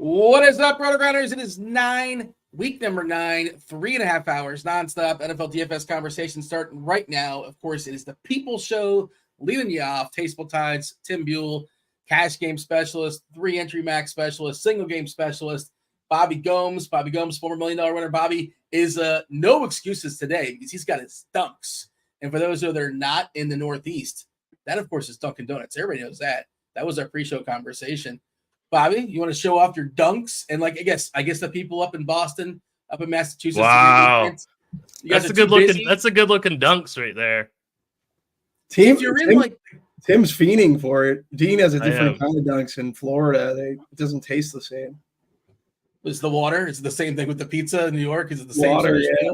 What is up, RotoGrinders? It is week number 9, 3.5 hours nonstop NFL DFS conversation starting right now. Of course, it is the People Show leading you off. TastefulTides, Tim Buell, cash game specialist, 3-entry max specialist, single game specialist, Bobby Gomes. Bobby Gomes, former $1 million winner. Bobby is no excuses today because he's got his dunks. And for those who are not in the Northeast, that, of course, is Dunkin' Donuts. Everybody knows that. That was our pre-show conversation. Bobby, you want to show off your dunks? And I guess the people up in Boston, up in Massachusetts. Wow, that's a good looking dunks right there. Tim's fiending for it. Dean has a different kind of dunks in Florida. It doesn't taste the same. Is the water? Is it the same thing with the pizza in New York? Is it the same water? Yeah.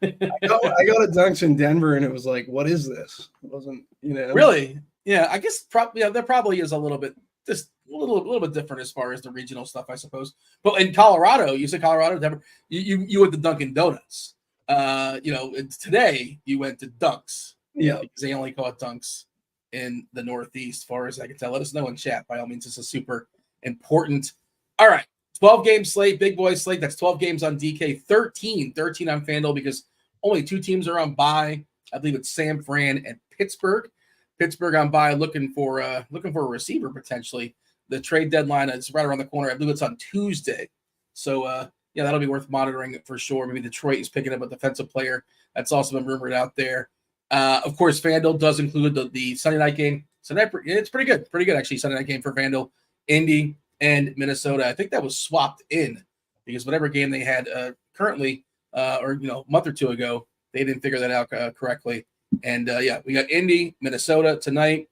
I got a dunks in Denver, and it was like, what is this? It wasn't, Really? Yeah, I guess there probably is a little bit, just a little bit different as far as the regional stuff, I suppose. But in Colorado, you said Colorado, Denver, you went to Dunkin' Donuts. Today you went to Dunks. Yeah, because they only call it Dunks in the Northeast, as far as I can tell. Let us know in chat. By all means, this is super important. All right, 12-game slate, big boy slate. That's 12 games on DK, 13 on FanDuel because only 2 teams are on bye. I believe it's San Fran and Pittsburgh. Pittsburgh on bye, looking for a receiver potentially. The trade deadline is right around the corner. I believe it's on Tuesday. So, that'll be worth monitoring for sure. Maybe Detroit is picking up a defensive player. That's also been rumored out there. Of course, FanDuel does include the Sunday night game. It's pretty good. Pretty good, actually, Sunday night game for FanDuel. Indy and Minnesota. I think that was swapped in because whatever game they had currently a month or two ago, they didn't figure that out correctly. And, we got Indy, Minnesota tonight.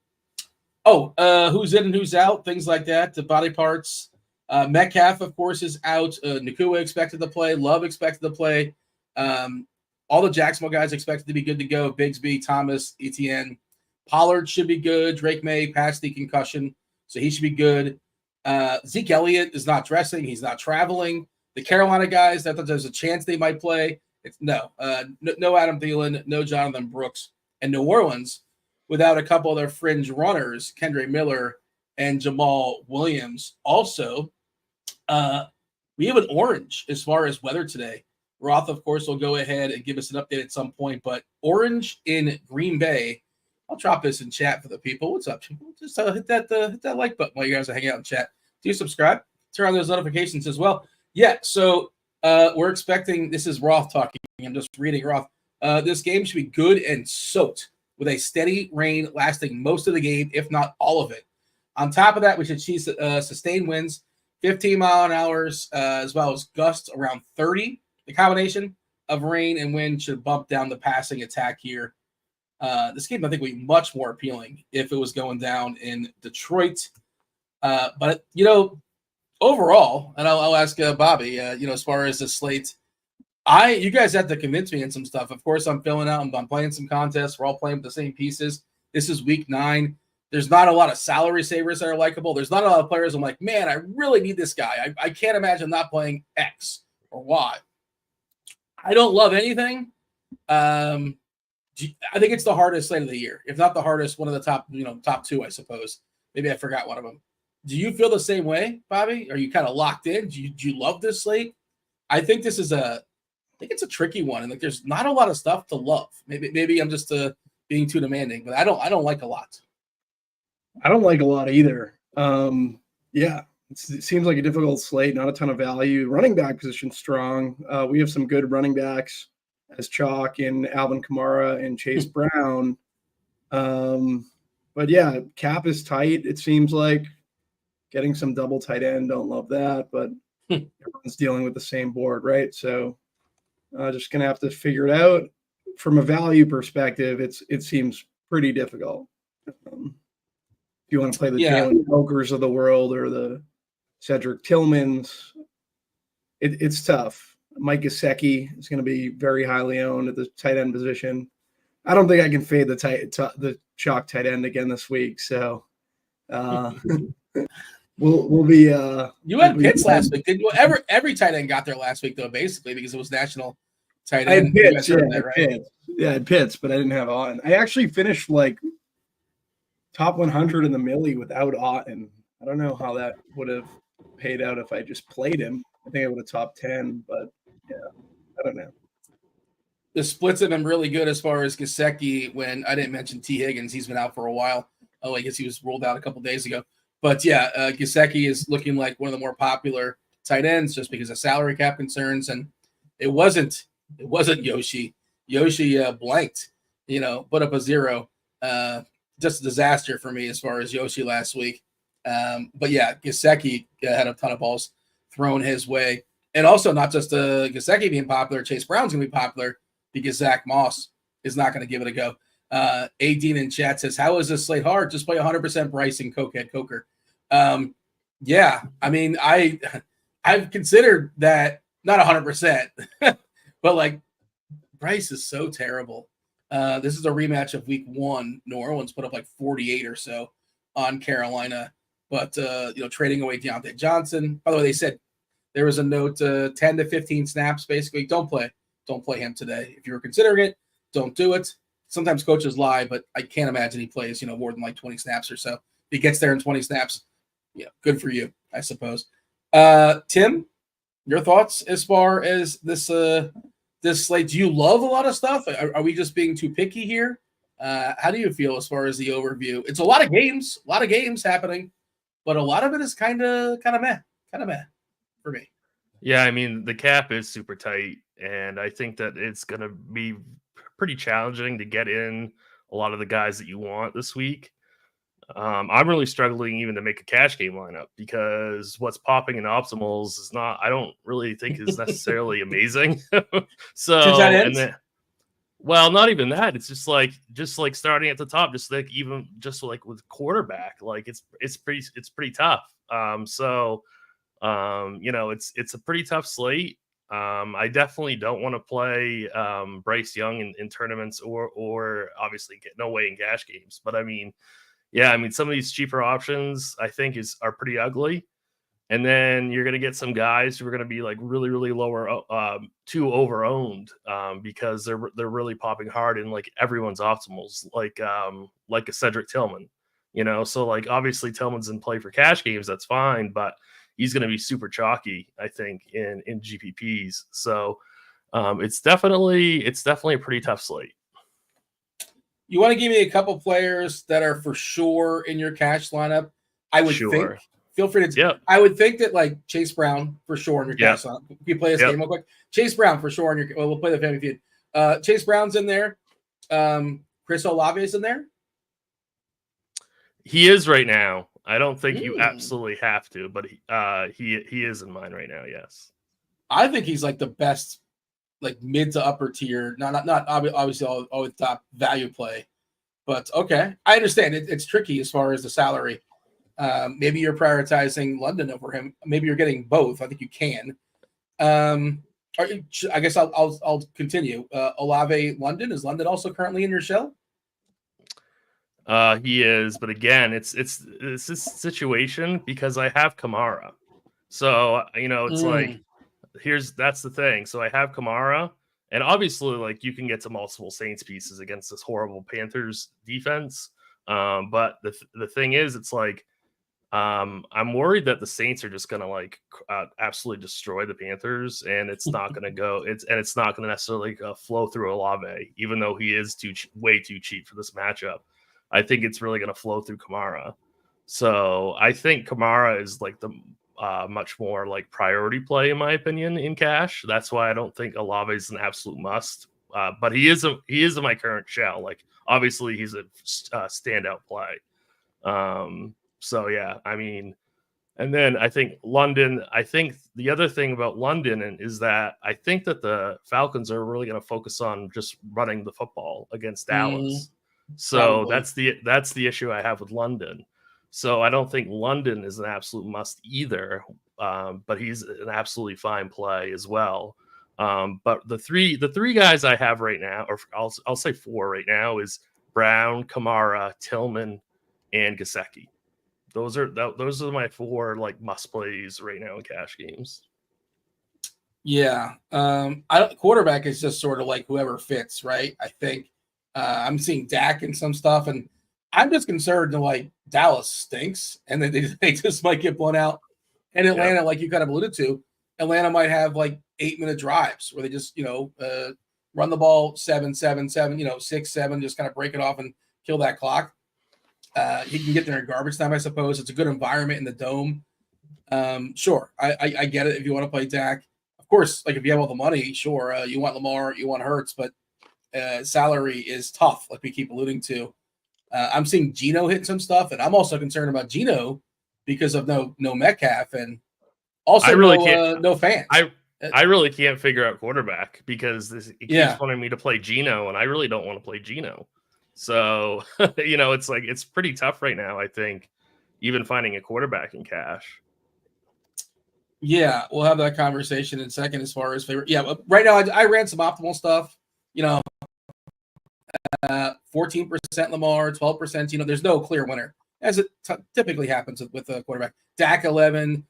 Who's in and who's out, things like that, the body parts. Metcalf, of course, is out. Nakua expected to play. Love expected to play. All the Jacksonville guys expected to be good to go. Bigsby, Thomas, Etienne. Pollard should be good. Drake May passed the concussion, so he should be good. Zeke Elliott is not dressing. He's not traveling. The Carolina guys, I thought there's a chance they might play. No Adam Thielen, no Jonathan Brooks. And New Orleans, without a couple of their fringe runners, Kendre Miller and Jamal Williams. Also, we have an orange as far as weather today. Roth, of course, will go ahead and give us an update at some point, but orange in Green Bay. I'll drop this in chat for the people. What's up, people? Just hit that like button while you guys are hanging out in chat. Do subscribe. Turn on those notifications as well. Yeah, so we're expecting, this is Roth talking. I'm just reading Roth. This game should be good and soaked with a steady rain lasting most of the game, if not all of it. On top of that, we should see sustained winds, 15 mile an hour, as well as gusts around 30. The combination of rain and wind should bump down the passing attack here. This game, I think, would be much more appealing if it was going down in Detroit. But, overall, and I'll ask Bobby, as far as the slate, you guys have to convince me in some stuff. Of course, I'm filling out and I'm playing some contests. We're all playing with the same pieces. This is week 9. There's not a lot of salary savers that are likable. There's not a lot of players I'm like, man, I really need this guy. I can't imagine not playing X or Y. I don't love anything. I think it's the hardest slate of the year. If not the hardest, one of the top 2, I suppose. Maybe I forgot one of them. Do you feel the same way, Bobby? Are you kind of locked in? Do you love this slate? I think this is it's a tricky one, and there's not a lot of stuff to love. Maybe I'm just being too demanding, but I don't like a lot. I don't like a lot either. It seems like a difficult slate, not a ton of value. Running back position strong. We have some good running backs as chalk in Alvin Kamara and Chase Brown. But yeah, cap is tight. It seems like getting some double tight end. Don't love that, but everyone's dealing with the same board, right? So just going to have to figure it out. From a value perspective, it seems pretty difficult. If you want to play the Jalen Pokers of the world or the Cedric Tillmans, it's tough. Mike Gesicki is going to be very highly owned at the tight end position. I don't think I can fade the chalk tight end again this week. So we'll be. You had Pitts last week, didn't you? Every tight end got there last week though, basically because it was national tight end. I had Pitts, but I didn't have Otten. I actually finished like top 100 in the millie without Otten. I don't know how that would have paid out if I just played him. I think I would have top 10, but yeah, I don't know. The splits have been really good as far as Gesicki. When I didn't mention T. Higgins, he's been out for a while. Oh, I guess he was rolled out a couple days ago. But yeah, Gesicki is looking like one of the more popular tight ends just because of salary cap concerns. And it wasn't Yoshi. Yoshi blanked, put up a 0. Just a disaster for me as far as Yoshi last week. But yeah, Gesicki had a ton of balls thrown his way. And also not just Gesicki being popular, Chase Brown's going to be popular because Zach Moss is not going to give it a go. Dean in chat says, how is this slate hard? Just play 100% Bryce and Cokehead Coker. Yeah, I mean, I've considered that, not 100%, but like Bryce is so terrible. This is a rematch of week 1. New Orleans put up like 48 or so on Carolina, but trading away Deontay Johnson. By the way, they said there was a note 10 to 15 snaps. Basically, don't play him today. If you were considering it, don't do it. Sometimes coaches lie, but I can't imagine he plays more than like 20 snaps or so. If he gets there in 20 snaps, good for you, I suppose. Tim, your thoughts as far as this slate? Do you love a lot of stuff? Are we just being too picky here? How do you feel as far as the overview? It's a lot of games happening, but a lot of it is kind of meh for me. Yeah, I mean, the cap is super tight, and I think that it's going to be pretty challenging to get in a lot of the guys that you want this week. I'm really struggling even to make a cash game lineup because what's popping in optimals is not, I don't really think is necessarily amazing. So, and then, well, not even that. It's just like starting at the top, just like with quarterback, like it's pretty tough. It's a pretty tough slate. I definitely don't want to play Bryce Young in tournaments or obviously get no way in cash games. But I mean, some of these cheaper options I think are pretty ugly. And then you're going to get some guys who are going to be like really, really lower, too over-owned because they're really popping hard in like everyone's optimals, like a Cedric Tillman, So like obviously Tillman's in play for cash games, that's fine, but he's going to be super chalky, I think, in GPPs. So it's definitely a pretty tough slate. You want to give me a couple players that are for sure in your cash lineup? I would think. Feel free to. Yep. I would think that like Chase Brown for sure in your cash lineup. Can you play this game real quick? Chase Brown for sure in your. Well, we'll play the family feud. Chase Brown's in there. Chris Olave is in there. He is right now. I don't think you absolutely have to, but he is in mine right now. Yes. I think he's like the best, like mid to upper tier. Not obviously always top value play, but okay, I understand it's tricky as far as the salary. Maybe you're prioritizing London over him. Maybe you're getting both. I think you can. I guess I'll continue. Olave, London. Is London also currently in your shell? He is, but again, it's this situation because I have Kamara. So, it's like, that's the thing. So I have Kamara, and obviously like you can get to multiple Saints pieces against this horrible Panthers defense. But the thing is, it's like, I'm worried that the Saints are just going to like absolutely destroy the Panthers, and it's not going to go. It's not going to necessarily flow through Olave, even though he is way too cheap for this matchup. I think it's really going to flow through Kamara. So I think Kamara is like the much more like priority play in my opinion in cash. That's why I don't think Olave is an absolute must. But he is in my current shell. Like obviously he's a standout play. So yeah, I mean, and then I think London. I think the other thing about London is that I think that the Falcons are really going to focus on just running the football against Dallas. So probably. that's the issue I have with London. So I don't think London is an absolute must either, but he's an absolutely fine play as well. But the three guys I have right now, or I'll say 4 right now, is Brown, Kamara, Tillman, and Gesicki. Those are my 4 like must plays right now in cash games. Yeah, quarterback is just sort of like whoever fits, right? I think I'm seeing Dak and some stuff, and I'm just concerned that like Dallas stinks, and then they just might get blown out And Atlanta, like you kind of alluded to, Atlanta might have like 8-minute drives where they just, run the ball 7, 7, 7, 6, 7, just kind of break it off and kill that clock. He can get there in garbage time, I suppose. It's a good environment in the dome. Sure, I get it if you want to play Dak. Of course, like if you have all the money, sure, you want Lamar, you want Hurts, but salary is tough, like we keep alluding to. I'm seeing Geno hit some stuff, and I'm also concerned about Geno because of no Metcalf and also no fans. I really can't figure out quarterback because it keeps wanting me to play Geno, and I really don't want to play Geno. So, it's pretty tough right now, I think, even finding a quarterback in cash. Yeah, we'll have that conversation in a second as far as favorite. Yeah, right now I ran some optimal stuff, 14% Lamar, 12%, there's no clear winner, as it typically happens with a quarterback. Dak 11,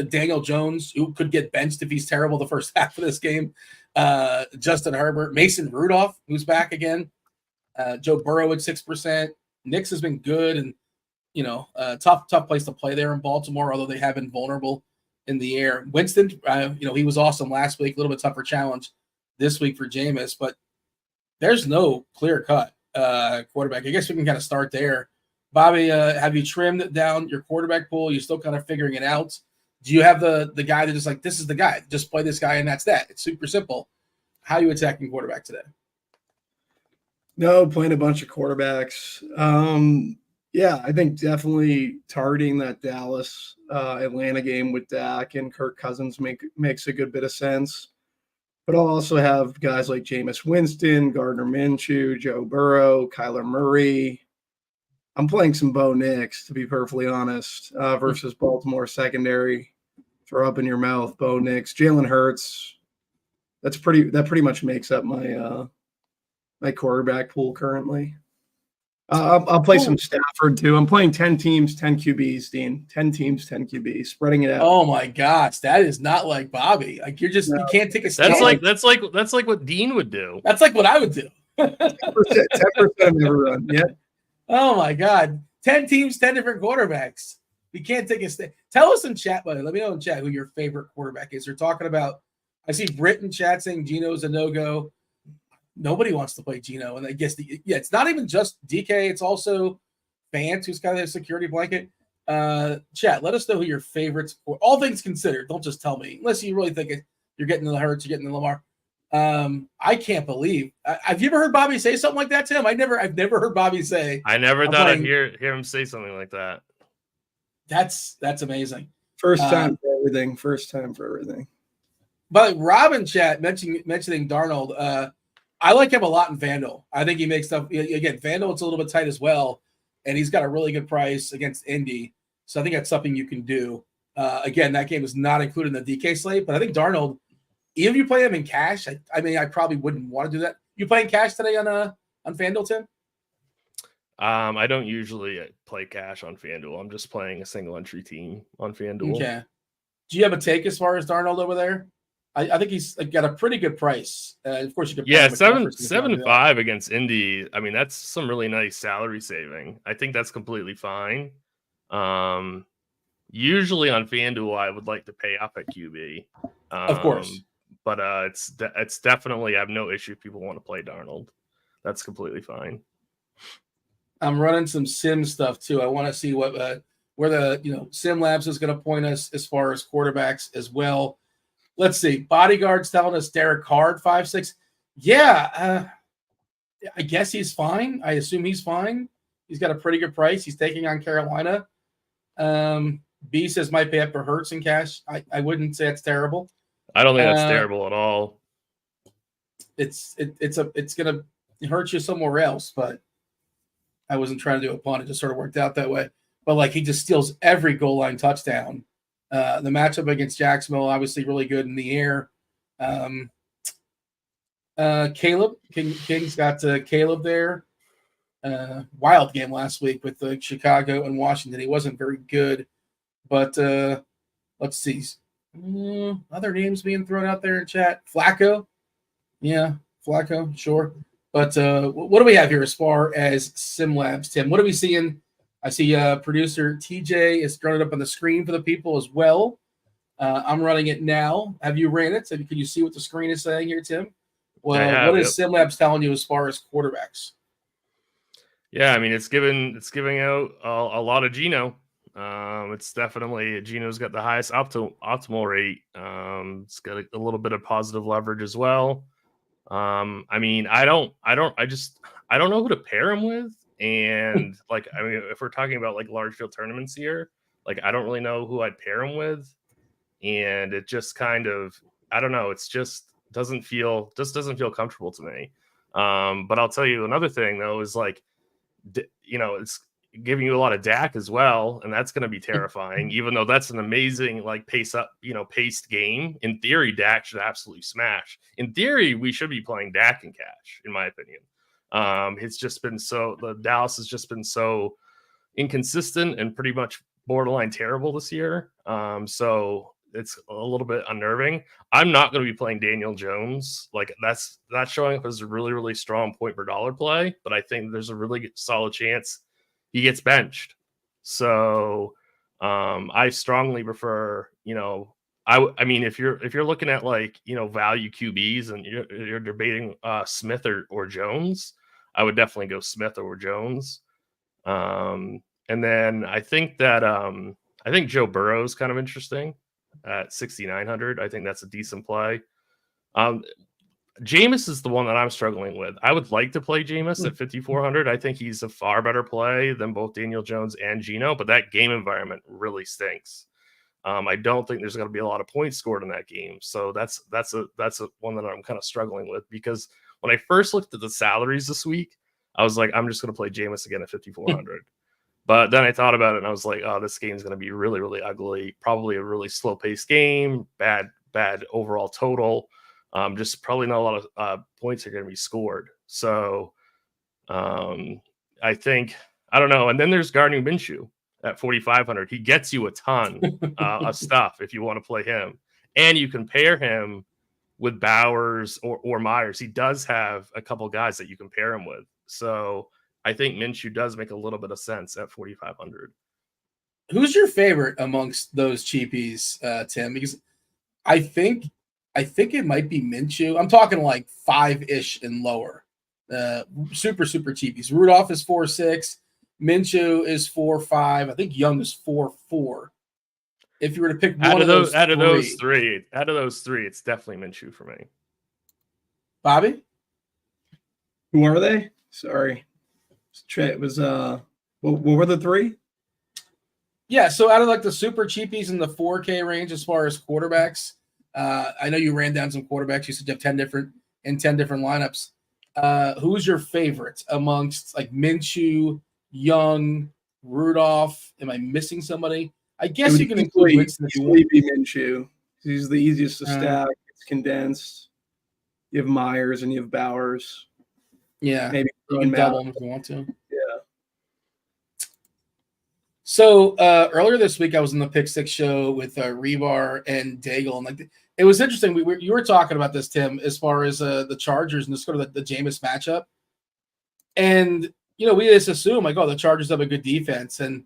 Daniel Jones, who could get benched if he's terrible the first half of this game. Justin Herbert, Mason Rudolph, who's back again. Joe Burrow at 6%. Knicks has been good and, tough place to play there in Baltimore, although they have been vulnerable in the air. Winston, he was awesome last week, a little bit tougher challenge this week for Jameis, but there's no clear-cut quarterback. I guess we can kind of start there. Bobby, have you trimmed down your quarterback pool? You're still kind of figuring it out. Do you have the guy that just like, this is the guy, just play this guy and that's that? It's super simple. How are you attacking quarterback today? No, playing a bunch of quarterbacks. I think definitely targeting that Dallas Atlanta game with Dak and Kirk Cousins makes a good bit of sense. But I'll also have guys like Jameis Winston, Gardner Minshew, Joe Burrow, Kyler Murray. I'm playing some Bo Nix, to be perfectly honest, versus Baltimore secondary. Throw up in your mouth, Bo Nix, Jalen Hurts. That pretty much makes up my my quarterback pool currently. I'll play some Stafford too. I'm playing 10 teams, 10 QBs, Dean. 10 teams, 10 QBs, spreading it out. Oh my gosh, that is not like Bobby. Like you can't take a stand. That's like what Dean would do. That's like what I would do. 10% of every run. Yeah. Oh my God, 10 teams, 10 different quarterbacks. We can't take a stand. Tell us in chat, buddy. Let me know in chat who your favorite quarterback is. You're talking about. I see Brit in chat saying Geno's a no-go. Nobody wants to play Geno. And I guess, it's not even just DK. It's also Fant, who's kind of a security blanket. Chat, let us know who your favorites are. All things considered, don't just tell me. Unless you really think you're getting the Hurts, you're getting the Lamar. I can't believe. Have you ever heard Bobby say something like that, Tim? I've never heard Bobby say. I never thought I'd hear him say something like that. That's amazing. First time for everything. But Robin chat mentioning Darnold. I like him a lot in FanDuel. I think he makes stuff. Again, FanDuel, it's a little bit tight as well, and he's got a really good price against Indy. So I think that's something you can do. Again, that game is not included in the DK slate, but I think Darnold, even if you play him in cash, I probably wouldn't want to do that. You playing cash today on FanDuel, Tim? I don't usually play cash on FanDuel. I'm just playing a single entry team on FanDuel. Okay. Do you have a take as far as Darnold over there? I think he's got a pretty good price. Of course, you could. Yeah, 7.5 against Indy. I mean, that's some really nice salary saving. I think that's completely fine. Usually on FanDuel, I would like to pay up at QB. Of course, but it's definitely. I have no issue if people want to play Darnold. That's completely fine. I'm running some sim stuff too. I want to see what where the SimLabs is going to point us as far as quarterbacks as well. Let's see. Bodyguard's telling us Derek Carr 5.6. Yeah, I guess he's fine. I assume he's fine. He's got a pretty good price. He's taking on Carolina. B says might pay up for Hurts in cash. I wouldn't say it's terrible. I don't think that's terrible at all. It's gonna hurt you somewhere else, but I wasn't trying to do a punt. It just sort of worked out that way. But like he just steals every goal line touchdown. The matchup against Jacksonville, obviously really good in the air. Caleb King's got Caleb there. Wild game last week with the Chicago and Washington. He wasn't very good, but let's see. Other names being thrown out there in chat. Flacco, yeah, Flacco, sure. But what do we have here as far as SimLabs, Tim? What are we seeing? I see producer TJ is throwing it up on the screen for the people as well. I'm running it now. Have you ran it? Can you see what the screen is saying here, Tim? Well, have, what is SimLabs telling you as far as quarterbacks? Yeah, I mean it's giving out a lot of Geno. It's definitely Geno's got the highest optimal rate. It's got a little bit of positive leverage as well. I mean, I don't know who to pair him with. And like, I mean, if we're talking about like large field tournaments here, like I don't really know who I'd pair him with. And it just kind of, I don't know, it's just doesn't feel comfortable to me. But I'll tell you another thing though, is like, it's giving you a lot of Dak as well, and that's going to be terrifying. Even though that's an amazing like paced game. In theory, Dak should absolutely smash. In theory, we should be playing Dak in cash, in my opinion. It's just been the Dallas has just been so inconsistent and pretty much borderline terrible this year. So it's a little bit unnerving. I'm not going to be playing Daniel Jones. Like that's showing up as a really, really strong point per dollar play, but I think there's a really solid chance he gets benched. So I strongly prefer, I mean, if you're looking at like, value QBs and you're debating Smith or Jones, I would definitely go Smith over Jones. And then I think that I think Joe Burrow is kind of interesting at 6,900. I think that's a decent play. Jameis is the one that I'm struggling with. I would like to play Jameis at 5,400. I think he's a far better play than both Daniel Jones and Geno, but that game environment really stinks. I don't think there's going to be a lot of points scored in that game. So that's a one that I'm kind of struggling with, because when I first looked at the salaries this week, I was like, I'm just going to play Jameis again at 5,400. But then I thought about it and I was like, oh, this game's going to be really, really ugly. Probably a really slow-paced game, bad overall total. Just probably not a lot of points are going to be scored. So I think, I don't know. And then there's Gardner Minshew at 4,500. He gets you a ton of stuff if you want to play him. And you can pair him with Bowers or Myers. He does have a couple guys that you can pair him with. So I think Minshew does make a little bit of sense at 4,500. Who's your favorite amongst those cheapies, Tim? Because I think it might be Minshew. I'm talking like 5-ish and lower. Super cheapies. Rudolph is 4.6. Minshew is 4.5. I think Young is 4.4. If you were to pick one of those three, it's definitely Minshew for me. Bobby? Who are they? Sorry. It was what were the three? Yeah, so out of like the super cheapies in the 4K range as far as quarterbacks, I know you ran down some quarterbacks. You said you have 10 different lineups. Who's your favorite amongst like Minshew, Young, Rudolph? Am I missing somebody? I guess you can include Winston if you want. Minshew. He's the easiest to stack. It's condensed. You have Myers and you have Bowers. Yeah, maybe you can double them if you want to. Yeah. So earlier this week, I was in the Pick Six show with Rebar and Daigle, and like it was interesting. You were talking about this, Tim, as far as the Chargers and the sort of the Jameis matchup, and we just assume like, oh, the Chargers have a good defense, and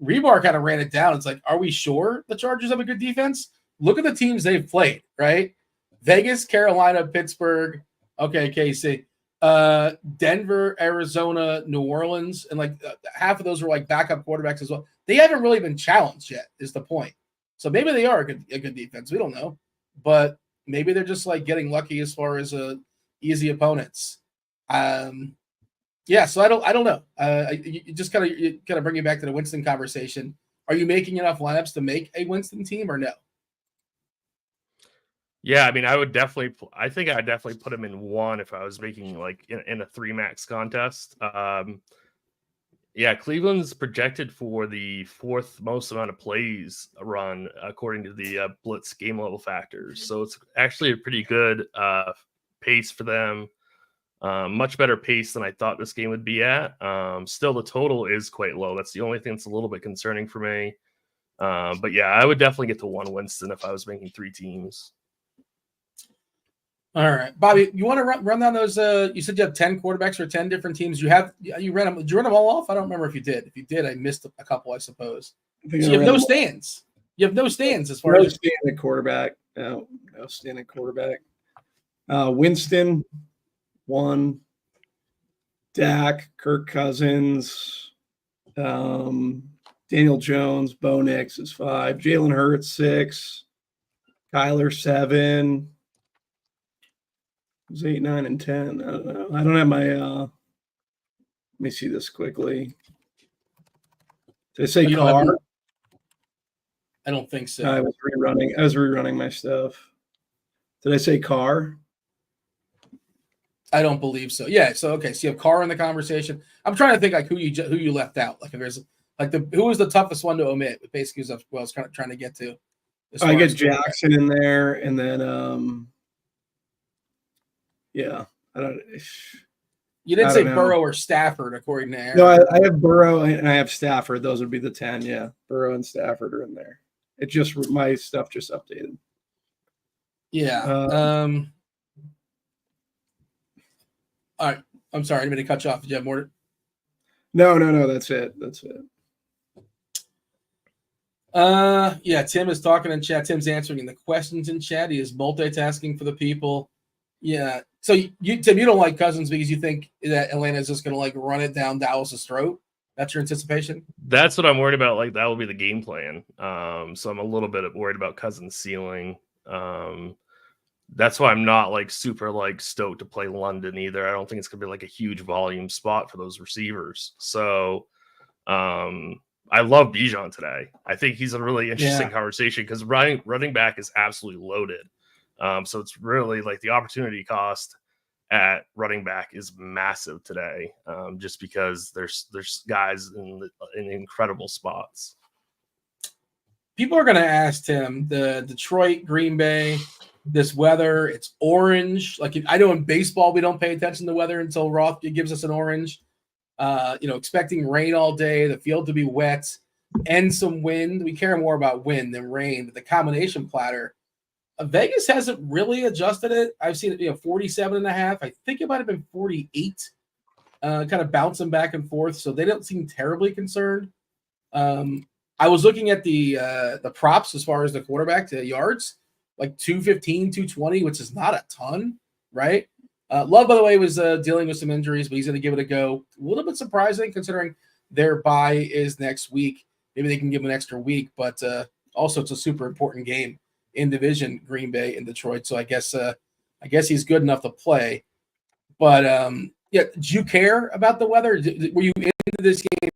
Rebar kind of ran it down. It's like, are we sure the Chargers have a good defense? Look at the teams they've played, right? Vegas, Carolina, Pittsburgh, okay, KC. Denver, Arizona, New Orleans, and like half of those were like backup quarterbacks as well. They haven't really been challenged yet, is the point. So maybe they are a good defense. We don't know, but maybe they're just like getting lucky as far as easy opponents. Yeah. So I don't know. You just kind of bring you back to the Winston conversation. Are you making enough lineups to make a Winston team or no? Yeah, I mean, I think I'd definitely put him in one if I was making like in a 3-max contest. Yeah, Cleveland's projected for the 4th most amount of plays run according to the Blitz game level factors. So it's actually a pretty good pace for them. Much better pace than I thought this game would be at. Still, the total is quite low. That's the only thing that's a little bit concerning for me. But yeah, I would definitely get to one Winston if I was making 3 teams. All right, Bobby, you want to run down those? You said you have 10 quarterbacks for 10 different teams. You ran them. Did you run them all off? I don't remember if you did. If you did, I missed a couple, I suppose. So you have no stands. You have no stands as far No as standing quarterback. No standing quarterback. Winston, 1. Dak, Kirk Cousins, Daniel Jones, Bo Nix is 5. Jalen Hurts, 6. Kyler, 7. It was 8, 9, and 10. I don't know. I don't have my let me see this quickly. Did I say You don't Carr? have- I don't think so. I was rerunning my stuff. Did I say Carr? I don't believe so. Yeah. So okay. So you have Carr in the conversation. I'm trying to think like who you left out. Like if there's like who was the toughest one to omit? Basically, is what I was kind of trying to get to. I get Jackson in there, and then yeah, I don't. You didn't I say don't know. Burrow or Stafford, according to Aaron. No, I have Burrow and I have Stafford. Those would be the 10. Yeah, Burrow and Stafford are in there. It just my stuff just updated. Yeah. All right. I'm sorry. I didn't mean to cut you off. Did you have more? No. That's it. Yeah. Tim is talking in chat. Tim's answering the questions in chat. He is multitasking for the people. Yeah. So Tim, you don't like Cousins because you think that Atlanta is just going to like run it down Dallas's throat. That's your anticipation? That's what I'm worried about. Like that will be the game plan. So I'm a little bit worried about Cousins' ceiling. That's why I'm not like super like stoked to play London either. I don't think it's gonna be like a huge volume spot for those receivers. So I love Bijan today. I think he's a really interesting conversation because running back is absolutely loaded. So it's really like the opportunity cost at running back is massive today, just because there's guys in incredible spots. People are going to ask Tim, the Detroit, Green Bay, this weather, it's orange. Like I know in baseball, we don't pay attention to weather until Roth gives us an orange. Expecting rain all day, the field to be wet and some wind. We care more about wind than rain, but the combination platter, Vegas hasn't really adjusted it. I've seen it, 47.5. I think it might have been 48, kind of bouncing back and forth. So they don't seem terribly concerned. I was looking at the props as far as the quarterback to yards, like 215, 220, which is not a ton, right? Love, by the way, was dealing with some injuries, but he's going to give it a go. A little bit surprising considering their bye is next week. Maybe they can give him an extra week, but also it's a super important game in division, Green Bay and Detroit. So I guess he's good enough to play. But do you care about the weather? Were you into this game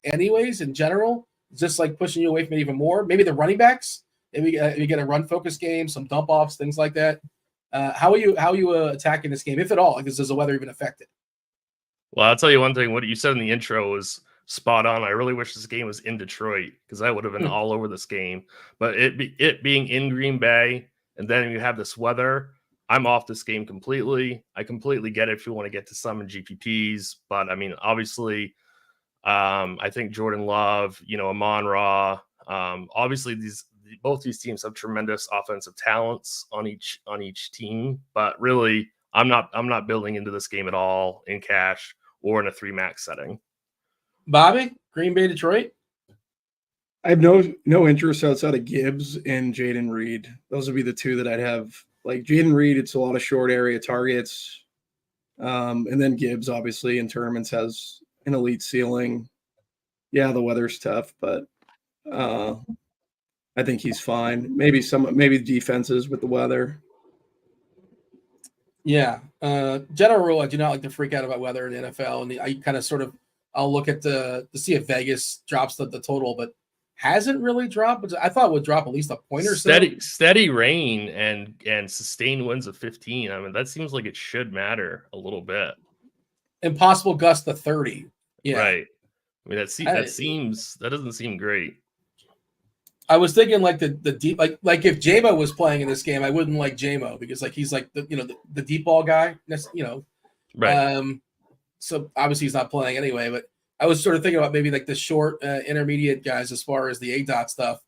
anyways in general? Is this like pushing you away from it even more? Maybe the running backs. Maybe you get a run focus game, some dump offs, things like that. How are you attacking this game, if at all? Because does the weather even affect it? Well, I'll tell you one thing. What you said in the intro was spot on. I really wish this game was in Detroit because I would have been all over this game. But it being in Green Bay, and then you have this weather, I'm off this game completely. I completely get it if you want to get to some in GPPs, but I mean, obviously, I think Jordan Love, Amon-Ra, obviously both these teams have tremendous offensive talents on each team, but really, I'm not building into this game at all in cash or in a 3-max setting. Bobby, Green Bay, Detroit. I have no interest outside of Gibbs and Jaden Reed. Those would be the two that I'd have. Like Jaden Reed, it's a lot of short area targets, and then Gibbs obviously in tournaments has an elite ceiling. Yeah, the weather's tough, but I think he's fine. Maybe defenses with the weather. Yeah. General rule, I do not like to freak out about weather in the NFL. And I kind of I'll look at to see if Vegas drops the total, but hasn't really dropped. But I thought it would drop at least a point or so. Steady rain and sustained winds of 15. I mean, that seems like it should matter a little bit. Impossible gust to 30. Yeah. Right. I mean, that doesn't seem great. I was thinking like the deep, like if J-Mo was playing in this game, I wouldn't like J-Mo because like he's like the deep ball guy, Right. So obviously he's not playing anyway. But I was sort of thinking about maybe like the short intermediate guys as far as the A-dot stuff.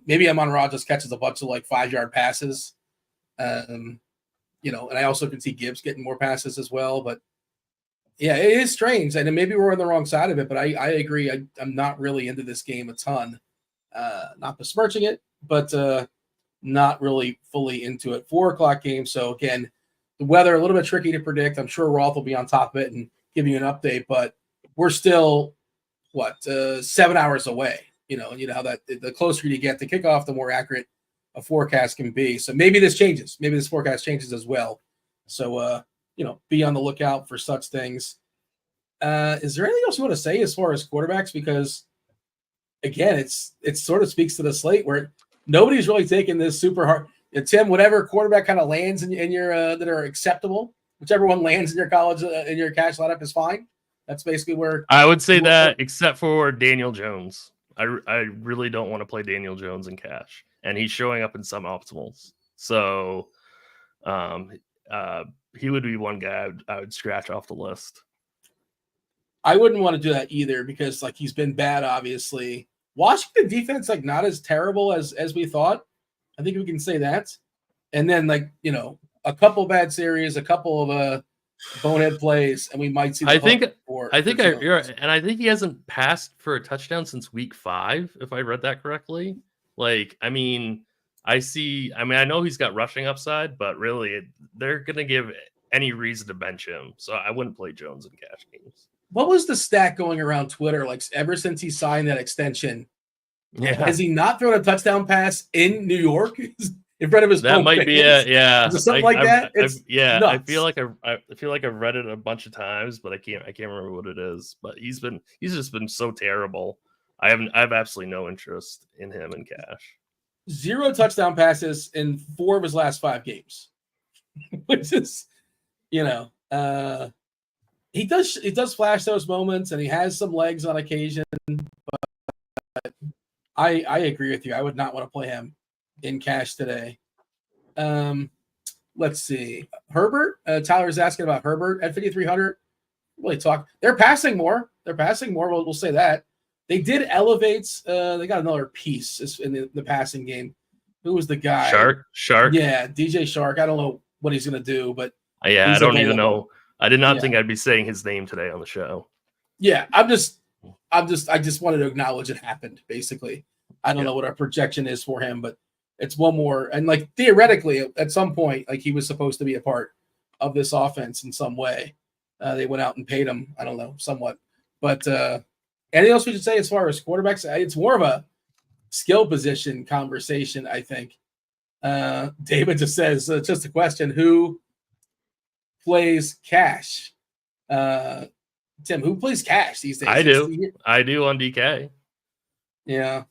Maybe Amon-Ra just catches a bunch of like 5-yard passes, and I also can see Gibbs getting more passes as well. But yeah, it is strange, and maybe we're on the wrong side of it. But I agree. I'm not really into this game a ton. not besmirching it, but not really fully into it. 4 o'clock game. So again, the weather a little bit tricky to predict. I'm sure Roth will be on top of it and give you an update, but we're still 7 hours away. You know how that the closer you get to kickoff, the more accurate a forecast can be. So maybe this changes. Maybe this forecast changes as well. So be on the lookout for such things. Is there anything else you want to say as far as quarterbacks? Because again, it sort of speaks to the slate where nobody's really taking this super hard. Tim, whatever quarterback kind of lands in your that are acceptable, whichever one lands in your college in your cash lineup is fine. That's basically where I would say that, except for Daniel Jones. I really don't want to play Daniel Jones in cash, and he's showing up in some optimals. So, he would be one guy I would scratch off the list. I wouldn't want to do that either because he's been bad, obviously. Washington defense not as terrible as we thought. I think we can say that. And then a couple bad series, a couple of bonehead plays, and we might see. I think you're right. And I think he hasn't passed for a touchdown since week 5, if I read that correctly. I know he's got rushing upside, but really they're gonna give any reason to bench him. So I wouldn't play Jones in cash games. What was the stat going around Twitter? Ever since he signed that extension, has he not thrown a touchdown pass in New York in front of his? That might be it. Yeah, is it something like that. Yeah, nuts. I feel like I've read it a bunch of times, but I can't remember what it is. But he's just been so terrible. I have absolutely no interest in him in cash. 0 touchdown passes in 4 of his last 5 games, which is, he does flash those moments, and he has some legs on occasion. But I agree with you. I would not want to play him in cash today. Let's see. Herbert. Tyler's asking about Herbert at 5,300. Really talk. They're passing more. We'll say that. They did elevate. They got another piece in the passing game. Who was the guy? Shark. Yeah, DJ Shark. I don't know what he's going to do, but I don't even know. I did not think I'd be saying his name today on the show. Yeah, I just wanted to acknowledge it happened. Basically, I don't know what our projection is for him, but it's one more. And theoretically, at some point, he was supposed to be a part of this offense in some way. They went out and paid him. I don't know, somewhat. But anything else we should say as far as quarterbacks? It's more of a skill position conversation, I think. David just says, just a question: who plays cash? Tim, who plays cash these days? I do on DK. Yeah.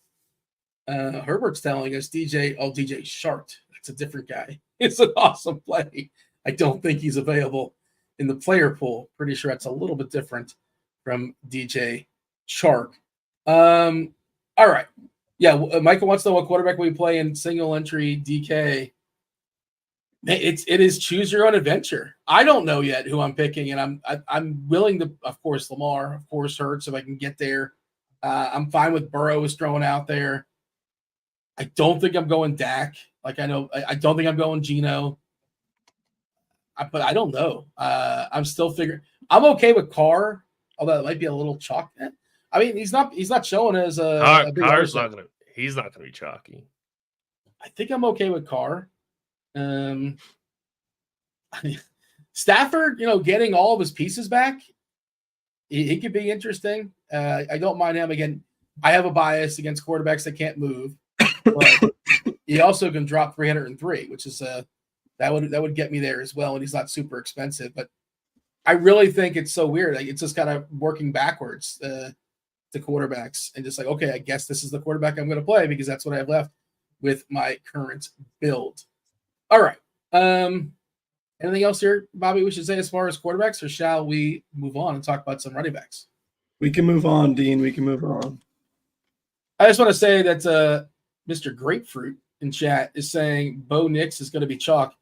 Herbert's telling us DJ Shark. That's a different guy. It's an awesome play. I don't think he's available in the player pool. Pretty sure that's a little bit different from DJ Shark. All right. Yeah, Michael wants to know what quarterback we play in single entry DK. It is choose your own adventure. I don't know yet who I'm picking, and I'm willing to, of course, Lamar, of course, Hurts if I can get there. I'm fine with Burrows throwing out there. I don't think I'm going Dak. I don't think I'm going Geno. But I don't know. I'm still figuring. I'm okay with Carr, although it might be a little chalk. I mean, he's not showing as a big Carr's not gonna. He's not gonna be chalky. I think I'm okay with Carr. Stafford, getting all of his pieces back, he could be interesting. I don't mind him. Again, I have a bias against quarterbacks that can't move, but he also can drop 303, which is that would get me there as well, and he's not super expensive. But I really think it's so weird. It's just kind of working backwards to quarterbacks and just okay, I guess this is the quarterback I'm going to play because that's what I have left with my current build. All right. Anything else here, Bobby, we should say as far as quarterbacks, or shall we move on and talk about some running backs? We can move on, Dean. We can move on. I just want to say that Mr. Grapefruit in chat is saying Bo Nix is going to be chalk.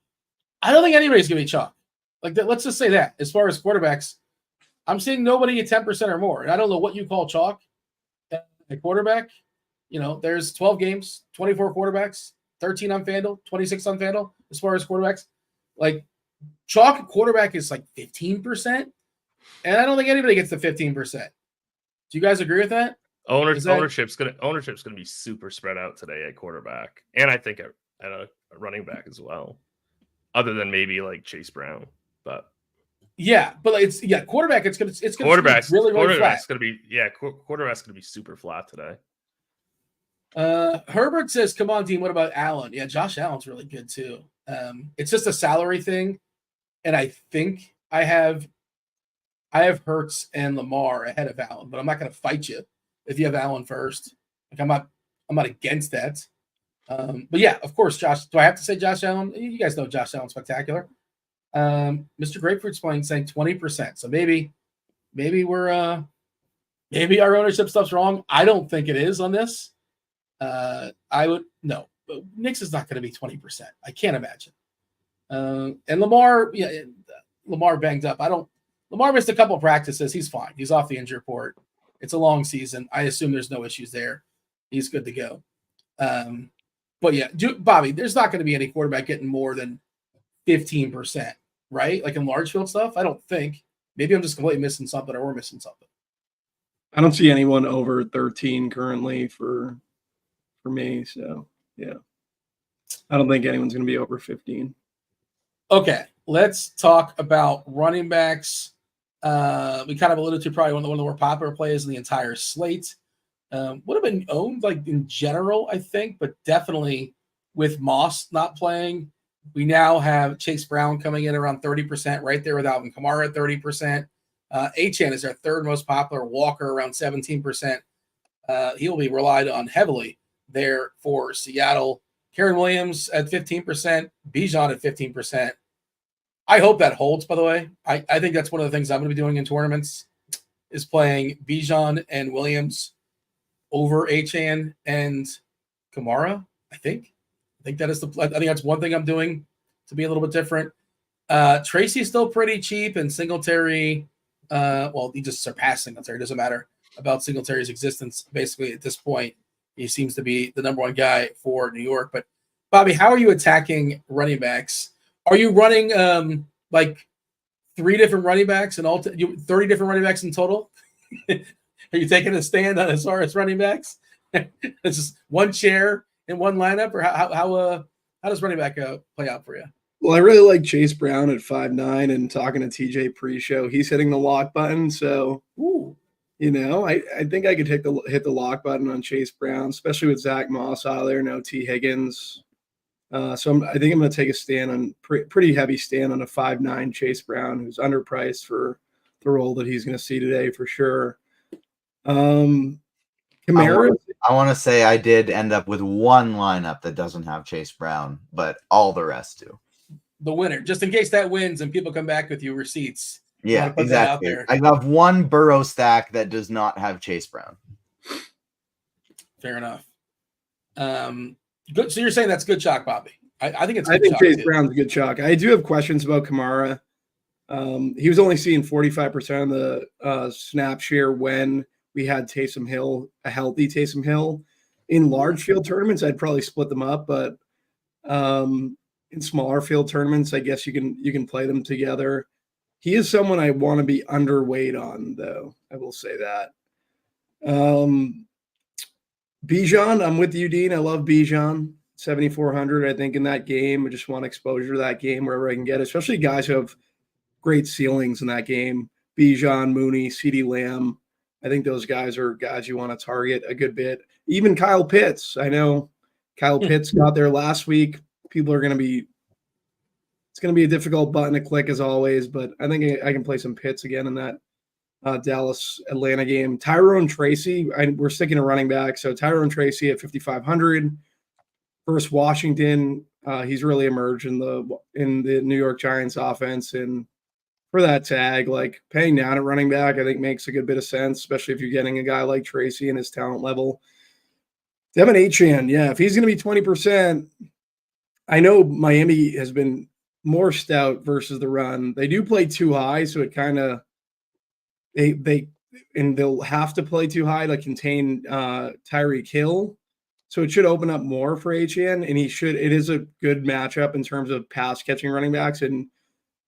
I don't think anybody's going to be chalk. Let's just say that. As far as quarterbacks, I'm seeing nobody at 10% or more. And I don't know what you call chalk at quarterback. There's 12 games, 24 quarterbacks, 13 on FanDuel, 26 on FanDuel. As far as quarterbacks, chalk quarterback is 15%. And I don't think anybody gets to 15%. Do you guys agree with that? Ownership's gonna be super spread out today at quarterback, and I think at a running back as well. Other than maybe like Chase Brown, but quarterback. It's gonna quarterback's be really flat. Quarterback's gonna be super flat today. Herbert says, "Come on, Dean. What about Allen? Yeah, Josh Allen's really good too. It's just a salary thing, and I think I have Hurts and Lamar ahead of Allen, but I'm not going to fight you if you have Allen first. Like I'm not against that. But yeah, of course, Josh. Do I have to say Josh Allen? You guys know Josh Allen's spectacular. Mr. Grapefruit's saying 20%. So maybe we're maybe our ownership stuff's wrong. I don't think it is on this. But Knicks is not going to be 20%. I can't imagine. And Lamar banged up. Lamar missed a couple of practices. He's fine. He's off the injury report. It's a long season. I assume there's no issues there. He's good to go. But yeah, Bobby, there's not going to be any quarterback getting more than 15%, right? Like in large field stuff. I don't think. Maybe I'm just completely missing something, or we're missing something. I don't see anyone over 13 currently for me. So yeah, I don't think anyone's going to be over 15. Okay, let's talk about running backs. We kind of alluded to probably one of the more popular plays in the entire slate. Would have been owned like in general, I think, but definitely with Moss not playing, we now have Chase Brown coming in around 30%, right there with Alvin Kamara at 30%. Achane is our third most popular. Walker around 17%. He'll be relied on heavily there for Seattle. Karen Williams at 15%. Bijan at 15%. I hope that holds, by the way. I think that's one of the things I'm going to be doing in tournaments is playing Bijan and Williams over Achane and Kamara. I think that's one thing I'm doing to be a little bit different. Tracy's still pretty cheap, and Singletary, he just surpassed Singletary. It doesn't matter about Singletary's existence. Basically, at this point, he seems to be the number one guy for New York. But Bobby, how are you attacking running backs? Are you running like 3 different running backs and 30 different running backs in total? Are you taking a stand on as far as running backs? It's just one chair in one lineup, or how does running back play out for you? Well, I really like Chase Brown at 5'9", and talking to TJ pre-show, he's hitting the lock button. So, I think I could hit the lock button on Chase Brown, especially with Zach Moss out there, no T. Higgins. I think I'm going to take a stand on pretty heavy stand on a 5'9" Chase Brown, who's underpriced for the role that he's going to see today for sure. Kamara. I want to say I did end up with one lineup that doesn't have Chase Brown, but all the rest do. The winner, just in case that wins and people come back with you receipts. Yeah, exactly. I have one Burrow stack that does not have Chase Brown. Fair enough. Good. So you're saying that's good chalk, Bobby? I think it's. I think Chase Brown's a good chalk. I do have questions about Kamara. He was only seeing 45% of the snap share when we had Taysom Hill, a healthy Taysom Hill. In large field tournaments, I'd probably split them up, but in smaller field tournaments, I guess you can play them together. He is someone I want to be underweight on, though. I will say that. Bijan, I'm with you, Dean. I love Bijan. 7,400, I think, in that game. I just want exposure to that game wherever I can get, especially guys who have great ceilings in that game. Bijan, Mooney, CeeDee Lamb. I think those guys are guys you want to target a good bit. Even Kyle Pitts. I know Kyle Pitts got there last week. People are going to be – it's going to be a difficult button to click as always, but I think I can play some Pitts again in that Dallas-Atlanta game. Tyrone Tracy, we're sticking to running back. So Tyrone Tracy at 5,500 versus Washington. He's really emerged in the New York Giants offense, and for that tag, like paying down at running back, I think makes a good bit of sense, especially if you're getting a guy like Tracy and his talent level. Devin Achane, yeah, if he's going to be 20%, I know Miami has been more stout versus the run. They do play too high, so it kind of they'll have to play too high to contain Tyreek Hill. So it should open up more for Achane, and it is a good matchup in terms of pass catching running backs, and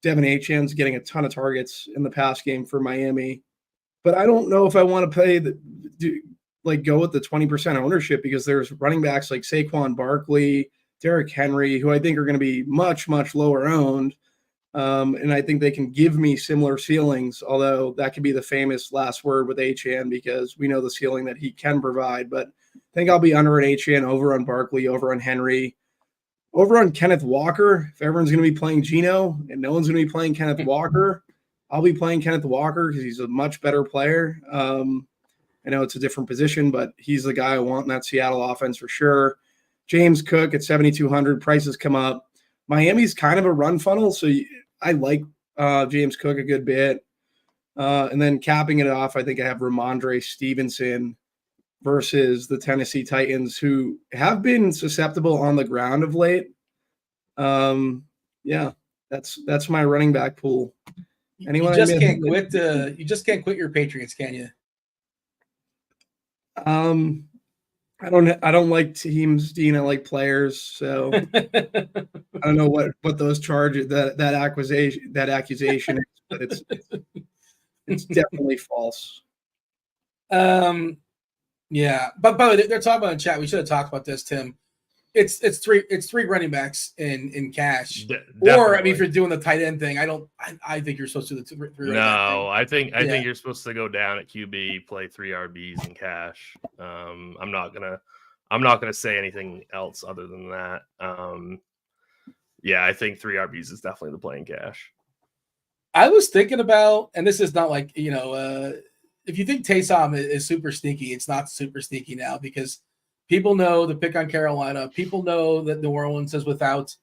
Devin Achane's getting a ton of targets in the pass game for Miami. But I don't know if I want to like go with the 20% ownership because there's running backs like Saquon Barkley, Derrick Henry, who I think are going to be much, much lower owned. And I think they can give me similar ceilings, although that could be the famous last word with HN because we know the ceiling that he can provide. But I think I'll be under an HN, over on Barkley, over on Henry, over on Kenneth Walker. If everyone's going to be playing Geno and no one's going to be playing Kenneth Walker, I'll be playing Kenneth Walker because he's a much better player. I know it's a different position, but he's the guy I want in that Seattle offense for sure. James Cook at 7,200. Prices come up. Miami's kind of a run funnel, so I like James Cook a good bit. And then capping it off, I think I have Ramondre Stevenson versus the Tennessee Titans, who have been susceptible on the ground of late. Yeah, that's my running back pool. Anyone you just can't quit. You just can't quit your Patriots, can you? I don't like teams, Dean. I like players. So I don't know what those charges that accusation is, but it's definitely false. Yeah, but by the way, they're talking about in chat. We should have talked about this, Tim. It's three running backs in cash. Or I mean, if you're doing the tight end thing, I think you're supposed to do the three. No, I think you're supposed to go down at QB, play 3 RBs in cash. I'm not gonna say anything else other than that. Yeah, I think 3 RBs is definitely the play in cash. I was thinking about, and this is not like if you think Taysom is super sneaky, it's not super sneaky now because people know the pick on Carolina. People know that New Orleans is without,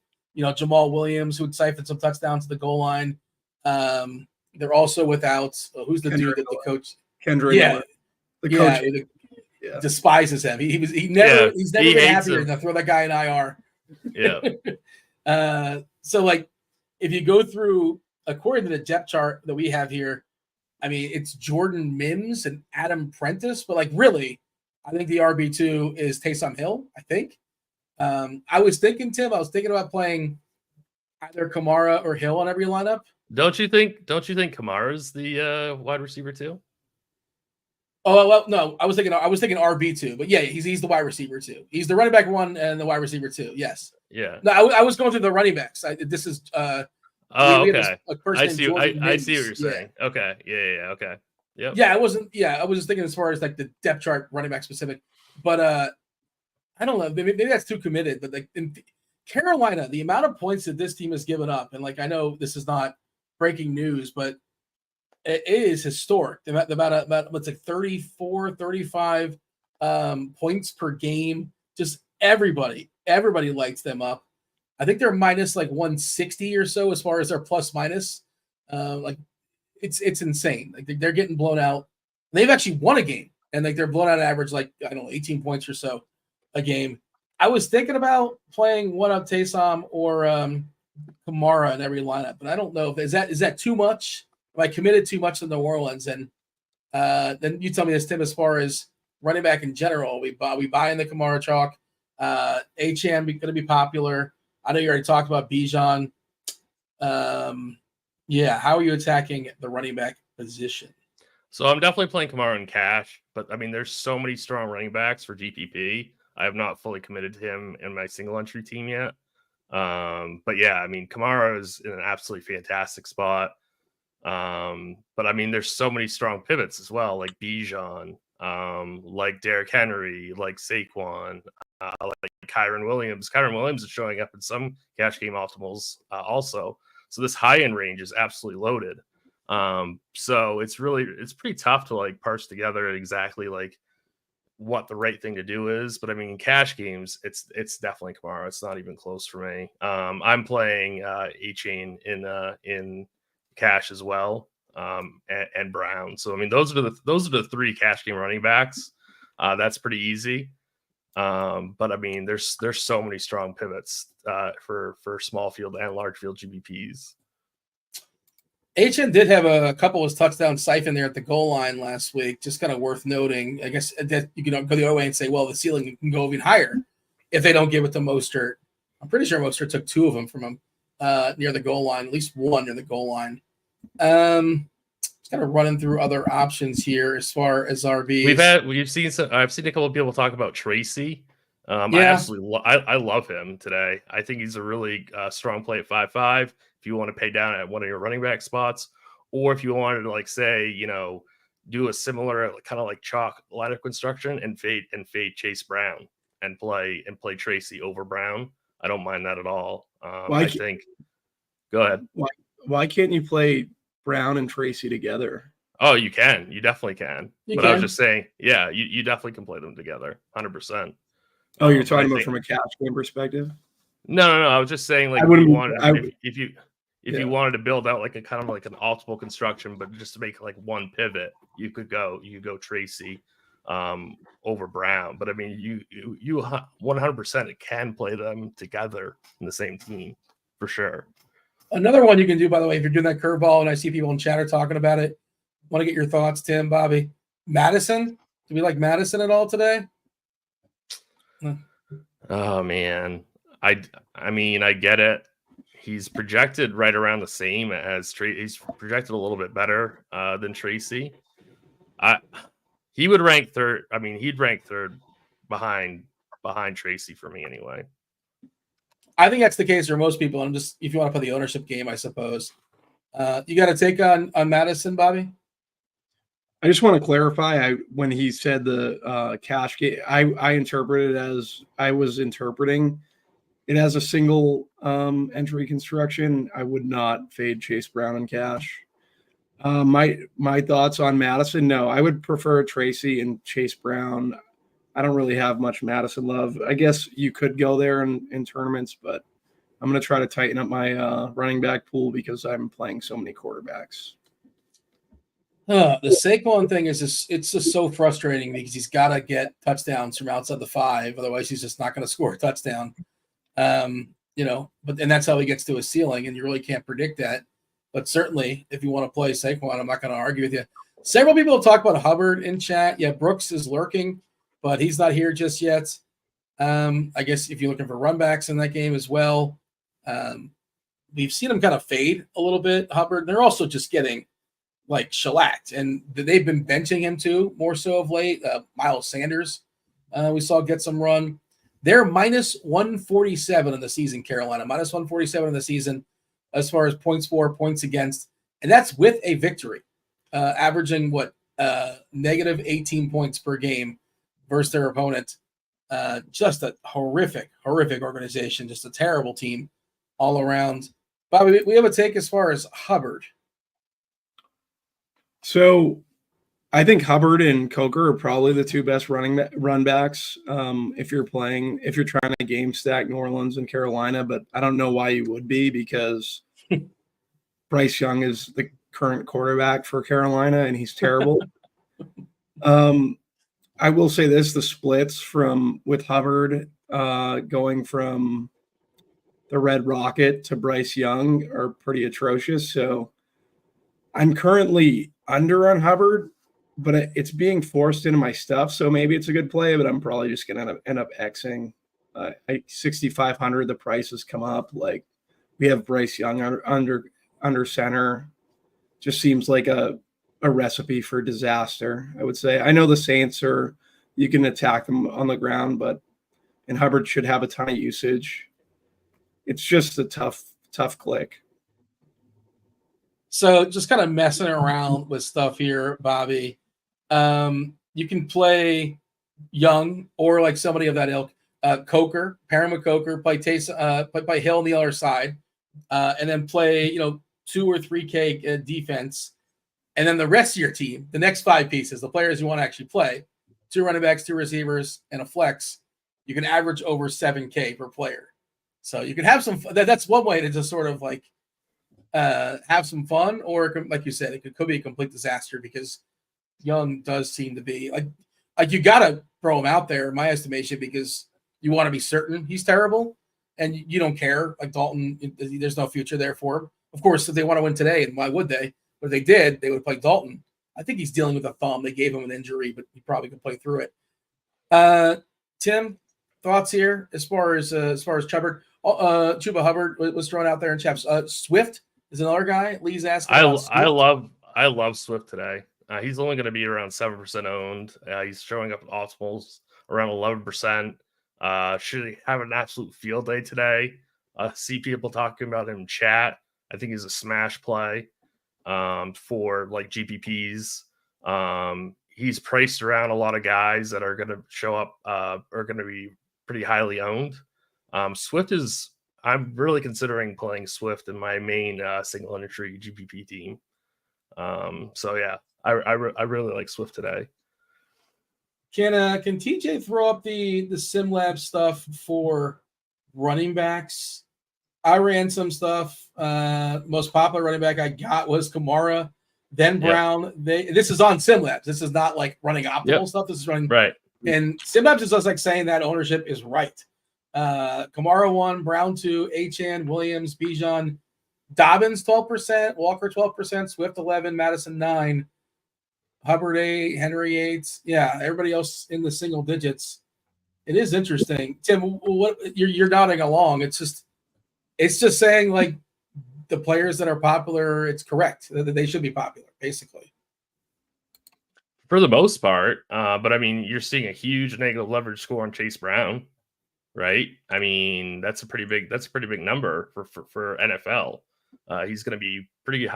Jamal Williams, who would siphon some touchdowns to the goal line. They're also without who's the dude that the coach? Kendrick. Yeah, the coach despises him. He's never been happier than throw that guy in IR. Yeah. So like, if you go through according to the depth chart that we have here, I mean it's Jordan Mims and Adam Prentice, but like really. I think the RB2 is Taysom Hill, I think. I was thinking, Tim, about playing either Kamara or Hill on every lineup. Don't you think Kamara's the wide receiver too? Oh, well, no, I was thinking RB2, but yeah, he's the wide receiver too. He's the running back 1 and the wide receiver 2. Yes. Yeah. No, I was going through the running backs. This is okay. I see what you're saying. Yeah. Okay. Yeah. Okay. Yep. Yeah, I was just thinking as far as like the depth chart running back specific, but I don't know, maybe that's too committed. But like in Carolina, the amount of points that this team has given up, and like I know this is not breaking news, but it is historic. About what's like 34, 35 points per game. Just everybody lights them up. I think they're minus like 160 or so as far as their plus minus. Like. It's insane. Like they're getting blown out. They've actually won a game, and like they're blown out average like 18 points or so a game. I was thinking about playing one up Taysom or Kamara in every lineup, but I don't know if is that too much. Am I committed too much to New Orleans? And then you tell me this, Tim, as far as running back in general. We buy in the Kamara chalk. HM going to be popular. I know you already talked about Bijan. Yeah, how are you attacking the running back position? So I'm definitely playing Kamara in cash, but I mean, there's so many strong running backs for GPP. I have not fully committed to him in my single entry team yet. But yeah, I mean, Kamara is in an absolutely fantastic spot. But I mean, there's so many strong pivots as well, like Bijan, like Derrick Henry, like Saquon, like Kyron Williams. Kyron Williams is showing up in some cash game optimals also. So this high end range is absolutely loaded. So it's pretty tough to like parse together exactly like what the right thing to do is. But I mean, in cash games, it's definitely Kamara. It's not even close for me. I'm playing A-Chain in cash as well, and Brown. So I mean, those are the 3 cash game running backs. That's pretty easy. But I mean, there's so many strong pivots for small field and large field GBPs. HN did have a couple of touchdown siphon there at the goal line last week. Just kind of worth noting. I guess that you can go the other way and say, well, the ceiling can go even higher if they don't give it to Mostert. I'm pretty sure Mostert took 2 of them from him near the goal line, at least 1 near the goal line. Just kind of running through other options here as far as RBs. I've seen a couple of people talk about Tracy. I Yeah. absolutely I love him today. I think he's a really strong play at 5.5. If you want to pay down at one of your running back spots, or if you wanted to like say, do a similar kind of like chalk line of construction and fade Chase Brown and play Tracy over Brown. I don't mind that at all. I think. Go ahead. Why can't you play Brown and Tracy together? Oh, you can. You definitely can. You but can. I was just saying, yeah, you definitely can play them together, 100%. Oh, you're talking about from a cash game perspective? No. I was just saying, like, if you wanted to build out like a kind of like an optimal construction, but just to make like one pivot, you could go Tracy over Brown. But I mean, you 100% can play them together in the same team for sure. Another one you can do, by the way, if you're doing that curveball, and I see people in chat are talking about it, want to get your thoughts, Tim, Bobby. Madison, do we like Madison at all today? Oh man, I mean, I get it. He's projected right around the same as Tracy. He's projected a little bit better than Tracy. He would rank third. I mean, he'd rank third behind Tracy for me anyway. I think that's the case for most people. If you want to play the ownership game, I suppose. You got a take on Madison, Bobby? I just want to clarify. When he said the cash game, I interpreted it as I was interpreting it as a single entry construction. I would not fade Chase Brown in cash. My thoughts on Madison? No, I would prefer Tracy and Chase Brown. I don't really have much Madison love. I guess you could go there in tournaments, but I'm going to try to tighten up my running back pool because I'm playing so many quarterbacks. The Saquon thing is it's just so frustrating because he's got to get touchdowns from outside the 5. Otherwise, he's just not going to score a touchdown. And that's how he gets to a ceiling, and you really can't predict that. But certainly, if you want to play Saquon, I'm not going to argue with you. Several people have talked about Hubbard in chat. Yeah, Brooks is lurking, but he's not here just yet. I guess if you're looking for runbacks in that game as well, we've seen him kind of fade a little bit, Hubbard. They're also just getting like shellacked, and they've been benching him too, more so of late. Miles Sanders, we saw get some run. They're minus 147 in the season, Carolina. Minus 147 in the season as far as points for, points against. And that's with a victory, averaging negative 18 points per game versus their opponent. Just a horrific organization, just a terrible team all around. Bobby, we have a take as far as Hubbard. So I think Hubbard and Coker are probably the two best run backs if you're trying to game stack New Orleans and Carolina, but I don't know why you would be because Bryce Young is the current quarterback for Carolina and he's terrible. I will say this, the splits with Hubbard going from the Red Rocket to Bryce Young are pretty atrocious. So I'm currently under on Hubbard, but it's being forced into my stuff. So maybe it's a good play, but I'm probably just going to end up Xing. 6,500, the price has come up. Like we have Bryce Young under center. Just seems like a recipe for disaster, I would say. I know the Saints you can attack them on the ground, and Hubbard should have a ton of usage. It's just a tough click. So just kind of messing around with stuff here, Bobby. You can play Young or like somebody of that ilk, Coker, pair him with Coker, play Hill on the other side, and then play 2 or 3K defense. And then the rest of your team, the next 5 pieces, the players you want to actually play, 2 running backs, 2 receivers, and a flex, you can average over 7K per player. So you can have some. That's one way to just sort of like have some fun, or like you said, it could be a complete disaster because Young does seem to be like you got to throw him out there, in my estimation, because you want to be certain he's terrible and you don't care. Like Dalton, there's no future there for him. Of course, if they want to win today, and why would they? But if they did, they would play Dalton. I think he's dealing with a thumb. They gave him an injury, but he probably could play through it. Tim, thoughts here as far as Chuba Hubbard was thrown out there in chaps. Swift is another guy. Lee's asking. I love I love Swift today. He's only going to be around 7% owned. He's showing up at optimals around 11%. Should have an absolute field day today. See people talking about him in chat. I think he's a smash play for like GPPs. He's priced around a lot of guys that are going to show up, are going to be pretty highly owned. Swift is, I'm really considering playing Swift in my main single entry GPP team. So yeah, I really like Swift today. Can TJ throw up the SimLabs stuff for running backs? I ran some stuff. Most popular running back I got was Kamara, then Brown. This is on SimLabs. This is not like running optimal stuff. This is running right. And SimLabs is just like saying that ownership is right. Kamara 1, Brown 2, Achane, Williams, Bijan, Dobbins 12%, Walker 12%, Swift 11, Madison 9, Hubbard 8, Henry 8. Yeah, everybody else in the single digits. It is interesting. Tim, what you're nodding along. It's just saying like the players that are popular, it's correct that they should be popular, basically. For the most part, but I mean, you're seeing a huge negative leverage score on Chase Brown, right? I mean, that's a pretty big number for NFL. He's going to be pretty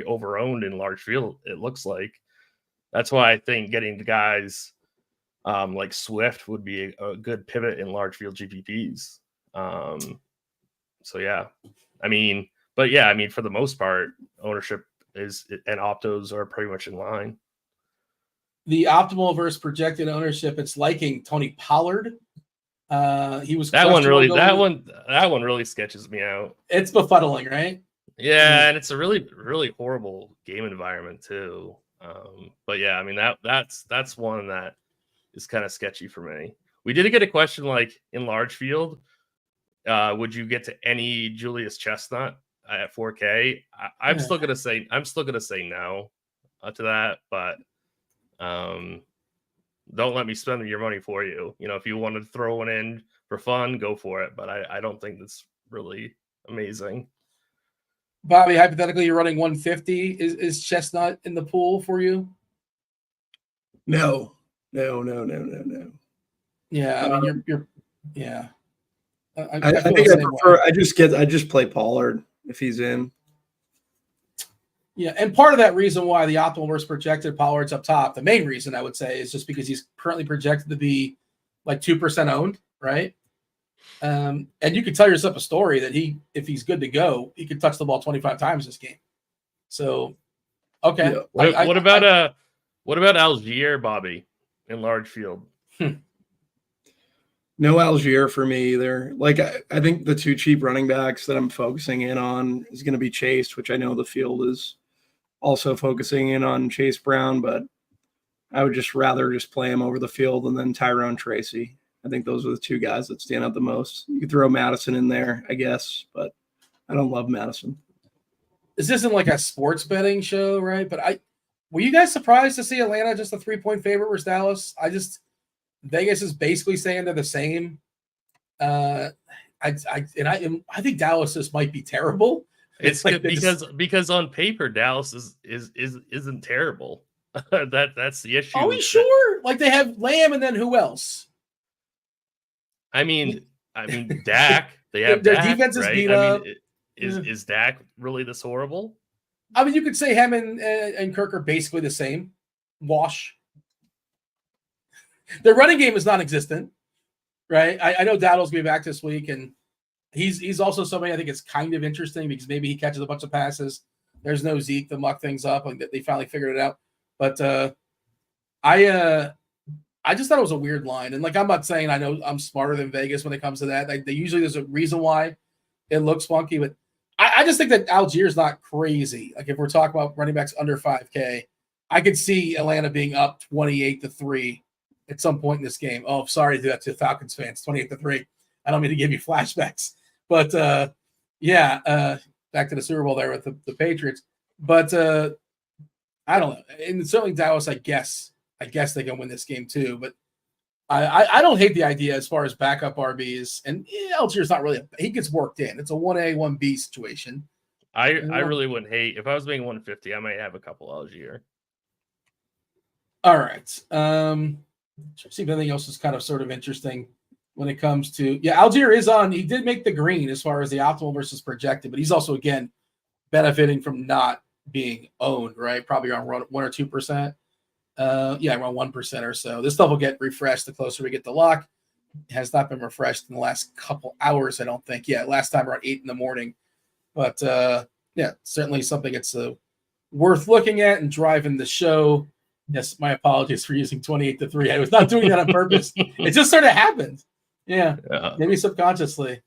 over-owned in large field, it looks like. That's why I think getting the guys like Swift would be a good pivot in large field GPPs. So yeah, I mean, for the most part, ownership and optos are pretty much in line. The optimal versus projected ownership, it's liking Tony Pollard. He was that one really sketches me out. It's befuddling, right? Yeah, and it's a really, really horrible game environment too. But yeah, I mean that's one that is kind of sketchy for me. We did get a question like in large field, would you get to any Julius Chestnut at 4K? I'm still gonna say no to that, but don't let me spend your money for you. You know, if you want to throw one in for fun, go for it. But I don't think that's really amazing. Bobby, hypothetically, you're running 150. Is Chestnut in the pool for you? No. Yeah, I mean, you're yeah. I think I prefer. I just play Pollard if he's in. Yeah, and part of that reason why the optimal versus projected Pollard's up top, the main reason I would say is just because he's currently projected to be like 2% owned, right? And you could tell yourself a story that if he's good to go, he could touch the ball 25 times this game. So, okay. Yeah. What about Algier, Bobby, in large field? No Algier for me either. Like I think the two cheap running backs that I'm focusing in on is going to be Chase, which I know the field is also focusing in on Chase Brown, but I would just rather just play him over the field and then Tyrone Tracy. I think those are the two guys that stand out the most. You could throw Madison in there, I guess, but I don't love Madison. This isn't like a sports betting show, right? But were you guys surprised to see Atlanta just a 3-point favorite versus Dallas? Vegas is basically saying they're the same. I think Dallas just might be terrible. It's like because on paper Dallas isn't terrible. That's the issue. Are we sure? Like they have Lamb and then who else? I mean, Dak. They have their Dak, defense is right? beat up. Is Dak really this horrible? I mean, you could say him and Kirk are basically the same. Wash. Their running game is non-existent, right? I know Dowdle's going to be back this week, and he's also somebody I think it's kind of interesting because maybe he catches a bunch of passes. There's no Zeke to muck things up, and they finally figured it out. But I just thought it was a weird line. And like, I'm not saying I know I'm smarter than Vegas when it comes to that. Like, usually there's a reason why it looks funky, but I just think that Algier's not crazy. Like if we're talking about running backs under 5K, I could see Atlanta being up 28-3 at some point in this game. Oh, sorry to do that to Falcons fans, 28-3. I don't mean to give you flashbacks, but back to the Super Bowl there with the Patriots. But I don't know. And certainly Dallas, I guess they can win this game too. But I don't hate the idea as far as backup RBs. And Algier's not really he gets worked in. It's a 1A, 1B situation. I really wouldn't hate if I was making 150. I might have a couple Algier. All right. See if anything else is kind of sort of interesting when it comes to Algier is on. He did make the green as far as the optimal versus projected, but he's also again benefiting from not being owned, right? Probably around 1 or 2%. Around 1% or so. This stuff will get refreshed the closer we get to lock. It has not been refreshed in the last couple hours, I don't think. Last time around 8 in the morning. But certainly something that's worth looking at and driving the show. Yes, my apologies for using 28-3. I was not doing that on purpose. It just sort of happened. Yeah. Maybe subconsciously.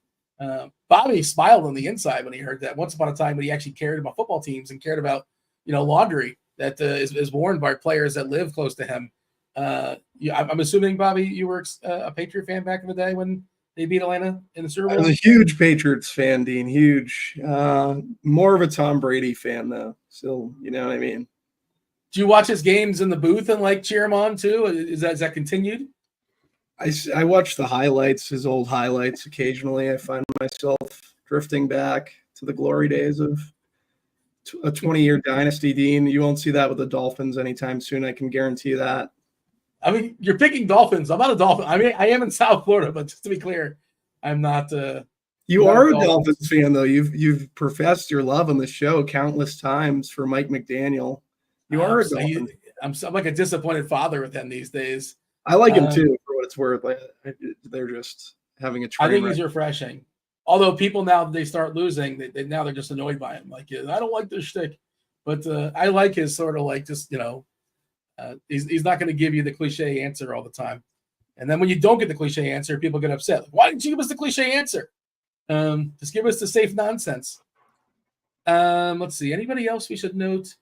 Bobby smiled on the inside when he heard that. Once upon a time when he actually cared about football teams and cared about, laundry that is worn by players that live close to him. I'm assuming, Bobby, you were a Patriot fan back in the day when they beat Atlanta in the Super Bowl? I was a huge Patriots fan, Dean. Huge. More of a Tom Brady fan, though. Still, you know what I mean? Do you watch his games in the booth and cheer him on too? Is that continued? I watch the highlights, his old highlights occasionally. I find myself drifting back to the glory days of a 20-year dynasty, Dean. You won't see that with the Dolphins anytime soon. I can guarantee that. I mean, you're picking Dolphins. I'm not a Dolphin. I mean, I am in South Florida, but just to be clear, I'm not. You are a Dolphins fan, though. You've professed your love on the show countless times for Mike McDaniel. You are a Dolphins. I'm like a disappointed father with him these days. I like him too, for what it's worth. They're just having a train I think wreck. he's refreshing. Although people now they start losing, now they're just annoyed by him. Like, I don't like this shtick, but I like his sort of just he's not going to give you the cliche answer all the time. And then when you don't get the cliche answer, people get upset. Like, why didn't you give us the cliche answer? Just give us the safe nonsense. Let's see. Anybody else we should note?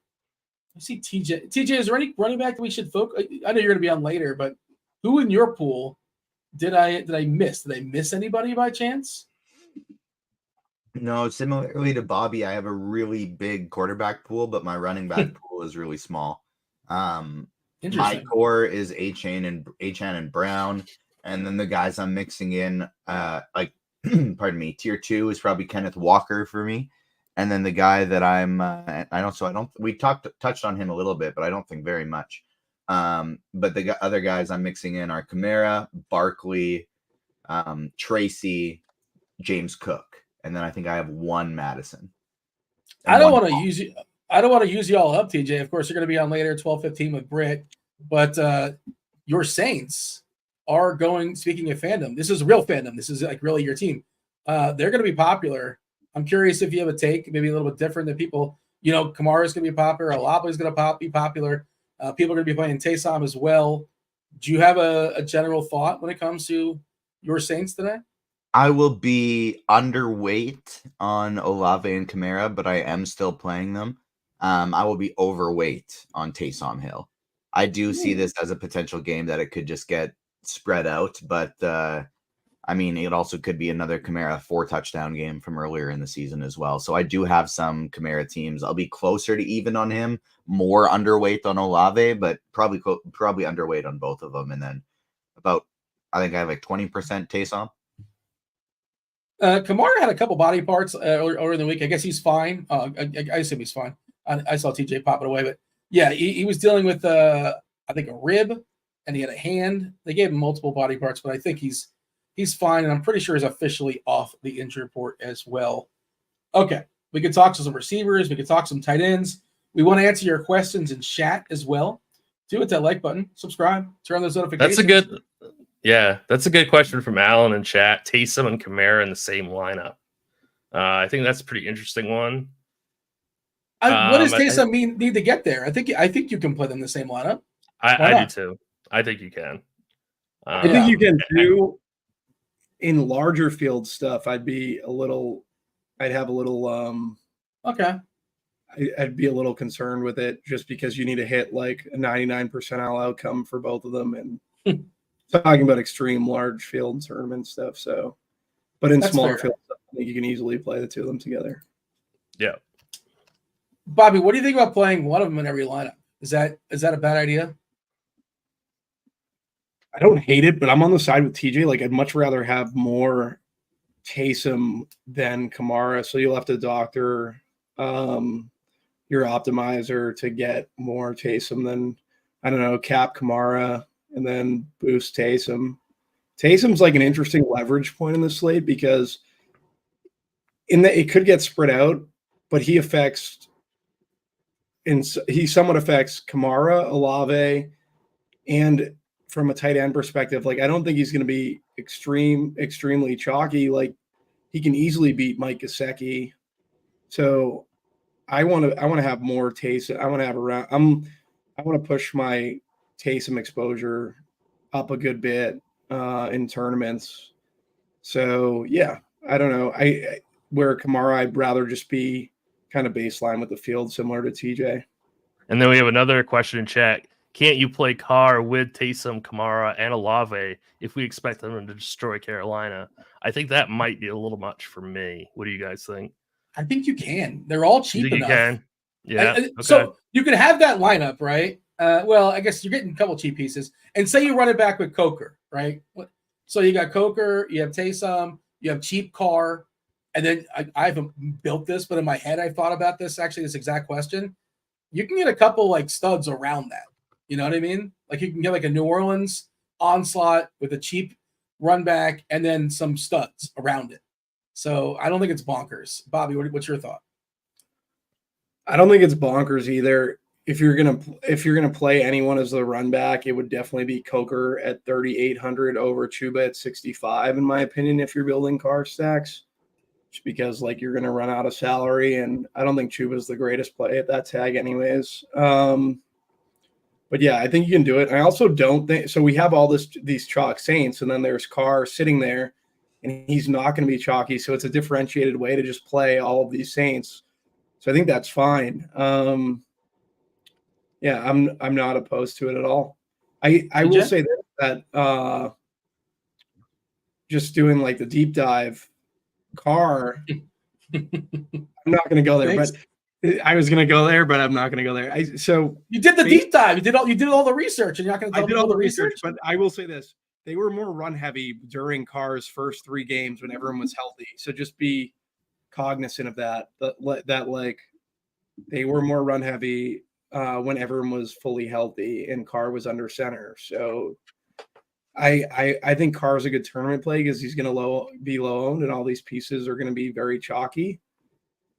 I see TJ. TJ, is there any running back that we should focus? I know you're going to be on later, but who in your pool did I miss? Did I miss anybody by chance? No, similarly to Bobby, I have a really big quarterback pool, but my running back pool is really small. My core is Achane and Brown, and then the guys I'm mixing in, pardon me, tier 2 is probably Kenneth Walker for me, and then the guy that we touched on him a little bit, but I don't think very much. But the other guys I'm mixing in are Kamara, Barkley, Tracy, James Cook, and then I think I have one Madison. I don't want to use you. I don't want to use you all up, TJ. Of course, you're going to be on later, 12:15 with Brit. But your Saints are going. Speaking of fandom, this is real fandom. This is really your team. They're going to be popular. I'm curious if you have a take, maybe a little bit different than people. Kamara is going to be popular. Alaba is going to be popular. People are going to be playing Taysom as well. Do you have a general thought when it comes to your Saints today? I will be underweight on Olave and Kamara, but I am still playing them. I will be overweight on Taysom Hill. I do see this as a potential game that it could just get spread out, but it also could be another Kamara 4-touchdown game from earlier in the season as well. So I do have some Kamara teams. I'll be closer to even on him, more underweight on Olave, but probably underweight on both of them. And then I think I have 20% Taysom. Kamara had a couple body parts earlier in the week. I guess he's fine. I assume he's fine. I saw TJ pop it away, but yeah, he was dealing with I think a rib, and he had a hand. They gave him multiple body parts, but I think he's fine, and I'm pretty sure he's officially off the injury report as well. Okay, we could talk to some receivers. We could talk some tight ends. We want to answer your questions in chat as well. Do hit that like button, subscribe, turn on those notifications. That's a good question from Alan in chat. Taysom and Kamara in the same lineup. I think that's a pretty interesting one. What does Taysom need to get there? I think you can put them in the same lineup. I do too. I think you can. I think you can do in larger field stuff. I'd have a little okay. I'd be a little concerned with it just because you need to hit like a 99 percentile outcome for both of them, and talking about extreme large field tournament stuff. So, but in smaller field stuff, I think you can easily play the two of them together. Yeah. Bobby, what do you think about playing one of them in every lineup? Is that a bad idea? I don't hate it, but I'm on the side with TJ. Like, I'd much rather have more Taysom than Kamara. So you'll have to doctor your optimizer to get more Taysom than, I don't know, cap Kamara and then boost Taysom. Taysom's like an interesting leverage point in the slate because it could get spread out, but he somewhat affects Kamara, Olave, and from a tight end perspective, like I don't think he's going to be extremely chalky. Like he can easily beat Mike Gesicki. So I want to have more Taysom. I want to push my Taysom exposure up a good bit in tournaments. So yeah, I don't know. Where Kamara, I'd rather just be kind of baseline with the field, similar to TJ. And then we have another question in chat. Can't you play Carr with Taysom, Kamara, and Olave if we expect them to destroy Carolina? I think that might be a little much for me. What do you guys think? I think you can. They're all cheap enough. You can? Yeah. Okay. So you can have that lineup, right? Well, I guess you're getting a couple cheap pieces. And say you run it back with Coker, right? So you got Coker, you have Taysom, you have cheap Carr, and then I haven't built this, but in my head I thought about this exact question. You can get a couple like studs around that. You know what I mean? Like you can get like a New Orleans onslaught with a cheap run back and then some studs around it. So I don't think it's bonkers. Bobby, what's your thought? I don't think it's bonkers either. If you're gonna play anyone as the run back, it would definitely be Coker at 3,800 over Chuba at 65, in my opinion. If you're building car stacks, just because like you're gonna run out of salary, and I don't think Chuba's the greatest play at that tag, anyways. But yeah, I think you can do it. I also don't think so. We have all these chalk Saints, and then there's Carr sitting there, and he's not going to be chalky. So it's a differentiated way to just play all of these Saints. So I think that's fine. Yeah, I'm not opposed to it at all. I will say that just doing like the deep dive Carr, I'm not going to go there, but I was going to go there, but I'm not going to go there. So you did the deep dive. You did all the research, and you're not going to. I did all the research, but I will say this: they were more run heavy during Carr's first 3 games when everyone was healthy. So just be cognizant of that. That like they were more run heavy when everyone was fully healthy and Carr was under center. So I think Carr's a good tournament play because he's going to be low owned, and all these pieces are going to be very chalky.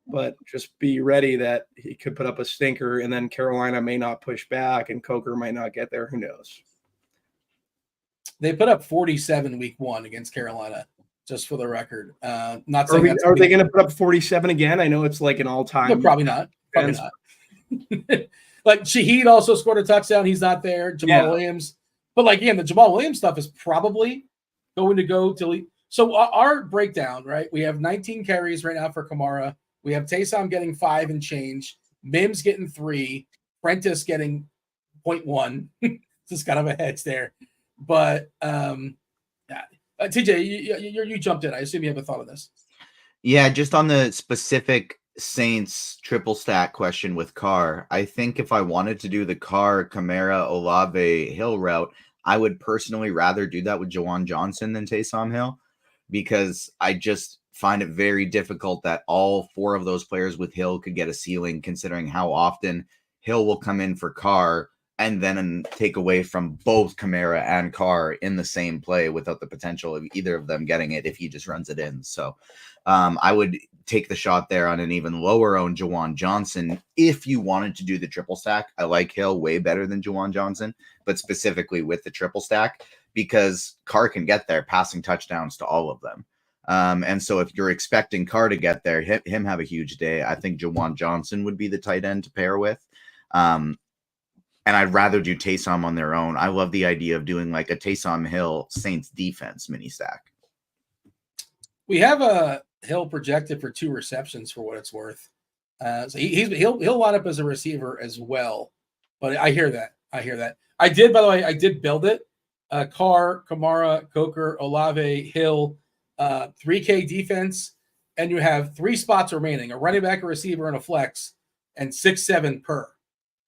But just be ready that he could put up a stinker, and then Carolina may not push back, and Coker might not get there. Who knows? They put up 47 week 1 against Carolina, just for the record. Not saying are they going to put up 47 again? I know it's like an all-time. No, probably not. Probably not. Like Shaheed also scored a touchdown. He's not there. Jamal Williams. But like, again, the Jamal Williams stuff is probably going to go till So our breakdown, right? We have 19 carries right now for Kamara. We have Taysom getting 5 and change, Mims getting 3, Prentice getting 0.1. Just kind of a hedge there. But TJ, you jumped in. I assume you have a thought on this. Yeah, just on the specific Saints triple stack question with Carr, I think if I wanted to do the Carr, Kamara, Olave, Hill route, I would personally rather do that with Juwan Johnson than Taysom Hill, because I just find it very difficult that all 4 of those players with Hill could get a ceiling, considering how often Hill will come in for Carr and then take away from both Kamara and Carr in the same play without the potential of either of them getting it if he just runs it in. So I would take the shot there on an even lower owned Juwan Johnson if you wanted to do the triple stack. I like Hill way better than Juwan Johnson, but specifically with the triple stack, because Carr can get there passing touchdowns to all of them. And so if you're expecting Carr to get there, him have a huge day, I think Juwan Johnson would be the tight end to pair with. And I'd rather do Taysom on their own. I love the idea of doing like a Taysom Hill Saints defense mini stack. We have a Hill projected for 2 receptions for what it's worth. So he'll line up as a receiver as well. But I hear that. I did, by the way, I did build it. Carr, Kamara, Coker, Olave, Hill, 3K defense, and you have 3 spots remaining: a running back, a receiver, and a flex, and 6-7 per.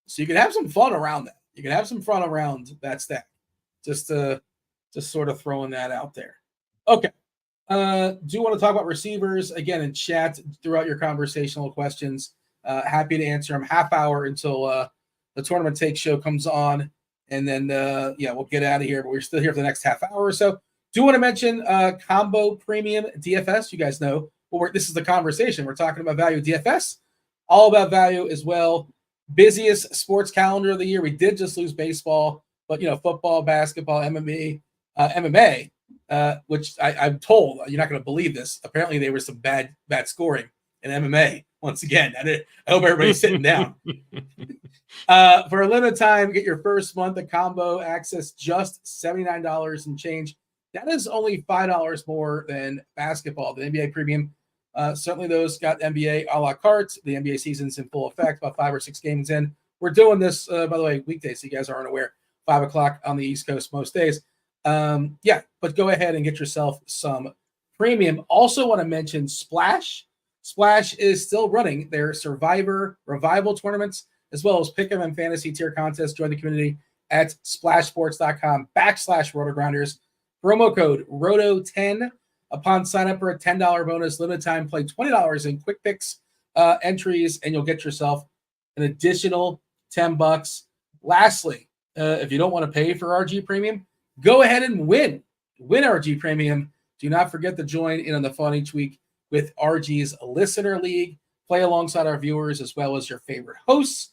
So you can have some fun around that. You can have some fun around that stack. Just sort of throwing that out there. Okay. Do you want to talk about receivers again in chat throughout your conversational questions? Happy to answer them. Half hour until the Tournament Take show comes on. And then, we'll get out of here. But we're still here for the next half hour or so. Do want to mention Combo Premium DFS. You guys know, this is the conversation. We're talking about value DFS. All about value as well. Busiest sports calendar of the year. We did just lose baseball, but football, basketball, MMA, which I'm told, you're not going to believe this. Apparently, there was some bad scoring in MMA once again. I hope everybody's sitting down. For a limited time, get your first month of combo access, just $79 and change. That is only $5 more than basketball, the NBA premium. Certainly those got NBA a la carte. The NBA season's in full effect, about 5 or 6 games in. We're doing this, by the way, weekdays, so you guys aren't aware, 5 o'clock on the East Coast most days. But go ahead and get yourself some premium. Also want to mention Splash. Splash is still running their Survivor Revival tournaments, as well as Pick'em and Fantasy tier contests. Join the community at splashsports.com/RotoGrinders. Promo code ROTO10 upon sign up for a $10 bonus. Limited time, play $20 in quick picks entries, and you'll get yourself an additional $10. Lastly, if you don't want to pay for RG Premium, go ahead and win RG Premium. Do not forget to join in on the fun each week with RG's Listener League. Play alongside our viewers as well as your favorite hosts.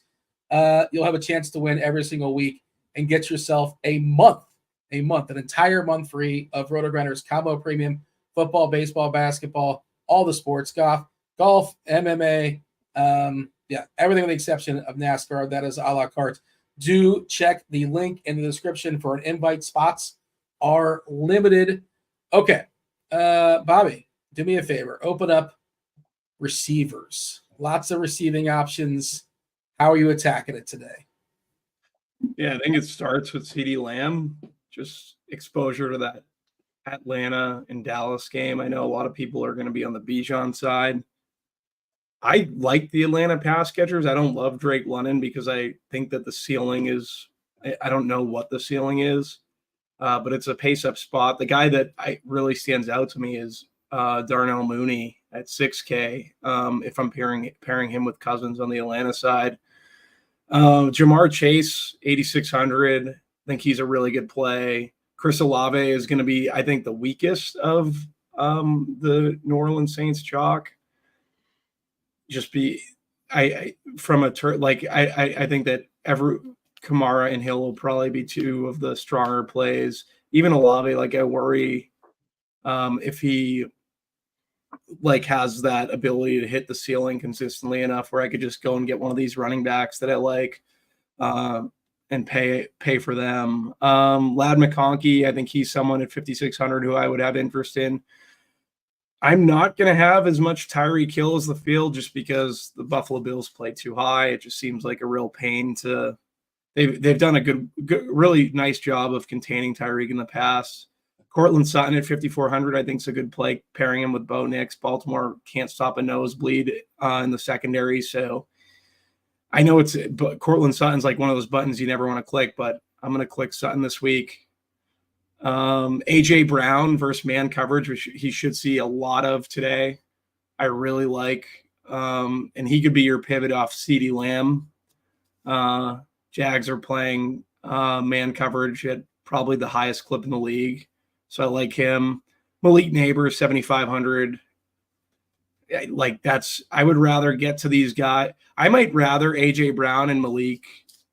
You'll have a chance to win every single week and get yourself an entire month free of RotoGrinders Combo Premium, football, baseball, basketball, all the sports, golf, MMA, everything with the exception of NASCAR. That is a la carte. Do check the link in the description for an invite. Spots are limited. Okay, Bobby, do me a favor. Open up receivers. Lots of receiving options. How are you attacking it today? Yeah, I think it starts with CeeDee Lamb. Just exposure to that Atlanta and Dallas game. I know a lot of people are going to be on the Bijan side. I like the Atlanta pass catchers. I don't love Drake London because I think that the ceiling is – I don't know what the ceiling is, but it's a pace-up spot. The guy that really stands out to me is Darnell Mooney at 6K, if I'm pairing him with Cousins on the Atlanta side. Jamar Chase, 8,600. I think he's a really good play. Chris Olave is going to be, I think, the weakest of the New Orleans Saints chalk. I think that Kamara and Hill will probably be two of the stronger plays. Even Olave, I worry if he has that ability to hit the ceiling consistently enough where I could just go and get one of these running backs that I like and pay for them. Lad McConkey, I think he's someone at 5,600 who I would have interest in. I'm not going to have as much Tyreek Hill as the field just because the Buffalo Bills play too high. It just seems like a real pain to. They've done a good, really nice job of containing Tyreek in the past. Cortland Sutton at 5,400, I think is a good play, pairing him with Bo Nix. Baltimore can't stop a nosebleed in the secondary, so I know but Cortland Sutton's like one of those buttons you never want to click, but I'm going to click Sutton this week. AJ Brown versus man coverage, which he should see a lot of today. I really like, and he could be your pivot off CeeDee Lamb. Jags are playing man coverage at probably the highest clip in the league. So I like him. Malik Neighbors, 7,500. I would rather get to these guys. I might rather AJ Brown and Malik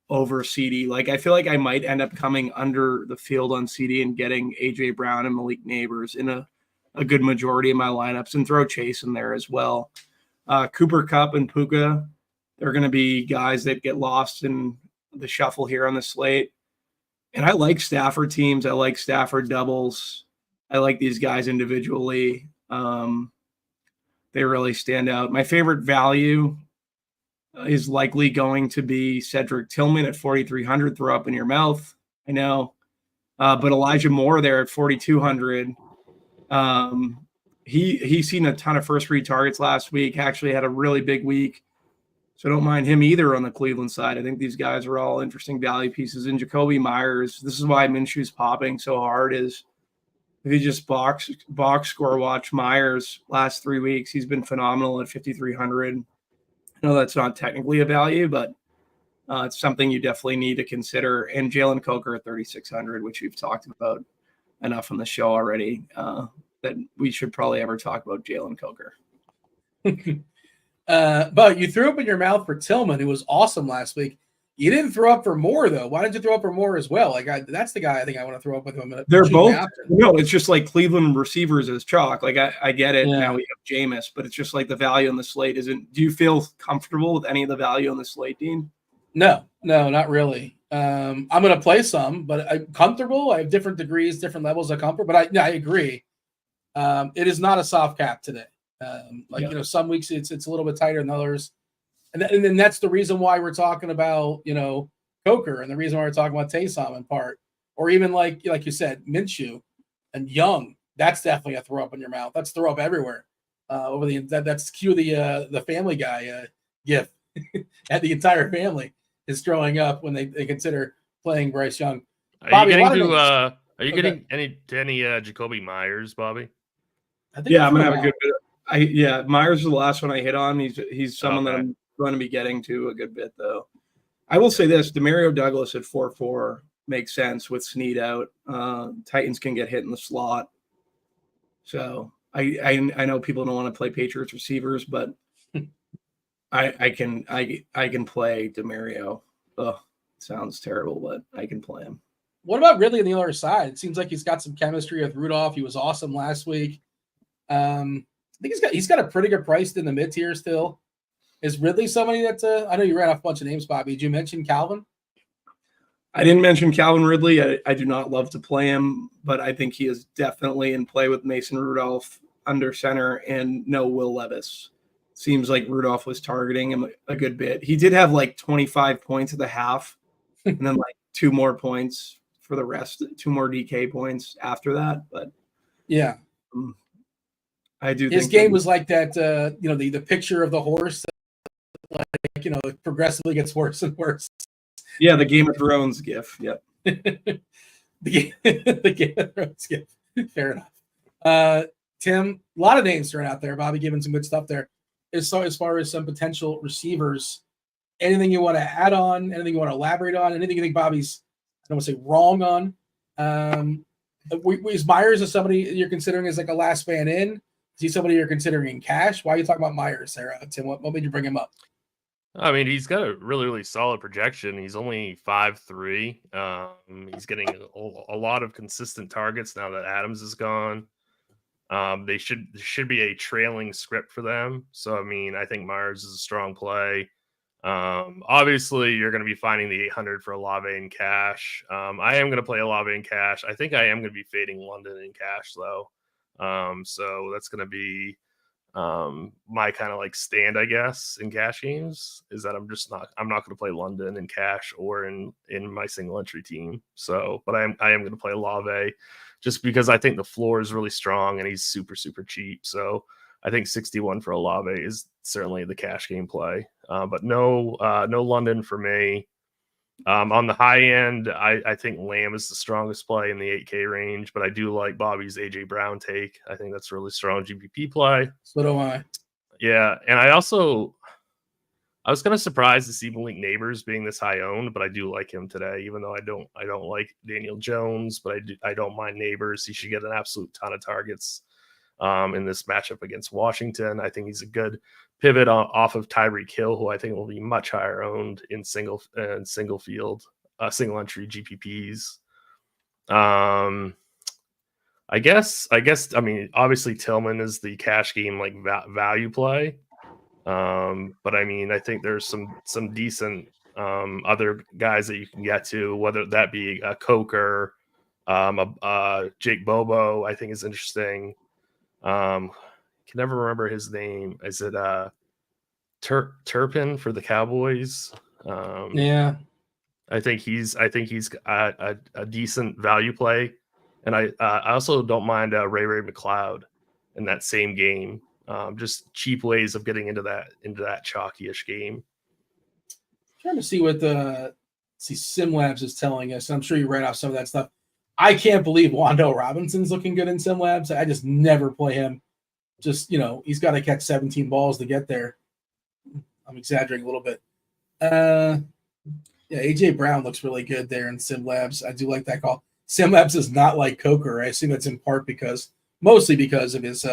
over CD. I feel like I might end up coming under the field on CD and getting AJ Brown and Malik Neighbors in a good majority of my lineups, and throw Chase in there as well. Cooper Kupp and Puka, they're going to be guys that get lost in the shuffle here on the slate. And I like Stafford teams. I like Stafford doubles. I like these guys individually. They really stand out. My favorite value is likely going to be Cedric Tillman at 4,300. Throw up in your mouth, I know. But Elijah Moore there at 4,200. He's seen a ton of first read targets last week. Actually had a really big week. So I don't mind him either on the Cleveland side. I think these guys are all interesting value pieces. And Jacoby Myers, this is why Minshew's popping so hard, is if you just box score watch Myers last 3 weeks, he's been phenomenal at 5,300. And know that's not technically a value, but it's something you definitely need to consider. And Jalen Coker at 3,600, which we've talked about enough on the show already, that we should probably ever talk about Jalen Coker. But you threw up in your mouth for Tillman, who was awesome last week. You didn't throw up for Moore, though. Why didn't you throw up for Moore as well? That's the guy I think I want to throw up with him. They're both. No, it's just like Cleveland receivers is chalk. Like I get it. Yeah. Now we have Jameis, but it's just like the value on the slate isn't. Do you feel comfortable with any of the value on the slate, Dean? No, not really. I'm going to play some, but I'm comfortable. I have different degrees, different levels of comfort. But I agree. It is not a soft cap today. Some weeks it's a little bit tighter than others. And then that's the reason why we're talking about, Coker, and the reason why we're talking about Taysom in part, or even like you said, Minshew and Young. That's definitely a throw up in your mouth. That's throw up everywhere. That's cue the Family Guy gif, and the entire family is throwing up when they consider playing Bryce Young. Are you getting any Jacoby Myers, Bobby? I'm gonna have a good bit. Myers is the last one I hit on. He's someone that I'm going to be getting to a good bit, though. I will say this: Demario Douglas at 4-4 makes sense with Snead out. Titans can get hit in the slot, so I know people don't want to play Patriots receivers, but I can play Demario. Ugh, sounds terrible, but I can play him. What about Ridley on the other side? It seems like he's got some chemistry with Rudolph. He was awesome last week. I think he's got a pretty good price in the mid tier still. Is Ridley somebody that's I know you ran off a bunch of names, Bobby. Did you mention Calvin? I didn't mention Calvin Ridley. I do not love to play him, but I think he is definitely in play with Mason Rudolph under center and no Will Levis. Seems like Rudolph was targeting him a good bit. He did have like 25 points at the half and then like 2 more points for the rest, 2 more DK points after that. But yeah, I do. His game was like that, the picture of the horse, it progressively gets worse and worse. Yeah, the Game of Thrones gif. Yep. the Game of Thrones gif. Fair enough. Tim, a lot of names thrown out there. Bobby giving some good stuff there. As far as some potential receivers, anything you want to add on? Anything you want to elaborate on? Anything you think Bobby's, I don't want to say wrong on? Is Myers somebody you're considering as like a last man in? Is he somebody you're considering in cash? Why are you talking about Myers, Sarah? Tim, what made you bring him up? I mean, he's got a really, really solid projection. He's only 5'3". He's getting a lot of consistent targets now that Adams is gone. There should be a trailing script for them. So, I mean, I think Myers is a strong play. Obviously, you're going to be finding the 800 for Olave in cash. I am going to play Olave in cash. I think I am going to be fading London in cash, though. So that's going to be my kind of like stand, I guess, in cash games is that I'm not going to play London in cash or in my single entry team. So, but I am going to play Olave just because I think the floor is really strong and he's super, super cheap. So I think 61 for Olave is certainly the cash game play. But no London for me. On the high end, I think Lamb is the strongest play in the 8K range, but I do like Bobby's AJ Brown take. I think that's a really strong GPP play. So do I. Yeah, and I was kind of surprised to see Malik Neighbors being this high owned, but I do like him today, even though I don't like Daniel Jones, but I don't mind Neighbors. He should get an absolute ton of targets in this matchup against Washington. I think he's a good pivot off of Tyreek Hill, who I think will be much higher owned in single entry GPPs. I guess. I mean, obviously Tillman is the cash game like value play, but I mean, I think there's some decent other guys that you can get to, whether that be a Coker, Jake Bobo. I think is interesting. Can never remember his name. Is it Turpin for the Cowboys? Yeah, I think he's a decent value play, and I also don't mind Ray McLeod in that same game. Just cheap ways of getting into that chalky-ish game. Trying to see what SimLabs is telling us. I'm sure you read off some of that stuff. I can't believe Wando Robinson's looking good in SimLabs. I just never play him. Just, he's got to catch 17 balls to get there. I'm exaggerating a little bit. Yeah, AJ Brown looks really good there in SimLabs. I do like that call. SimLabs is not like Coker. I assume it's in part mostly because of his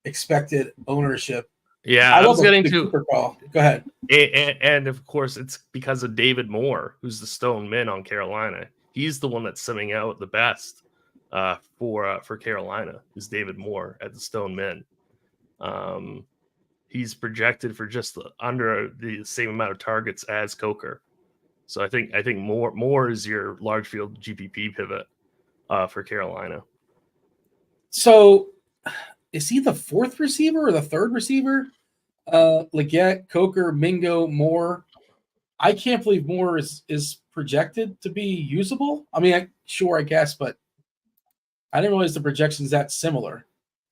expected ownership. Yeah, I was love getting the to. Cooper call. Go ahead. And of course, it's because of David Moore, who's the stone min on Carolina. He's the one that's simming out the best for Carolina. Is David Moore at the stone min? He's projected for just under the same amount of targets as Coker. So I think Moore is your large field GPP pivot for Carolina. So is he the fourth receiver or the third receiver? Leggett, Coker, Mingo, Moore. I can't believe Moore is projected to be usable. I mean, I guess, but I didn't realize the projection's that similar.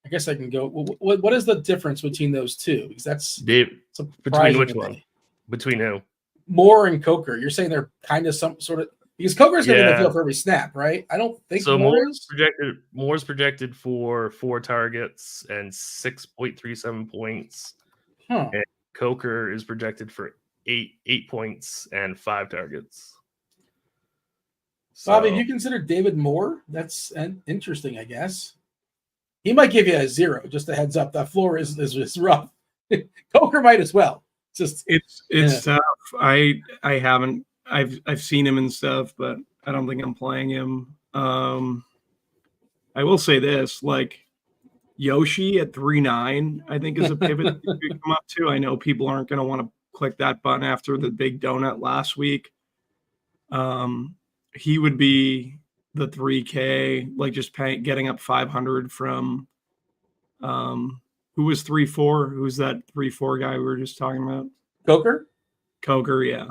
I guess I can go. What is the difference between those two? Because that's Dave, between which one? Between who? Moore and Coker. You're saying they're kind of some sort of, because Coker's going to be in the field for every snap, right? I don't think so. Moore's projected for 4 targets and 6.37 points. Huh. And Coker is projected for 8 points and 5 targets. So, Bobby, have you considered David Moore? That's interesting, I guess. He might give you a 0. Just a heads up. That floor is rough. Coker might as well. It's tough. I haven't. I've seen him and stuff, but I don't think I'm playing him. I will say this: like Yoshi at 3.9, I think is a pivot that could come up to. I know people aren't going to want to click that button after the big donut last week. He would be the 3K, like just getting up 500 from who was 3-4? Who's that 3-4 guy we were just talking about? Coker, yeah.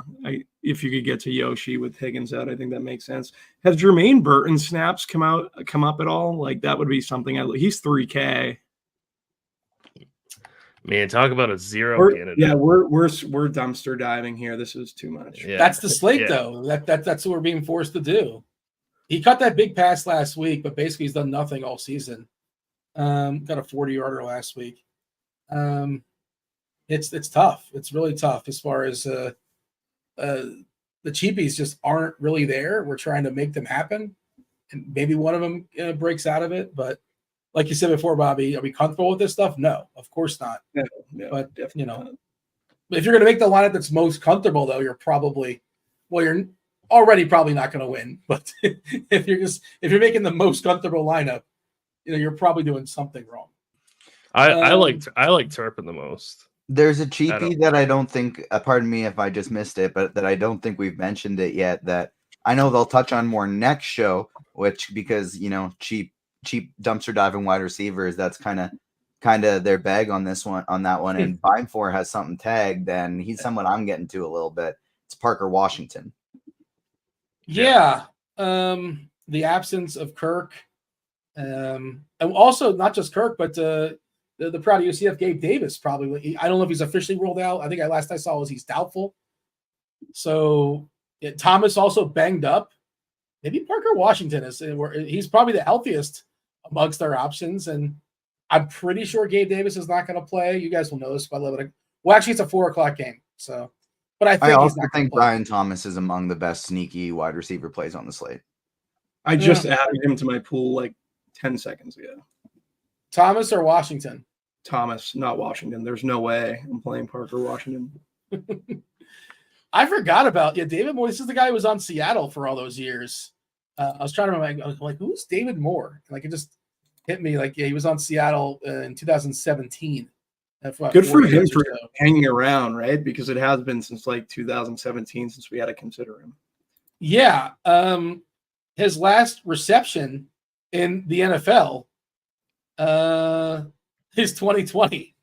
If you could get to Yoshi with Higgins out, I think that makes sense. Has Jermaine Burton snaps come up at all? Like that would be something. He's 3K. Man, talk about a 0 candidate. Yeah, we're dumpster diving here. This is too much. Yeah. That's the slate though. That's what we're being forced to do. He caught that big pass last week, but basically he's done nothing all season. Got a 40-yarder last week. It's tough. It's really tough as far as the cheapies just aren't really there. We're trying to make them happen, and maybe one of them breaks out of it. But like you said before, Bobby, are we comfortable with this stuff? No, of course not. No, but if you're going to make the lineup that's most comfortable, though, you're already probably not going to win. But if you're making the most comfortable lineup, you're probably doing something wrong. I like Turpin the most. There's a cheapie that I don't think, pardon me if I just missed it, but that I don't think we've mentioned it yet, that I know they'll touch on more next show, because, cheap dumpster diving wide receivers, that's kind of their bag on that one. And Ebeimfohr has something tagged, and he's someone I'm getting to a little bit. It's Parker Washington. Yeah. The absence of Kirk. And also not just Kirk, but the proud UCF Gabe Davis probably. I don't know if he's officially ruled out. I think last I saw was he's doubtful. So Thomas also banged up. Maybe Parker Washington he's probably the healthiest amongst our options, and I'm pretty sure Gabe Davis is not going to play. You guys will know this by 11. Well, actually, it's a 4:00 game. So, but I also think Brian Thomas is among the best sneaky wide receiver plays on the slate. I just added him to my pool like 10 seconds ago. Thomas or Washington? Thomas, not Washington. There's no way I'm playing Parker Washington. I forgot about David Moore. This is the guy who was on Seattle for all those years. I was trying to remember. I was like, who's David Moore? Like it just hit me. Like he was on Seattle in 2017. Good for him for hanging around, right? Because it has been since like 2017 since we had to consider him. Yeah. His last reception in the NFL is 2020.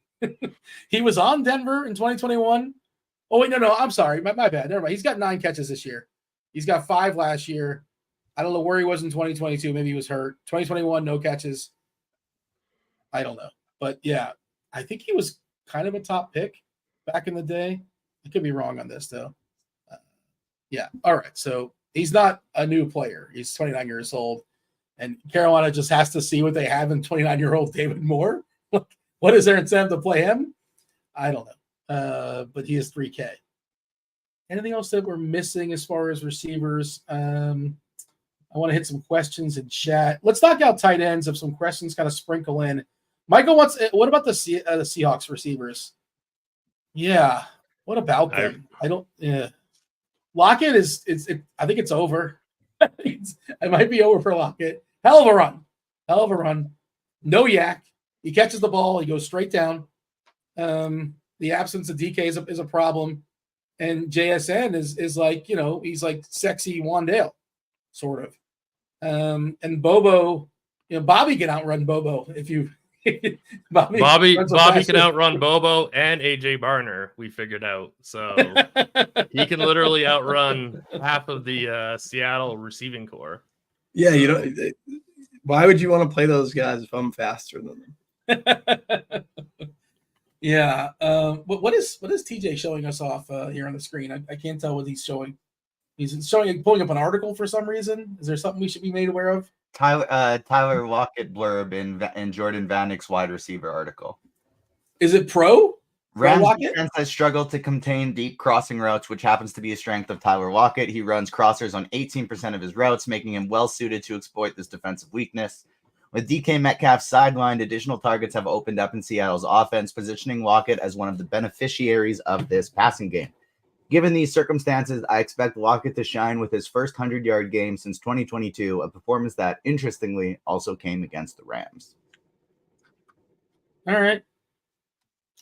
He was on Denver in 2021. Oh, wait, no, I'm sorry. My bad. Never mind. He's got 9 catches this year. He's got 5 last year. I don't know where he was in 2022. Maybe he was hurt. 2021, no catches. I don't know. But, yeah, I think he was kind of a top pick back in the day. I could be wrong on this, though. Yeah. All right. So he's not a new player. He's 29 years old. And Carolina just has to see what they have in 29-year-old David Moore. What is their incentive to play him? I don't know. but he is 3K. Anything else that we're missing as far as receivers? I want to hit some questions in chat. Let's knock out tight ends if some questions kind of sprinkle in. Michael wants, what about the Seahawks receivers? Yeah. What about them? Lockett I think it's over. It might be over for Lockett. Hell of a run. No yak. He catches the ball. He goes straight down. The absence of DK is a problem. And JSN is like, he's like sexy Wandale, sort of. And Bobo, Bobby can outrun Bobo if you Bobby can outrun Bobo and AJ Barner, we figured out. So he can literally outrun half of the Seattle receiving core. Yeah, why would you want to play those guys if I'm faster than them? Yeah. What is TJ showing us off here on the screen? I can't tell what he's showing. He's pulling up an article for some reason. Is there something we should be made aware of? Tyler Lockett blurb in Jordan Vannick's wide receiver article. Is it pro? Rams defense has struggled to contain deep crossing routes, which happens to be a strength of Tyler Lockett. He runs crossers on 18% of his routes, making him well suited to exploit this defensive weakness. With DK Metcalf sidelined, additional targets have opened up in Seattle's offense, positioning Lockett as one of the beneficiaries of this passing game. Given these circumstances, I expect Lockett to shine with his first 100-yard game since 2022, a performance that, interestingly, also came against the Rams. All right.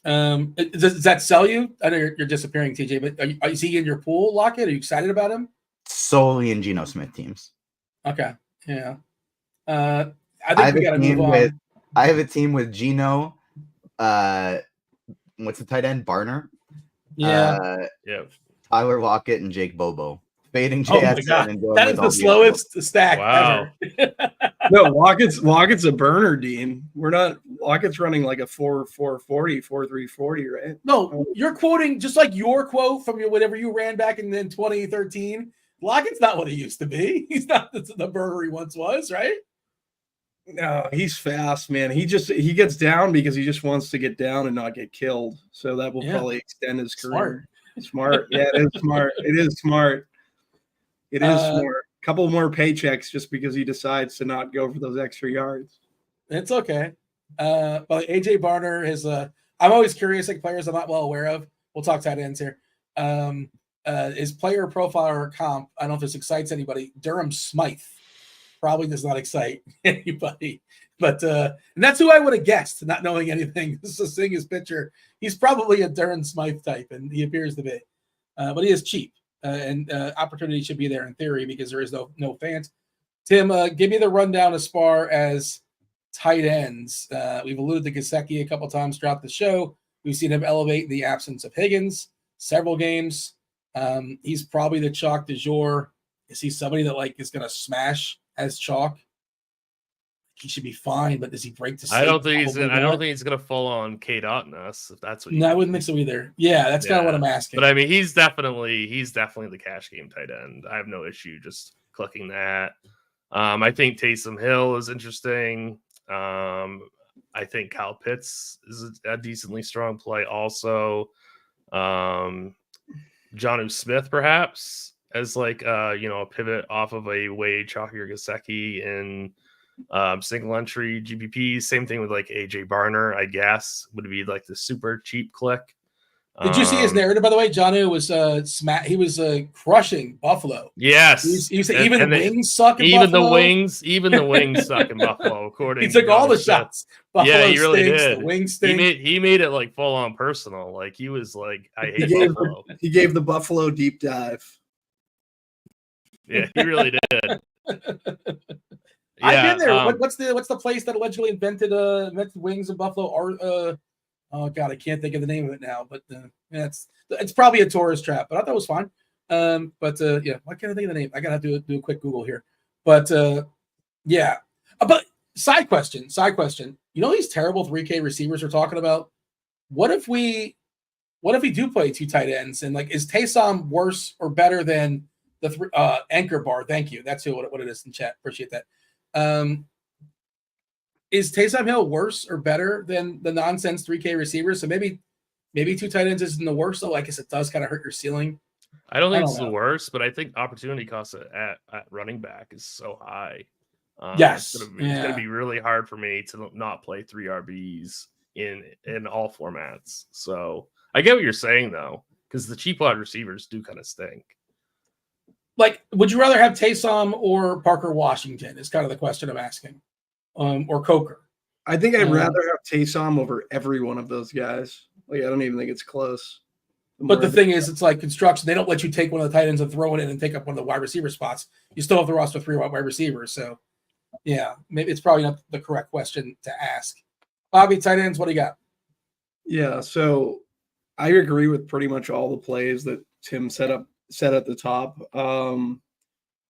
Does that sell you? I know you're disappearing, TJ, but is he in your pool, Lockett? Are you excited about him? Solely in Geno Smith teams. Okay. Yeah. I think we got to move on. I have a team with Geno. What's the tight end? Barner. Yeah. Tyler Lockett and Jake Bobo. Fading JSN. Oh my God. That is the slowest stack ever. No, Lockett's a burner, Dean. Lockett's running like a 4.40, 4.340, right? No, you're quoting just like your quote from whatever you ran back in 2013. Lockett's not what he used to be. He's not the burner he once was, right? No, he's fast, man. He gets down because he just wants to get down and not get killed. So that will probably extend his career. Smart. Yeah, it is smart. It is smart. Smart. A couple more paychecks just because he decides to not go for those extra yards. It's okay. But AJ Barner is I'm always curious, like players I'm not well aware of. We'll talk tight ends here. His player profile or comp, I don't know if this excites anybody. Durham Smythe probably does not excite anybody. But and that's who I would have guessed, not knowing anything. Just seeing his picture. He's probably a Durham Smythe type, and he appears to be. But he is cheap. And opportunity should be there in theory because there is no fans. Tim, give me the rundown as far as tight ends. We've alluded to Gesicki a couple times throughout the show. We've seen him elevate in the absence of Higgins several games. He's probably the chalk du jour. Is he somebody that is going to smash as chalk? He should be fine, but does he break the slate? I don't think he's going to full on K dot in us. If that's what. No, I wouldn't think so either. Yeah, that's kind of what I'm asking. But I mean, he's definitely the cash game tight end. I have no issue just clicking that. I think Taysom Hill is interesting. I think Kyle Pitts is a decently strong play. Also, Jonnu Smith perhaps as a pivot off of a way chalkier Gesicki in single entry GPP. Same thing with AJ Barner, I guess, would be the super cheap click. Did you see his narrative, by the way? Jonnu was he was crushing Buffalo. Yes. He said even the wings suck in even Buffalo. Even the wings suck in Buffalo, according he took all the shots. Buffalo yeah, he really stinks, did. The wings stink. He made it full on personal. He was I hate Buffalo. He gave the Buffalo deep dive. Yeah, he really did. I've been there. What's the place that allegedly invented wings in Buffalo? Oh God, I can't think of the name of it now. But it's probably a tourist trap. But I thought it was fine. Why can't I think of the name? I gotta do a quick Google here. But yeah. But side question. These terrible 3K receivers we're talking about. What if we do play two tight ends and is Taysom worse or better than the Anchor Bar? Thank you. That's what it is in chat. Appreciate that. Is Taysom Hill worse or better than the nonsense 3K receivers? So maybe Maybe 2 tight ends isn't the worst, though. I guess it does kind of hurt your ceiling. I don't think it's the worst, but I think opportunity cost at running back is so high. Yes. It's gonna be really hard for me to not play 3 RBs in all formats. So I get what you're saying though, because the cheap wide receivers do kind of stink. Like, would you rather have Taysom or Parker Washington? Is kind of the question I'm asking, or Coker. I think I'd rather have Taysom over every one of those guys. Like, I don't even think it's close. But the thing is, it's like construction. They don't let you take one of the tight ends and throw it in and take up one of the wide receiver spots. You still have the roster 3 wide receivers. So, yeah, maybe it's probably not the correct question to ask. Bobby, tight ends, what do you got? Yeah, so I agree with pretty much all the plays that Tim set at the top. The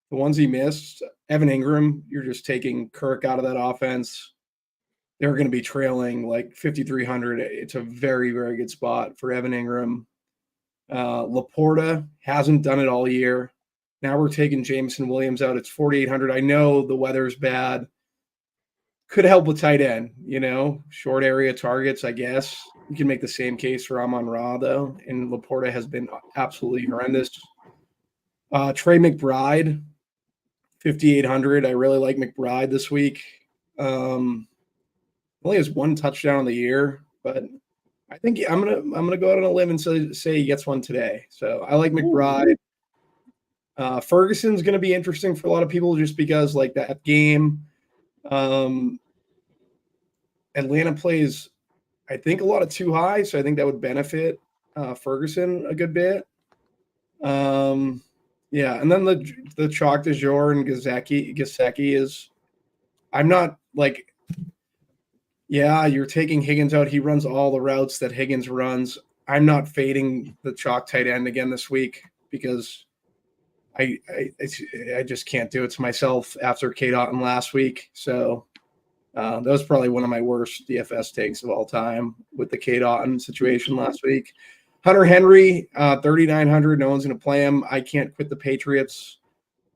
ones he missed, Evan Ingram, you're just taking Kirk out of that offense. They're going to be trailing like 5,300. It's a very, very good spot for Evan Ingram. Laporta hasn't done it all year. Now we're taking Jameson Williams out. It's 4,800. I know the weather's bad. Could help with tight end, short area targets, I guess. You can make the same case for Amon-Ra, though, and Laporta has been absolutely horrendous. Trey McBride, 5,800. I really like McBride this week. Only has 1 touchdown in the year, but I think I'm gonna go out on a limb and say he gets one today. So I like McBride. Ferguson's gonna be interesting for a lot of people just because like that game. Atlanta plays, I think, a lot of too high, so I think that would benefit Ferguson a good bit. Yeah, and then the chalk du jour and Gesicki is, I'm not like, yeah, you're taking Higgins out. He runs all the routes that Higgins runs. I'm not fading the chalk tight end again this week because I just can't do it to myself after Kate Otten last week. So that was probably one of my worst DFS takes of all time with the Kate Otten situation last week. Hunter Henry, 3,900. No one's going to play him. I can't quit the Patriots,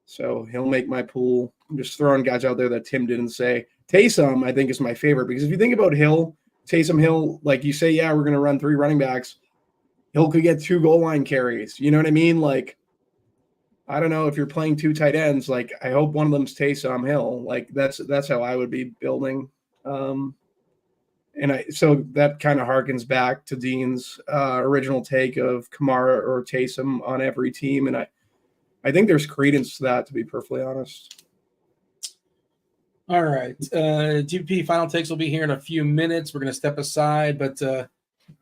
so he'll make my pool. I'm just throwing guys out there that Tim didn't say. Taysom, I think, is my favorite because if you think about Taysom Hill, like you say, yeah, we're going to run 3 running backs. Hill could get 2 goal line carries. You know what I mean? Like, I don't know if you're playing 2 tight ends. Like, I hope one of them's Taysom Hill. Like, that's how I would be building. So that kind of harkens back to Dean's original take of Kamara or Taysom on every team, and I think there's credence to that, to be perfectly honest. All right. GPP Final Takes will be here in a few minutes. We're going to step aside, but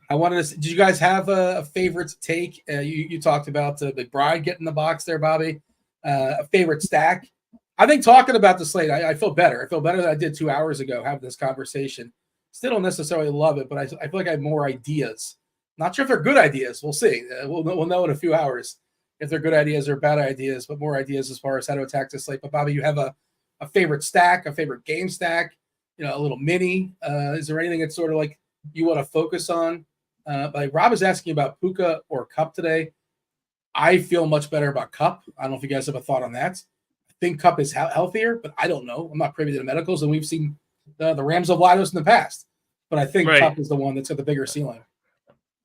I wanted to – did you guys have a favorite take? You talked about McBride getting the box there, Bobby. A favorite stack? I think talking about the slate, I feel better. I feel better than I did 2 hours ago having this conversation. Still don't necessarily love it, but I feel like I have more ideas. Not sure if they're good ideas. We'll see. We'll know in a few hours if they're good ideas or bad ideas, but more ideas as far as how to attack this slate. But, Bobby, you have a favorite stack, a favorite game stack, a little mini. Is there anything that's sort of like you want to focus on? Like Rob is asking about Puka or Cup today. I feel much better about Cup. I don't know if you guys have a thought on that. I think Cup is healthier, but I don't know. I'm not privy to the medicals, and we've seen the Rams have lied to us in the past. But I think Cup is the one that's got the bigger ceiling.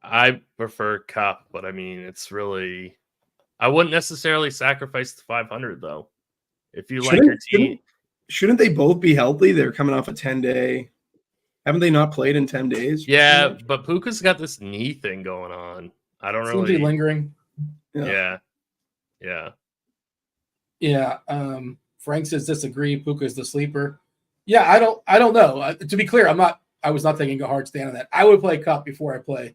I prefer Cup, but I mean, it's really – I wouldn't necessarily sacrifice the 500, though. If you like your team. Shouldn't they both be healthy? They're coming off a 10-day. Haven't they not played in 10 days? Yeah, but Puka's got this knee thing going on. I don't Seems to be lingering. Yeah. Frank says disagree. Puka's the sleeper. Yeah, I don't know. To be clear, I was not taking a hard stand on that. I would play Cup before I play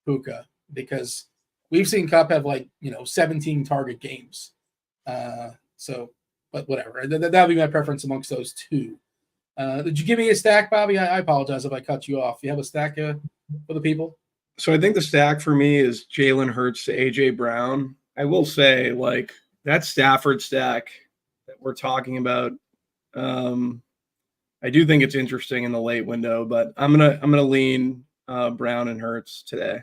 Puka because we've seen Cup have 17 target games. But whatever. That would be my preference amongst those 2. Did you give me a stack, Bobby? I apologize if I cut you off. You have a stack for the people? So I think the stack for me is Jalen Hurts to A.J. Brown. I will say, that Stafford stack that we're talking about, I do think it's interesting in the late window, but I'm gonna lean Brown and Hurts today.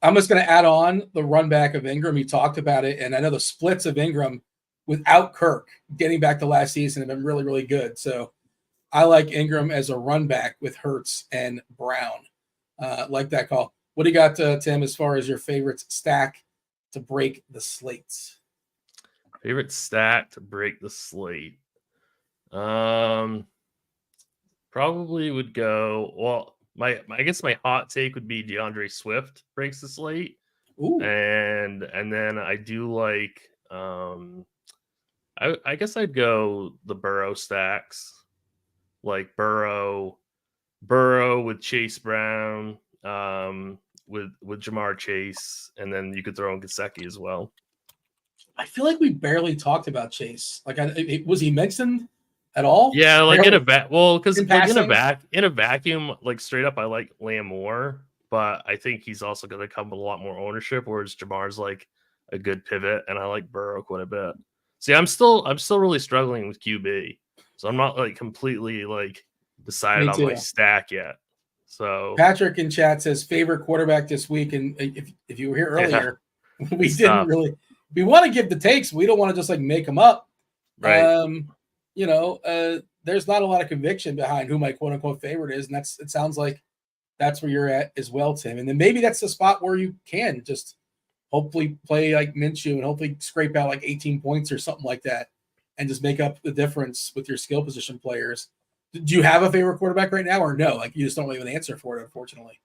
I'm just going to add on the run back of Ingram. You talked about it, and I know the splits of Ingram without Kirk getting back to last season have been really, really good. So I like Ingram as a run back with Hurts and Brown. Like that call. What do you got, Tim, as far as your favorite stack to break the slates? Favorite stack to break the slate? Probably would go. Well, I guess my hot take would be DeAndre Swift breaks the slate. Ooh. And then I do like. I guess I'd go the Burrow stacks, like Burrow with Chase Brown, with Jamar Chase, and then you could throw in Gesicki as well. I feel like we barely talked about Chase. Like, was he mentioned at all? Yeah, like barely. because In like passing? in a vacuum, like straight up, I like Lamb more, but I think he's also going to come with a lot more ownership. Whereas Jamar's like a good pivot, and I like Burrow quite a bit. See, I'm still really struggling with QB, so I'm not like completely like decided on my stack yet. So Patrick in chat says favorite quarterback this week, and if you were here earlier, we it's didn't tough. really. We want to give the takes. We don't want to just like make them up. Right. There's not a lot of conviction behind who my quote unquote favorite is, and it sounds like that's where you're at as well, Tim. And then maybe that's the spot where you can just hopefully play like Minshew and hopefully scrape out like 18 points or something like that, and just make up the difference with your skill position players. Do you have a favorite quarterback right now, or no? Like you just don't really have an answer for it, unfortunately.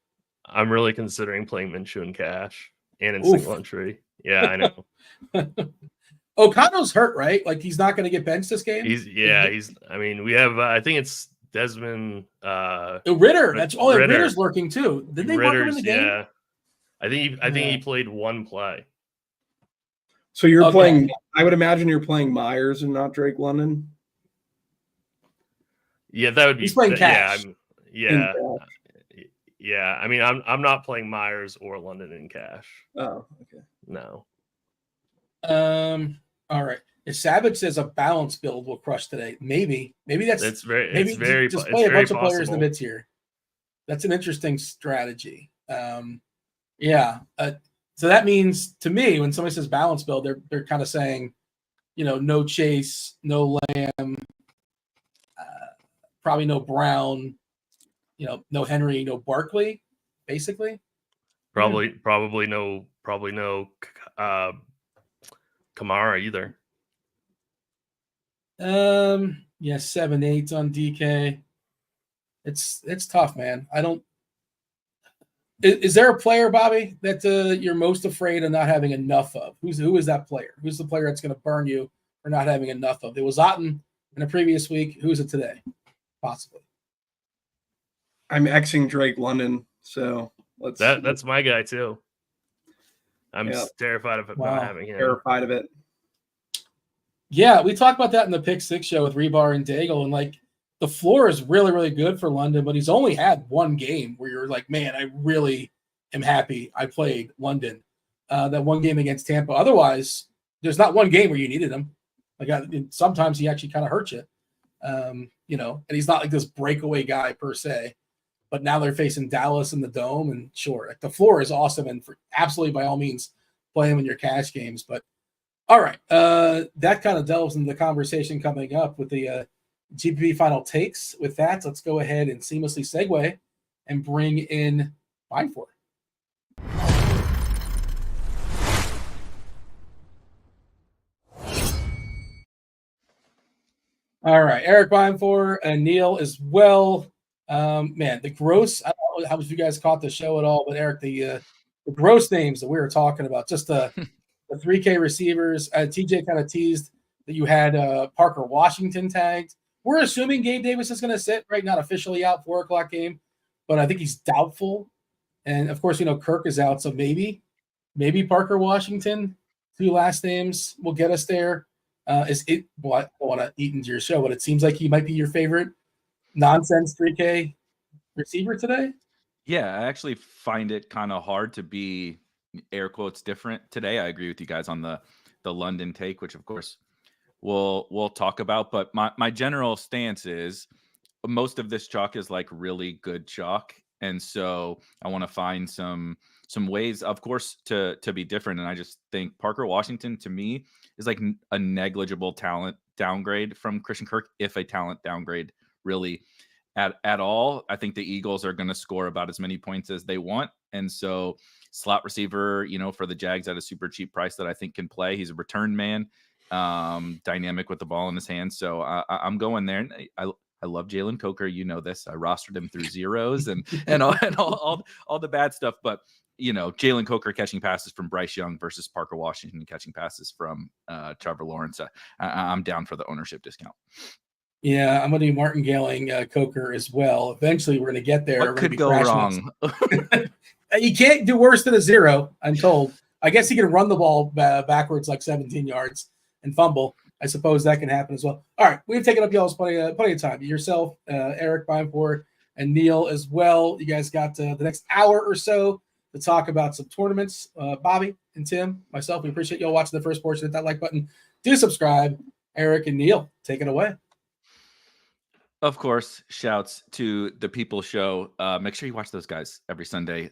I'm really considering playing Minshew in cash and in single entry. Yeah, I know. O'Connell's hurt, right? Like he's not going to get benched this game. I mean, we have. I think it's Desmond Ritter. Ritter's lurking too. Did they mark him in the game? Yeah, I think he played one play. So you're playing. I would imagine you're playing Myers and not Drake London. Yeah, that would be. He's playing cash. Yeah. I mean, I'm not playing Myers or London in cash. Oh, okay. No. All right. If Savage says a balance build will crush today, maybe just play a bunch of players in the mid tier. That's an interesting strategy. So that means to me, when somebody says balance build, they're kind of saying, no Chase, no Lamb, probably no Brown, no Henry, no Barkley, basically. Probably no Kamara either. 7-8 on DK. It's tough, man. Is there a player, Bobby, that you're most afraid of not having enough of? Who is that player? Who's the player that's going to burn you for not having enough of? It was Otten in the previous week. Who's it today? Possibly. I'm Xing Drake London, so that's my guy too. I'm terrified of not having him. Terrified of it. Yeah, we talked about that in the Pick 6 show with Rebar and Daigle, and like the floor is really, really good for London, but he's only had one game where you're like, man, I really am happy I played London. That one game against Tampa. Otherwise, there's not one game where you needed him. Like sometimes he actually kind of hurts you, and he's not like this breakaway guy per se. But now they're facing Dallas in the Dome, and sure, like the floor is awesome, and absolutely by all means play him in your cash games. But all right, that kind of delves into the conversation coming up with the GPP Final Takes. With that, let's go ahead and seamlessly segue and bring in Beimfohr. All right, Erik Beimfohr and Neil as well. Man, the gross. I don't know how you guys caught the show at all, but Erik, the gross names that we were talking about, just the 3K receivers. TJ kind of teased that you had Parker Washington tagged. We're assuming Gabe Davis is going to sit, right? Not officially out, 4:00 game, but I think he's doubtful. And of course, Kirk is out, so maybe Parker Washington. 2 last names will get us there. I don't want to eat into your show, but it seems like he might be your favorite nonsense 3K receiver today. Yeah, I actually find it kind of hard to be air quotes different today. I agree with you guys on the London take, which of course we'll talk about. But my general stance is most of this chalk is like really good chalk, and so I want to find some ways, of course, to be different. And I just think Parker Washington to me is like a negligible talent downgrade from Christian Kirk, if a talent downgrade really at all. I think the Eagles are going to score about as many points as they want. And so slot receiver, for the Jags at a super cheap price that I think can play. He's a return man, dynamic with the ball in his hands. So I'm going there. And I love Jalen Coker. You know this. I rostered him through zeros and all the bad stuff. But Jalen Coker catching passes from Bryce Young versus Parker Washington catching passes from Trevor Lawrence. I'm down for the ownership discount. Yeah, I'm going to do Martin Gailing Coker as well. Eventually, we're going to get there. What could go wrong? You can't do worse than a 0, I'm told. I guess he can run the ball backwards like 17 yards and fumble. I suppose that can happen as well. All right, we've taken up y'all's plenty of time. Yourself, Erik Beimfohr, and Neil as well. You guys got the next hour or so to talk about some tournaments. Bobby and Tim, myself, we appreciate y'all watching the first portion. Hit that like button. Do subscribe. Erik and Neil, take it away. Of course, shouts to the People Show. Make sure you watch those guys every Sunday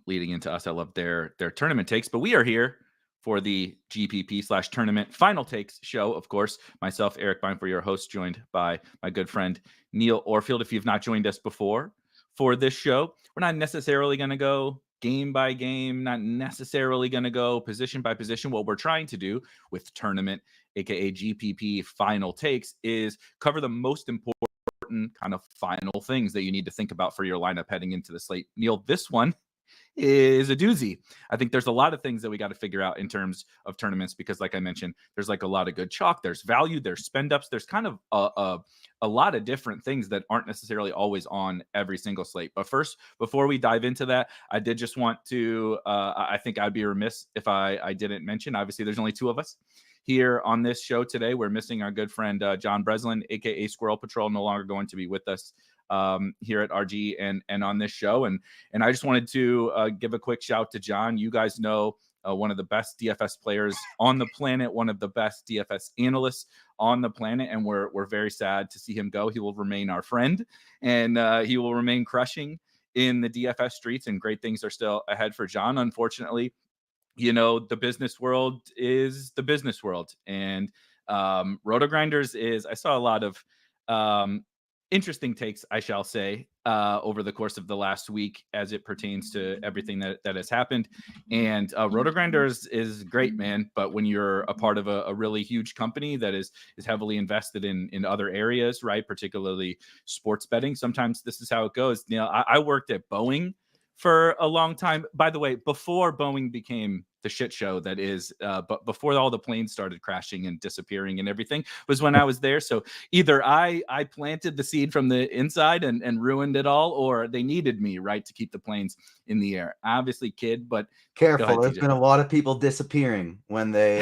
leading into us. I love their tournament takes, but we are here for the GPP/tournament Final Takes show. Of course, myself, Erik Beimfohr, your host, joined by my good friend Neil Orfield. If you've not joined us before for this show, we're not necessarily going to go game by game, not necessarily going to go position by position. What we're trying to do with tournament, aka GPP Final Takes, is cover the most important kind of final things that you need to think about for your lineup heading into the slate. Neil, this one is a doozy. I think there's a lot of things that we got to figure out in terms of tournaments because, like I mentioned, there's like a lot of good chalk, there's value, there's spend ups, there's kind of a lot of different things that aren't necessarily always on every single slate. But first, before we dive into that, I did just want to, I think I'd be remiss if I didn't mention, obviously there's only 2 of us here on this show today. We're missing our good friend John Breslin, aka Squirrel Patrol, no longer going to be with us here at RG and on this show. And I just wanted to give a quick shout to John. You guys know one of the best DFS players on the planet, one of the best DFS analysts on the planet, and we're very sad to see him go. He will remain our friend, and he will remain crushing in the DFS streets, and great things are still ahead for John. Unfortunately, the business world is the business world, and RotoGrinders is, I saw a lot of interesting takes, I shall say, over the course of the last week as it pertains to everything that has happened. And RotoGrinders is great, man. But when you're a part of a really huge company that is heavily invested in other areas, right, particularly sports betting, sometimes this is how it goes. I worked at Boeing for a long time. By the way, before Boeing became the shit show that is, but before all the planes started crashing and disappearing and everything was when I was there. So either I planted the seed from the inside and ruined it all, or they needed me, right, to keep the planes in the air. Obviously, kid, but careful. ahead, There's TJ. been a lot of people disappearing when they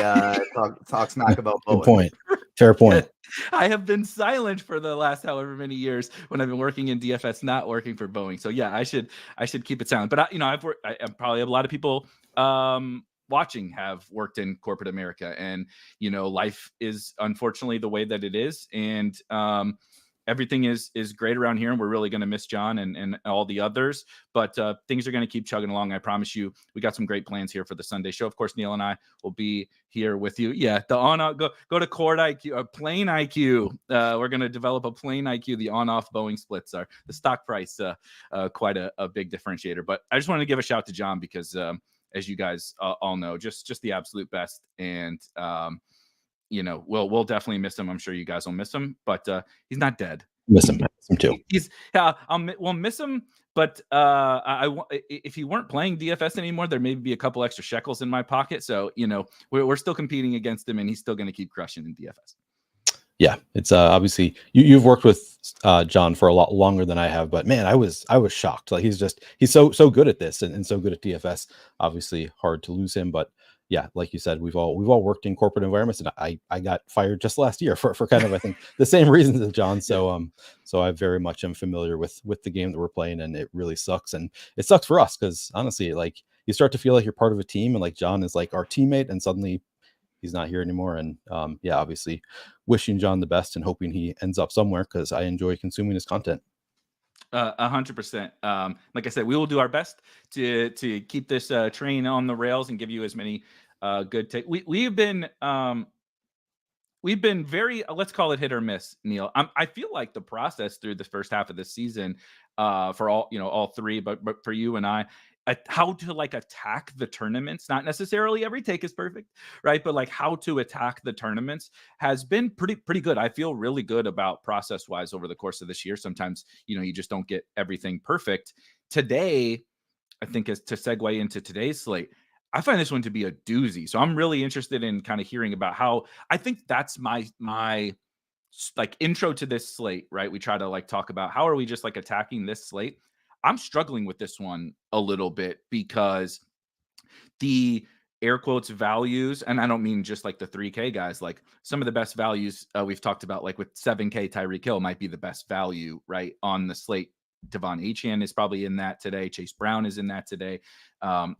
talk smack about Boeing. Good point. Fair point. I have been silent for the last however many years when I've been working in DFS, not working for Boeing. So yeah, I should keep it silent. But I've worked. I probably have a lot of people watching have worked in corporate America, and life is unfortunately the way that it is, and everything is great around here, and we're really going to miss John and all the others, but things are going to keep chugging along. I promise you. We got some great plans here for the Sunday show. Of course, Neil and I will be here with you. Yeah, go to Cord IQ, Plane IQ. We're going to develop a Plane IQ. The on-off Boeing splits are the stock price, quite a big differentiator. But I just wanted to give a shout to John because, as you guys all know, just the absolute best. And we'll definitely miss him. I'm sure you guys will miss him, but he's not dead. Miss him too. We'll miss him. But if he weren't playing DFS anymore, there may be a couple extra shekels in my pocket. So we're still competing against him, and he's still going to keep crushing in DFS. Yeah, it's obviously you've worked with John for a lot longer than I have, but man, I was shocked. Like he's so good at this and so good at DFS. Obviously, hard to lose him, but yeah, like you said, we've all worked in corporate environments, and I got fired just last year for kind of I think the same reasons as John. So I very much am familiar with the game that we're playing, and it really sucks, and it sucks for us because honestly, like you start to feel like you're part of a team, and like John is like our teammate, and suddenly he's not here anymore. And yeah, obviously wishing John the best and hoping he ends up somewhere because I enjoy consuming his content. 100%. Like I said, we will do our best to keep this train on the rails and give you as many good takes. We've been we've been very, let's call it hit or miss, Neil. I feel like the process through the first half of the season, for all three, but for you and I, how to like attack the tournaments. Not necessarily every take is perfect, right? But like how to attack the tournaments has been pretty good. I feel really good about process wise over the course of this year. Sometimes, you just don't get everything perfect. Today, I think, is to segue into today's slate, I find this one to be a doozy. So I'm really interested in kind of hearing about how, I think that's my like intro to this slate, right? We try to like talk about how are we just like attacking this slate. I'm struggling with this one a little bit because the air quotes values, and I don't mean just like the 3K guys, like some of the best values we've talked about, like with 7K Tyreek Hill might be the best value, right, on the slate. Devon Achane is probably in that today. Chase Brown is in that today.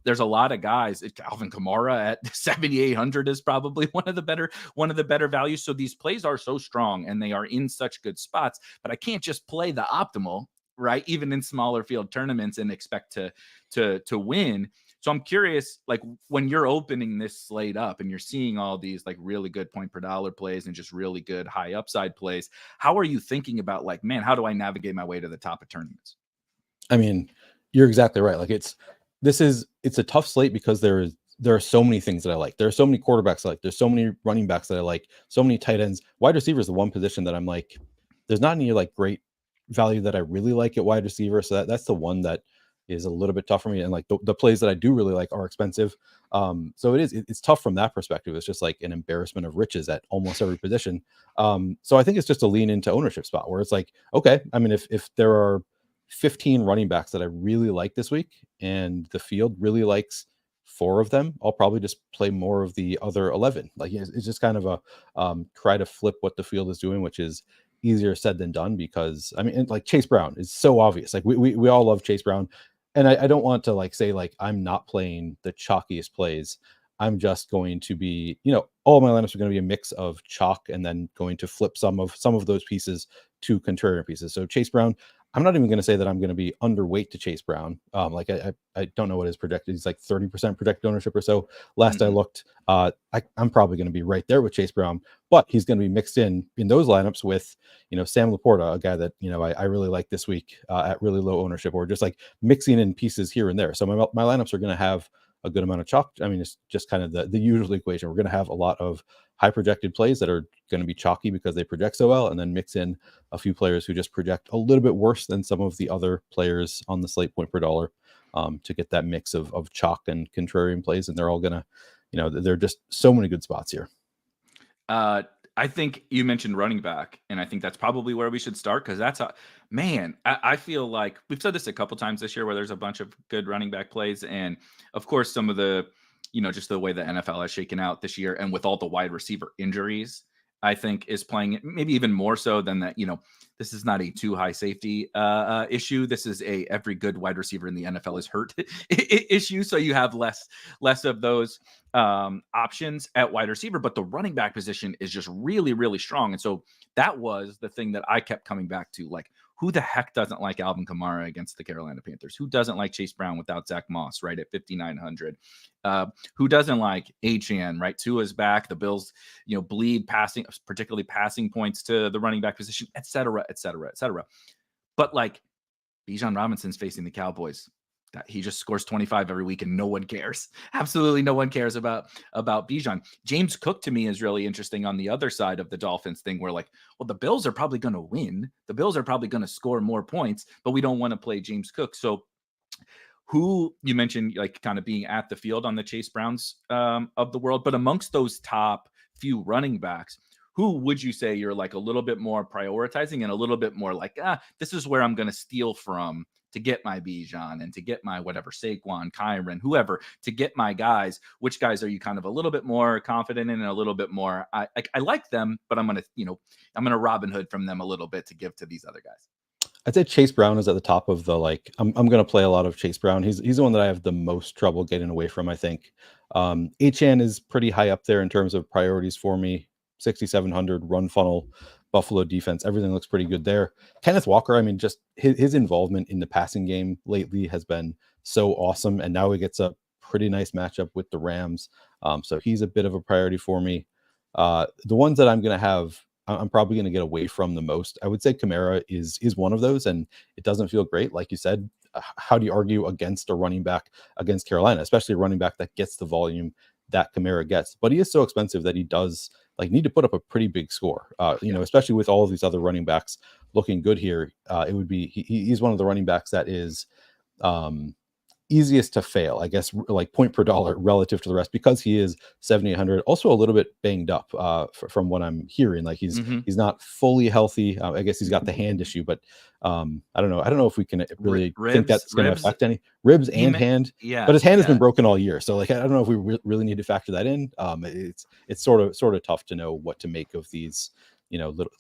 There's a lot of guys. Alvin Kamara at 7,800 is probably one of the better values. So these plays are so strong and they are in such good spots, but I can't just play the optimal, right? Even in smaller field tournaments and expect to win. So I'm curious, like when you're opening this slate up and you're seeing all these like really good point per dollar plays and just really good high upside plays, how are you thinking about like, man, how do I navigate my way to the top of tournaments? I mean, you're exactly right. Like it's a tough slate because there are so many things that I like. There are so many quarterbacks I like. There's so many running backs that I like. So many tight ends. Wide receiver is the one position that I'm like, there's not any like great value that I really like at wide receiver. So that's the one that is a little bit tough for me. And like the plays that I do really like are expensive. So it's tough from that perspective. It's just like an embarrassment of riches at almost every position. So I think it's just a lean into ownership spot where it's like, okay, I mean, if there are 15 running backs that I really like this week and the field really likes 4 of them, I'll probably just play more of the other 11. Like it's just kind of a try to flip what the field is doing, which is easier said than done because I mean, like Chase Brown is so obvious. Like we all love Chase Brown. And I don't want to like say like I'm not playing the chalkiest plays. I'm just going to be, all my lineups are going to be a mix of chalk and then going to flip some of those pieces to contrarian pieces. So Chase Brown, I'm not even going to say that I'm going to be underweight to Chase Brown. Like I don't know what his projected. He's like 30% projected ownership or so. Last I looked, I'm probably going to be right there with Chase Brown, but he's going to be mixed in those lineups with, Sam Laporta, a guy that, I really like this week at really low ownership, or just like mixing in pieces here and there. So my lineups are going to have a good amount of chalk. I mean, it's just kind of the usual equation. We're going to have a lot of high projected plays that are going to be chalky because they project so well, and then mix in a few players who just project a little bit worse than some of the other players on the slate point per dollar to get that mix of chalk and contrarian plays. And they're all going to, there are just so many good spots here. I think you mentioned running back, and I think that's probably where we should start because that's I feel like we've said this a couple times this year where there's a bunch of good running back plays, and of course some of the, just the way the NFL has shaken out this year, and with all the wide receiver injuries, I think is playing it maybe even more so than that. This is not a too high safety issue. This is every good wide receiver in the NFL is hurt issue. So you have less of those options at wide receiver, but the running back position is just really, really strong. And so that was the thing that I kept coming back to, like, who the heck doesn't like Alvin Kamara against the Carolina Panthers? Who doesn't like Chase Brown without Zach Moss, right, at 5,900? Who doesn't like Achane, right? Tua's back. The Bills, bleed passing, particularly passing points to the running back position, et cetera, et cetera, et cetera. But like Bijan Robinson's facing the Cowboys. That he just scores 25 every week and no one cares. Absolutely no one cares about Bijan. James Cook to me is really interesting on the other side of the Dolphins thing where like, well, the Bills are probably going to win. The Bills are probably going to score more points, but we don't want to play James Cook. So who you mentioned like kind of being at the field on the Chase Browns of the world, but amongst those top few running backs, who would you say you're like a little bit more prioritizing and a little bit more like, this is where I'm going to steal from to get my Bijan and to get my whatever, Saquon, Kyron, whoever, to get my guys? Which guys are you kind of a little bit more confident in and a little bit more, I like them, but I'm going to Robin Hood from them a little bit to give to these other guys? I'd say Chase Brown is at the top of the, like, I'm going to play a lot of Chase Brown. He's the one that I have the most trouble getting away from, I think. Achane is pretty high up there in terms of priorities for me. 6,700 run funnel, Buffalo defense. Everything looks pretty good there. Kenneth Walker, I mean, just his involvement in the passing game lately has been so awesome. And now he gets a pretty nice matchup with the Rams. So he's a bit of a priority for me. The ones that I'm going to have, I'm probably going to get away from the most. I would say Kamara is one of those, and it doesn't feel great. Like you said, how do you argue against a running back against Carolina, especially a running back that gets the volume that Kamara gets? But he is so expensive that he does need to put up a pretty big score. Especially with all of these other running backs looking good here, it would be he's one of the running backs that is easiest to fail, I guess, like point per dollar relative to the rest, because he is 7,800. Also a little bit banged up from what I'm hearing. Like he's not fully healthy. I guess he's got the hand issue, but I don't know. I don't know if we can really think that's going to affect any ribs and hand. Yeah, but his hand has been broken all year, so I don't know if we really need to factor that in. It's sort of tough to know what to make of these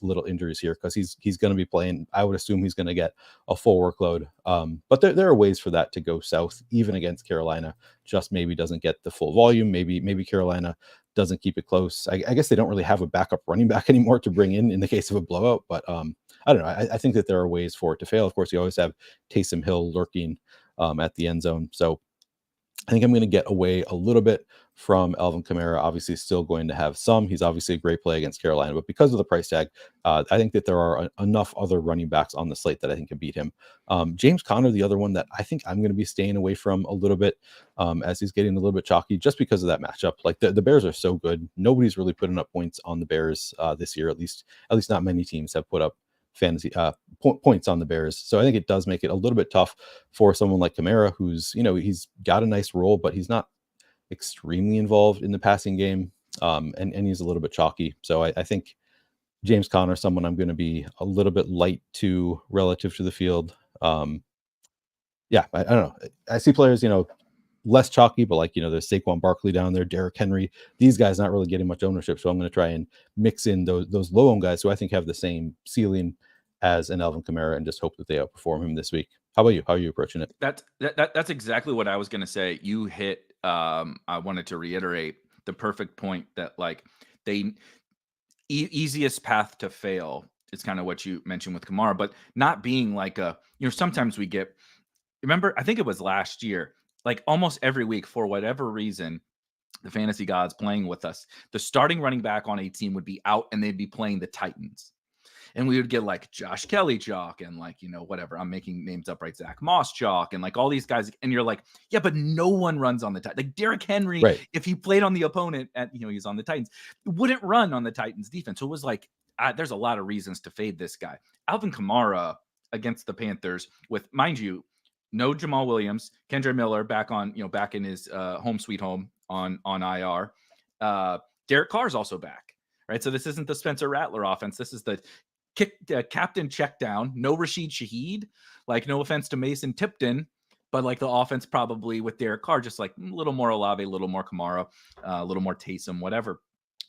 little injuries here, because he's going to be playing. I would assume he's going to get a full workload. But there are ways for that to go south, even against Carolina. Just maybe doesn't get the full volume. Maybe Carolina doesn't keep it close. I guess they don't really have a backup running back anymore to bring in the case of a blowout. But I don't know. I think that there are ways for it to fail. Of course, you always have Taysom Hill lurking at the end zone. So I think I'm going to get away a little bit from Alvin Kamara. Obviously, still going to have some. He's obviously a great play against Carolina, but because of the price tag, I think that there are enough other running backs on the slate that I think can beat him. James Conner, the other one that I think I'm going to be staying away from a little bit, as he's getting a little bit chalky, just because of that matchup. Like the Bears are so good. Nobody's really putting up points on the Bears this year. At least not many teams have put up fantasy points on the Bears. So I think it does make it a little bit tough for someone like Kamara, who's he's got a nice role, but he's not extremely involved in the passing game, and he's a little bit chalky. So I think James Conner, someone I'm going to be a little bit light to relative to the field. I don't know. I see players less chalky, but there's Saquon Barkley down there, Derrick Henry. These guys not really getting much ownership, so I'm going to try and mix in those low-owned guys who I think have the same ceiling as an Alvin Kamara, and just hope that they outperform him this week. How about you? How are you approaching it? That's exactly what I was going to say. You hit. I wanted to reiterate the perfect point that easiest path to fail is kind of what you mentioned with Kamara, but not being sometimes we get. Remember, I think it was last year. Almost every week, for whatever reason, the fantasy gods playing with us, the starting running back on a team would be out and they'd be playing the Titans. And we would get Josh Kelly chalk and whatever. I'm making names up, right? Zach Moss chalk and all these guys. And you're yeah, but no one runs on the Titans. Derrick Henry, right, if he played on the opponent at, he's on the Titans, wouldn't run on the Titans defense. So it was there's a lot of reasons to fade this guy. Alvin Kamara against the Panthers with, mind you, no Jamal Williams, Kendre Miller back in his home sweet home on IR. Derek Carr's also back, right? So this isn't the Spencer Rattler offense. This is the captain check down. No Rashid Shaheed. No offense to Mason Tipton, but the offense probably with Derek Carr, just a little more Olave, a little more Kamara, a little more Taysom, whatever.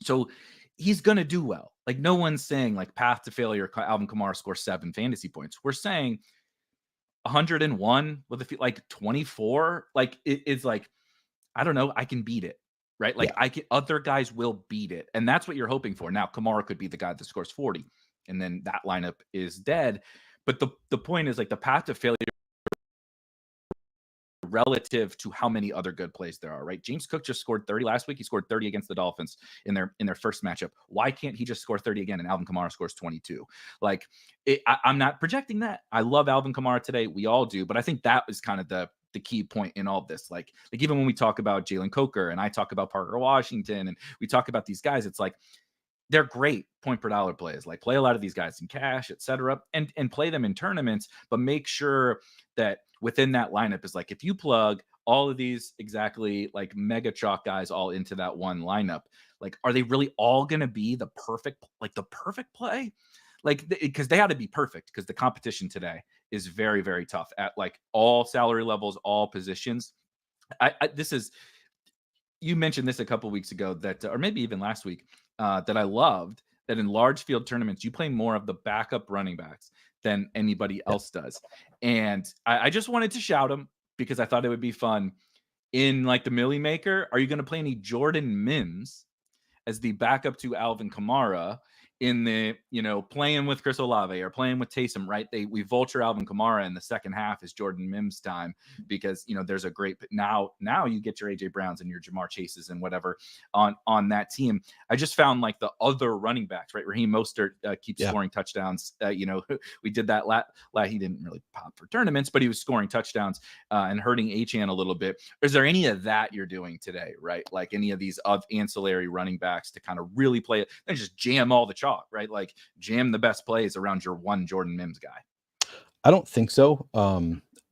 So he's going to do well. No one's saying path to failure, Alvin Kamara scores 7 fantasy points. We're saying 101 with 24, it's I don't know, I can beat it, right? Other guys will beat it, and that's what you're hoping for. Now Kamara could be the guy that scores 40, and then that lineup is dead. But the point is the path to failure relative to how many other good plays there are, right? James Cook just scored 30 last week. He scored 30 against the Dolphins in their first matchup. Why can't he just score 30 again and Alvin Kamara scores 22? I'm not projecting that. I love Alvin Kamara today. We all do. But I think that is kind of the key point in all of this. Even when we talk about Jalen Coker and I talk about Parker Washington and we talk about these guys, it's they're great point per dollar plays. Play a lot of these guys in cash, etc., and play them in tournaments, but make sure that within that lineup is if you plug all of these exactly mega chalk guys all into that one lineup, are they really all going to be the perfect play? Because they ought to be perfect, because the competition today is very, very tough at all salary levels, all positions. You mentioned this a couple weeks ago that, or maybe even last week, that I loved that in large field tournaments, you play more of the backup running backs than anybody else does. And I just wanted to shout them because I thought it would be fun. In the Millie Maker, are you going to play any Jordan Mims as the backup to Alvin Kamara in the, playing with Chris Olave or playing with Taysom, right? We vulture Alvin Kamara in the second half is Jordan Mims time because, there's a great, now you get your AJ Browns and your Jamar Chases and whatever on that team. I just found like the other running backs, right? Raheem Mostert keeps scoring touchdowns. We did that he didn't really pop for tournaments, but he was scoring touchdowns and hurting Achane a little bit. Is there any of that you're doing today, right? Like any of these ancillary running backs to kind of really play it and just jam all the chalk, right? Like jam the best plays around your one Jordan Mims guy? I don't think so.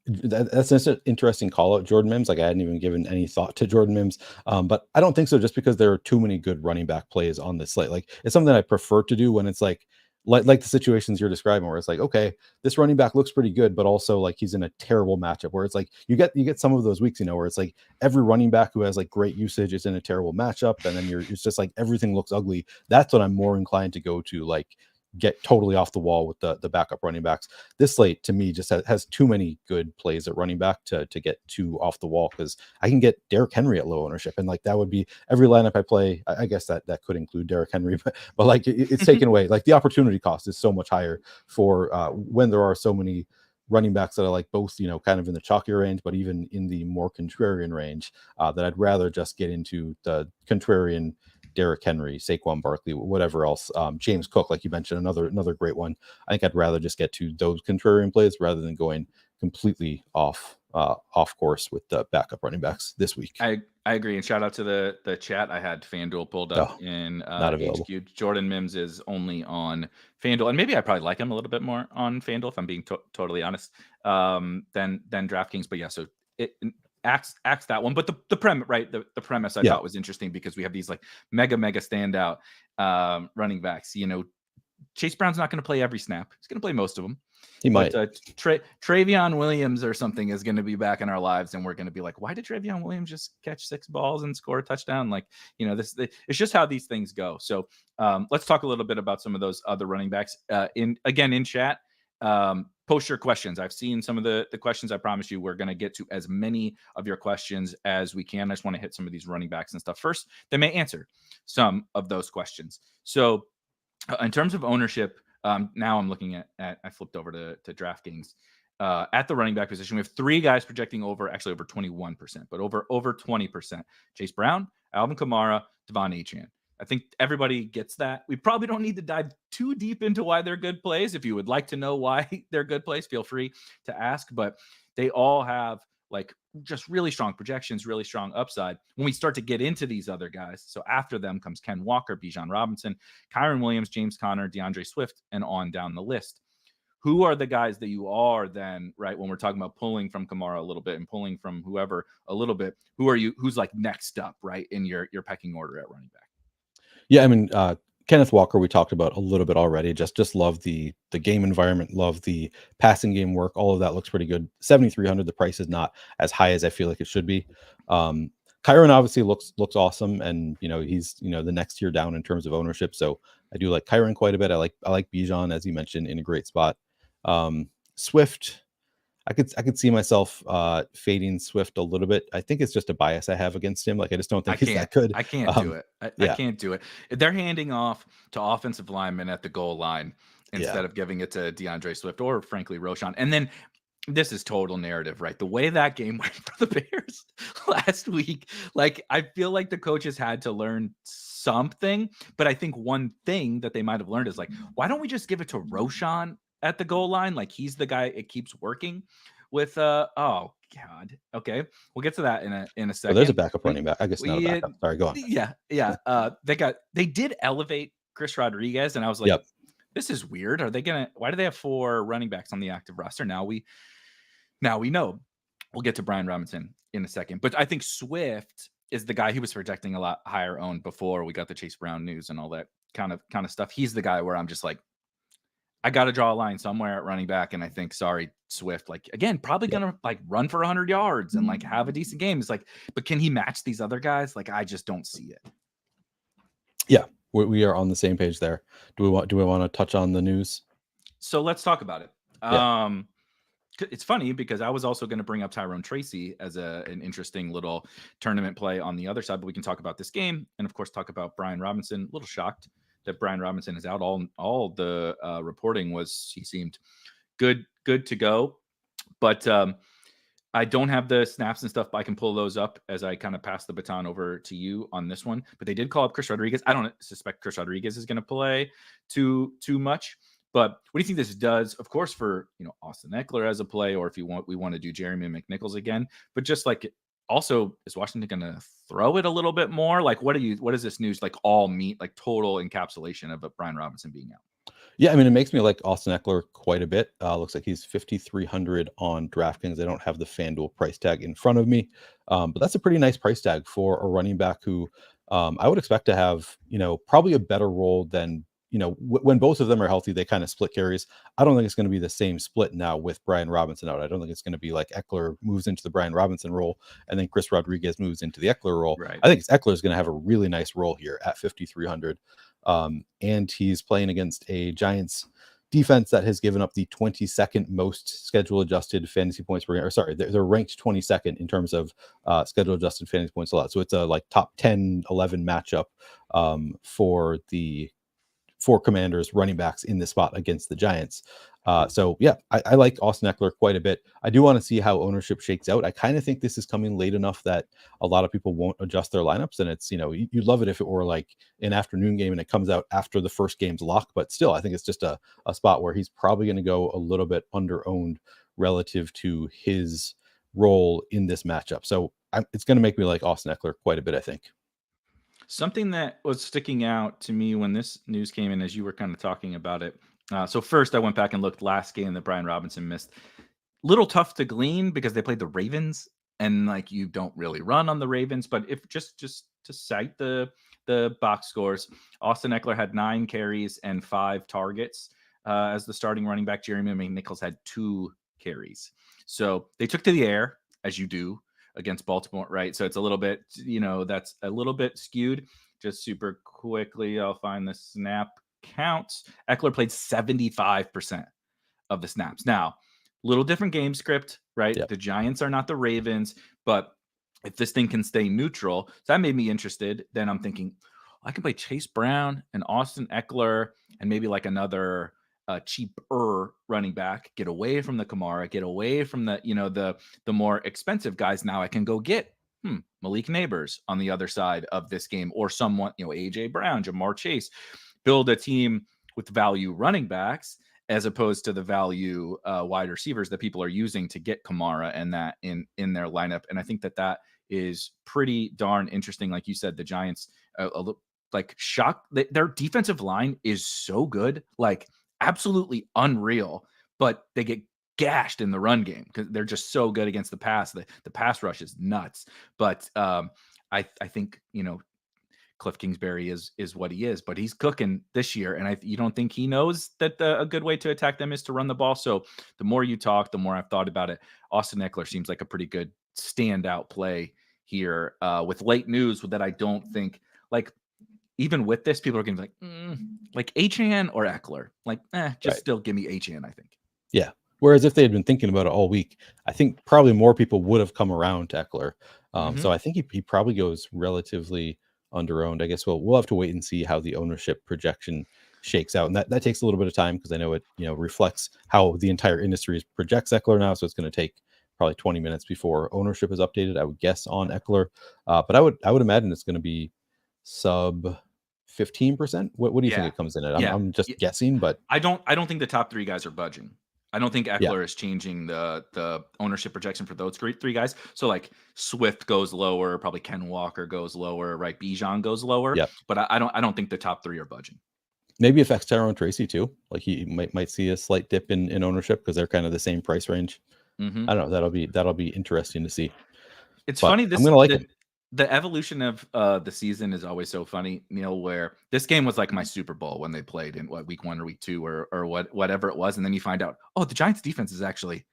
That's an interesting call out, Jordan Mims. Like I hadn't even given any thought to Jordan Mims, but I don't think so. Just because there are too many good running back plays on this slate, like it's something I prefer to do when it's like the situations you're describing, where it's like, okay, this running back looks pretty good, but also like he's in a terrible matchup. Where it's like you get some of those weeks, where it's like every running back who has like great usage is in a terrible matchup, and then it's just like everything looks ugly. That's what I'm more inclined to go to, like get totally off the wall with the backup running backs. This slate to me just has too many good plays at running back to get too off the wall, because I can get Derrick Henry at low ownership, and like that would be every lineup I play. I guess that could include Derrick Henry, but like it's taken away. Like the opportunity cost is so much higher for when there are so many running backs that are like both, kind of in the chalkier range, but even in the more contrarian range, that I'd rather just get into the contrarian Derrick Henry, Saquon Barkley, whatever else. James Cook, like you mentioned, another great one. I think I'd rather just get to those contrarian plays rather than going completely off course with the backup running backs this week. I agree. And shout out to the chat. I had FanDuel pulled up in not available. HQ. Jordan Mims is only on FanDuel, and maybe I probably like him a little bit more on FanDuel if I'm being totally honest, than DraftKings. But yeah, so it axe that one. But the premise, right? The premise I thought was interesting because we have these like mega standout running backs. Chase Brown's not going to play every snap. He's going to play most of them. He might. Travion Williams or something is going to be back in our lives, and we're going to be like, why did Travion Williams just catch 6 balls and score a touchdown? Like, it's just how these things go. So let's talk a little bit about some of those other running backs. In chat, post your questions. I've seen some of the questions. I promise you we're going to get to as many of your questions as we can. I just want to hit some of these running backs and stuff first. They may answer some of those questions. So in terms of ownership, now I'm looking at I flipped over to DraftKings. At the running back position, we have 3 guys projecting over 21%, but over 20%. Chase Brown, Alvin Kamara, Devon Achane. I think everybody gets that. We probably don't need to dive too deep into why they're good plays. If you would like to know why they're good plays, feel free to ask. But they all have like just really strong projections, really strong upside. When we start to get into these other guys, so after them comes Ken Walker, Bijan Robinson, Kyren Williams, James Conner, DeAndre Swift, and on down the list. Who are the guys that you are then, right, when we're talking about pulling from Kamara a little bit and pulling from whoever a little bit? Who are you? Who's like next up, right, in your pecking order at running back? Yeah, I mean, Kenneth Walker, we talked about a little bit already. Just love the game environment, love the passing game work. All of that looks pretty good. 7,300. The price is not as high as I feel like it should be. Kyren obviously looks awesome, and he's the next tier down in terms of ownership. So I do like Kyren quite a bit. I like Bijan, as you mentioned, in a great spot. Swift, I could see myself fading Swift a little bit. I think it's just a bias I have against him. Like I just don't think he's that good. I can't do it. I can't do it. They're handing off to offensive linemen at the goal line instead of giving it to DeAndre Swift or frankly Roshan. And then this is total narrative, right? The way that game went for the Bears last week, like I feel like the coaches had to learn something. But I think one thing that they might have learned is like, why don't we just give it to Roshan at the goal line? Like he's the guy it keepes working with. Oh God. Okay, we'll get to that in a second. There's a backup running back. I guess not a backup. Sorry, go on. Yeah. They did elevate Chris Rodriguez, and I was like, this is weird. Why do they have 4 running backs on the active roster? Now we know. We'll get to Brian Robinson in a second, but I think Swift is the guy he was projecting a lot higher owned before we got the Chase Brown news and all that kind of stuff. He's the guy where I'm just like, I got to draw a line somewhere at running back. And I think, sorry, Swift, like, again, probably going to like run for 100 yards and like have a decent game. It's like, but can he match these other guys? Like, I just don't see it. Yeah, we are on the same page there. Do we want to touch on the news? So let's talk about it. Yeah. It's funny because I was also going to bring up Tyrone Tracy as an interesting little tournament play on the other side, but we can talk about this game and of course talk about Brian Robinson. A little shocked that Brian Robinson is out. All the reporting was he seemed good to go, but I don't have the snaps and stuff, but I can pull those up as I kind of pass the baton over to you on this one. But they did call up Chris Rodriguez. I don't suspect Chris Rodriguez is going to play too much. But what do you think this does? Of course, for Austin Eckler as a play, or if we want to do Jeremy McNichols again. But just like also, is Washington going to throw it a little bit more? Like, what does this news like all mean? Like total encapsulation of Brian Robinson being out. Yeah, I mean, it makes me like Austin Eckler quite a bit. Looks like he's 5,300 on DraftKings. I don't have the FanDuel price tag in front of me, but that's a pretty nice price tag for a running back who I would expect to have, probably a better role than, when both of them are healthy, they kind of split carries. I don't think it's going to be the same split now with Brian Robinson out. I don't think it's going to be like Eckler moves into the Brian Robinson role and then Chris Rodriguez moves into the Eckler role. Right. I think Eckler is going to have a really nice role here at 5,300. And he's playing against a Giants defense that has given up the 22nd most schedule adjusted fantasy points per game. Or sorry, they're ranked 22nd in terms of schedule adjusted fantasy points allowed. So it's a like top 10, 11 matchup for Commanders running backs in this spot against the Giants. So yeah, I like Austin Eckler quite a bit. I do want to see how ownership shakes out. I kind of think this is coming late enough that a lot of people won't adjust their lineups. And it's, you'd love it if it were like an afternoon game and it comes out after the first game's lock, but still, I think it's just a spot where he's probably going to go a little bit under owned relative to his role in this matchup. So it's going to make me like Austin Eckler quite a bit, I think. Something that was sticking out to me when this news came in, as you were kind of talking about it. So first I went back and looked last game that Brian Robinson missed. Little tough to glean because they played the Ravens and like you don't really run on the Ravens, but if just to cite the box scores, Austin Eckler had 9 carries and 5 targets as the starting running back. Jeremy McNichols had 2 carries. So they took to the air, as you do against Baltimore, right? So it's a little bit, that's a little bit skewed. Just super quickly, I'll find the snap counts. Eckler played 75% of the snaps. Now, little different game script, right? Yep. The Giants are not the Ravens, but if this thing can stay neutral, so that made me interested. Then I'm thinking, I can play Chase Brown and Austin Eckler and maybe like another cheaper running back, get away from the Kamara, get away from the more expensive guys. Now I can go get Malik Neighbors on the other side of this game, or someone, AJ Brown, Jamar Chase, build a team with value running backs as opposed to the value wide receivers that people are using to get Kamara and that in their lineup. And I think that is pretty darn interesting. Like you said, the Giants like shocked. Their defensive line is so good, like absolutely unreal, but they get gashed in the run game because they're just so good against the pass. The pass rush is nuts. But I think, Cliff Kingsbury is what he is, but he's cooking this year. And you don't think he knows that a good way to attack them is to run the ball. So the more you talk, the more I've thought about it. Austin Eckler seems like a pretty good standout play here with late news that I don't think, like, even with this, people are going to be like Achane or Eckler, like, still give me Achane, I think. Yeah. Whereas if they had been thinking about it all week, I think probably more people would have come around to Eckler. So I think he probably goes relatively under-owned. I guess we'll have to wait and see how the ownership projection shakes out. And that takes a little bit of time because I know it reflects how the entire industry projects Eckler now. So it's going to take probably 20 minutes before ownership is updated, I would guess, on Eckler. But I would imagine it's going to be sub 15%. What do you think it comes in at? I'm just guessing, but I don't think the top 3 guys are budging. I don't think Eckler is changing the ownership projection for those 3 guys. So like Swift goes lower, probably Ken Walker goes lower, right? Bijan goes lower. Yep. But I don't think the top 3 are budging. Maybe affects Tyrone Tracy too. Like he might see a slight dip in ownership because they're kind of the same price range. Mm-hmm. I don't know. That'll be interesting to see. It's funny. I'm gonna like it. The evolution of the season is always so funny, Neil, where this game was like my Super Bowl when they played in week 1 or week 2 or whatever it was. And then you find out, the Giants defense is actually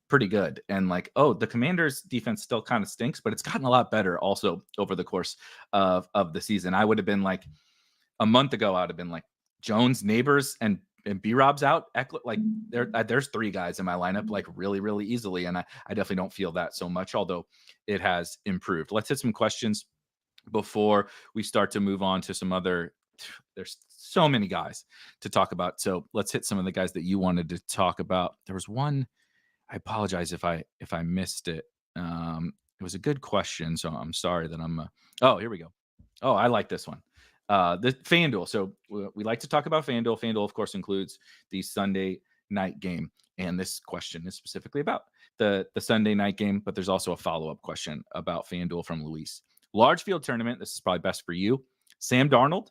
pretty good. And like, the Commanders defense still kind of stinks, but it's gotten a lot better also over the course of the season. I would have been like a month ago, I would have been like Jones, Neighbors, and B-Rob's out. Eckler, like there's 3 guys in my lineup, like really, really easily. And I definitely don't feel that so much, although it has improved. Let's hit some questions before we start to move on to some other there's so many guys to talk about. So let's hit some of the guys that you wanted to talk about. There was one, I apologize if I missed it. It was a good question, so I'm sorry that I'm. Oh, here we go. Oh, I like this one. The FanDuel. So we like to talk about FanDuel. FanDuel, of course, includes the Sunday night game, and this question is specifically about the Sunday night game. But there's also a follow-up question about FanDuel from Luis. Large field tournament. This is probably best for you. Sam Darnold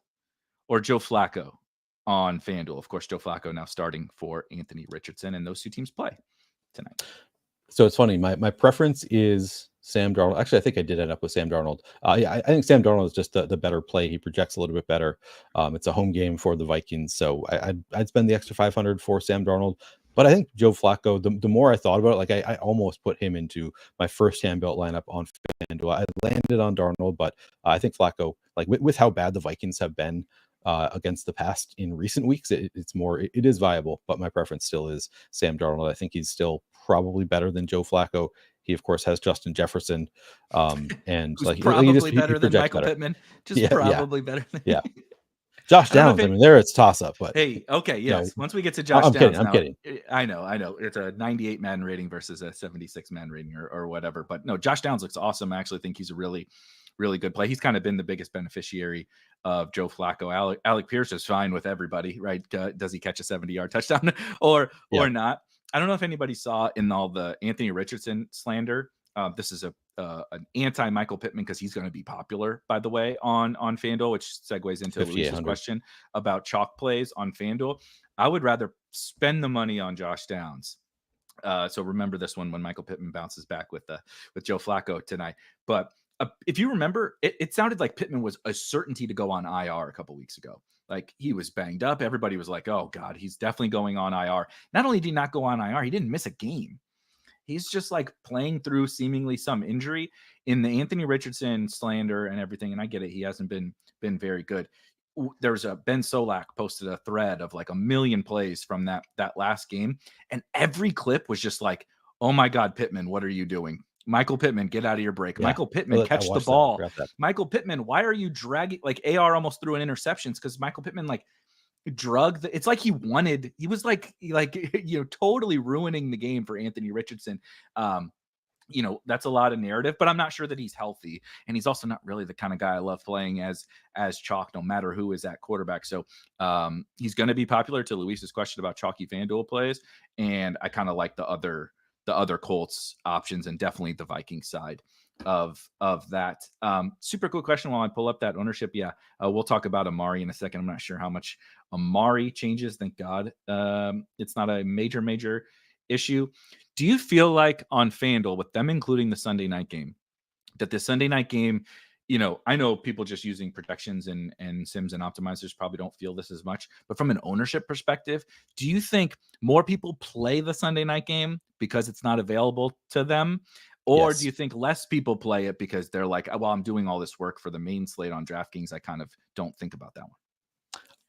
or Joe Flacco on FanDuel. Of course, Joe Flacco now starting for Anthony Richardson, and those two teams play tonight. So it's funny. My preference is Sam Darnold. Actually, I think I did end up with Sam Darnold. I think Sam Darnold is just the better play. He projects a little bit better. It's a home game for the Vikings, so I'd spend the extra $500 for Sam Darnold. But I think Joe Flacco, the more I thought about it, like I almost put him into my first hand built lineup on FanDuel. I landed on Darnold, but I think Flacco, like with how bad the Vikings have been against the past in recent weeks, it is viable. But my preference still is Sam Darnold. I think he's still probably better than Joe Flacco. He, of course, has Justin Jefferson, and like probably better than Michael Pittman. Probably better than Josh Downs. I mean, there it's toss up. But hey, okay, yes. Once we get to Josh Downs, I'm kidding. I know. It's a 98 man rating versus a 76 man rating or whatever. But no, Josh Downs looks awesome. I actually think he's a really, really good play. He's kind of been the biggest beneficiary of Joe Flacco. Alec Pierce is fine with everybody, right? Does he catch a 70-yard touchdown or not? I don't know if anybody saw in all the Anthony Richardson slander. This is an anti-Michael Pittman because he's going to be popular, by the way, on FanDuel, which segues into Luis's question about chalk plays on FanDuel. I would rather spend the money on Josh Downs. So remember this one when Michael Pittman bounces back with Joe Flacco tonight. But if you remember, it sounded like Pittman was a certainty to go on IR a couple weeks ago. Like he was banged up. Everybody was like, oh God, he's definitely going on IR. Not only did he not go on IR, he didn't miss a game. He's just like playing through seemingly some injury in the Anthony Richardson slander and everything. And I get it. He hasn't been very good. There's Ben Solak posted a thread of like 1 million plays from that last game. And every clip was just like, oh my God, Pittman, what are you doing? Michael Pittman, get out of your break. Yeah. Michael Pittman, catch the ball. Michael Pittman, why are you dragging? Like AR almost threw an interceptions because Michael Pittman like drug it's like he was like totally ruining the game for Anthony Richardson. That's a lot of narrative, but I'm not sure that he's healthy, and he's also not really the kind of guy I love playing as chalk, no matter who is at quarterback. So he's going to be popular, to Luis's question about chalky FanDuel plays, and I kind of like the other Colts options and definitely the Vikings side of that. Super cool question while I pull up that ownership. Yeah, we'll talk about Amari in a second. I'm not sure how much Amari changes. Thank God it's not a major issue. Do you feel like on FanDuel, with them including the Sunday night game, that the Sunday night game, I know people just using projections and sims and optimizers probably don't feel this as much, but from an ownership perspective, do you think more people play the Sunday night game because it's not available to them? Or do you think less people play it because they're like, well, I'm doing all this work for the main slate on DraftKings, I kind of don't think about that one?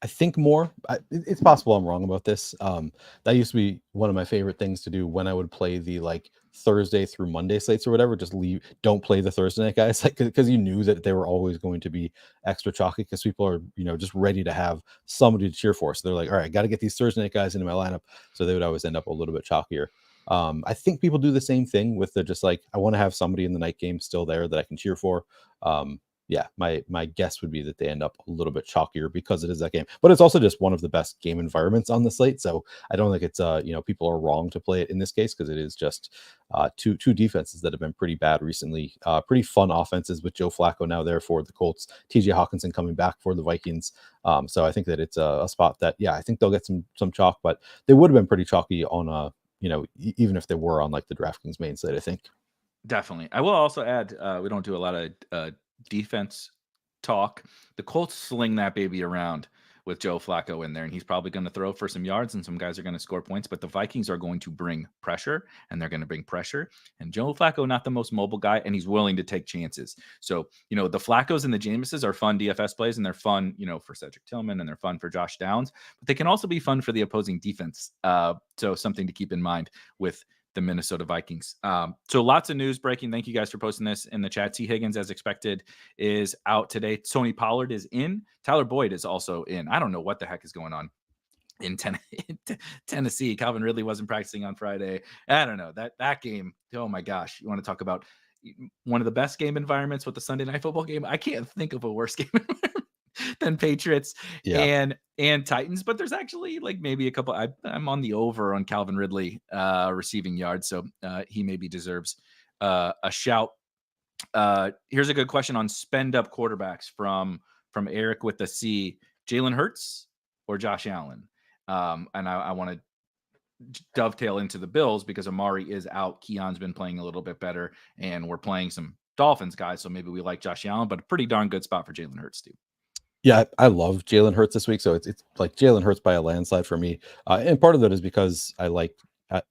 I think more. It's possible I'm wrong about this. That used to be one of my favorite things to do when I would play the like Thursday through Monday slates or whatever. Just don't play the Thursday night guys, like because you knew that they were always going to be extra chalky because people are just ready to have somebody to cheer for. So they're like, all right, got to get these Thursday night guys into my lineup. So they would always end up a little bit chalkier. I think people do the same thing with the just like, I want to have somebody in the night game still there that I can cheer for. Yeah, my guess would be that they end up a little bit chalkier because it is that game, but it's also just one of the best game environments on the slate. So I don't think it's people are wrong to play it in this case because it is just two defenses that have been pretty bad recently. Pretty fun offenses with Joe Flacco now there for the Colts, TJ Hawkinson coming back for the Vikings. So I think that it's a spot that I think they'll get some chalk, but they would have been pretty chalky on even if they were on like the DraftKings main slate, I think. Definitely. I will also add, we don't do a lot of defense talk. The Colts sling that baby around with Joe Flacco in there, and he's probably going to throw for some yards and some guys are going to score points, but the Vikings are going to bring pressure, and they're going to bring pressure. And Joe Flacco, not the most mobile guy, and he's willing to take chances. So, the Flaccos and the Jameses are fun DFS plays, and they're fun, for Cedric Tillman, and they're fun for Josh Downs, but they can also be fun for the opposing defense. So something to keep in mind with Minnesota Vikings. So lots of news breaking. Thank you guys for posting this in the chat. T. Higgins, as expected, is out today. Tony Pollard is in. Tyler Boyd is also in. I don't know what the heck is going on in Tennessee. Calvin Ridley wasn't practicing on Friday. I don't know. That game, oh my gosh. You want to talk about one of the best game environments with the Sunday Night Football game? I can't think of a worse game environment than Patriots and Titans, but there's actually like maybe a couple. I'm on the over on Calvin Ridley receiving yards, so he maybe deserves a shout. Here's a good question on spend up quarterbacks from Eric with the C. Jalen Hurts or Josh Allen? And I want to dovetail into the Bills because Amari is out. Keon's been playing a little bit better, and we're playing some Dolphins guys, so maybe we like Josh Allen, but a pretty darn good spot for Jalen Hurts too. Yeah, I love Jalen Hurts this week, so it's like Jalen Hurts by a landslide for me. And part of that is because I like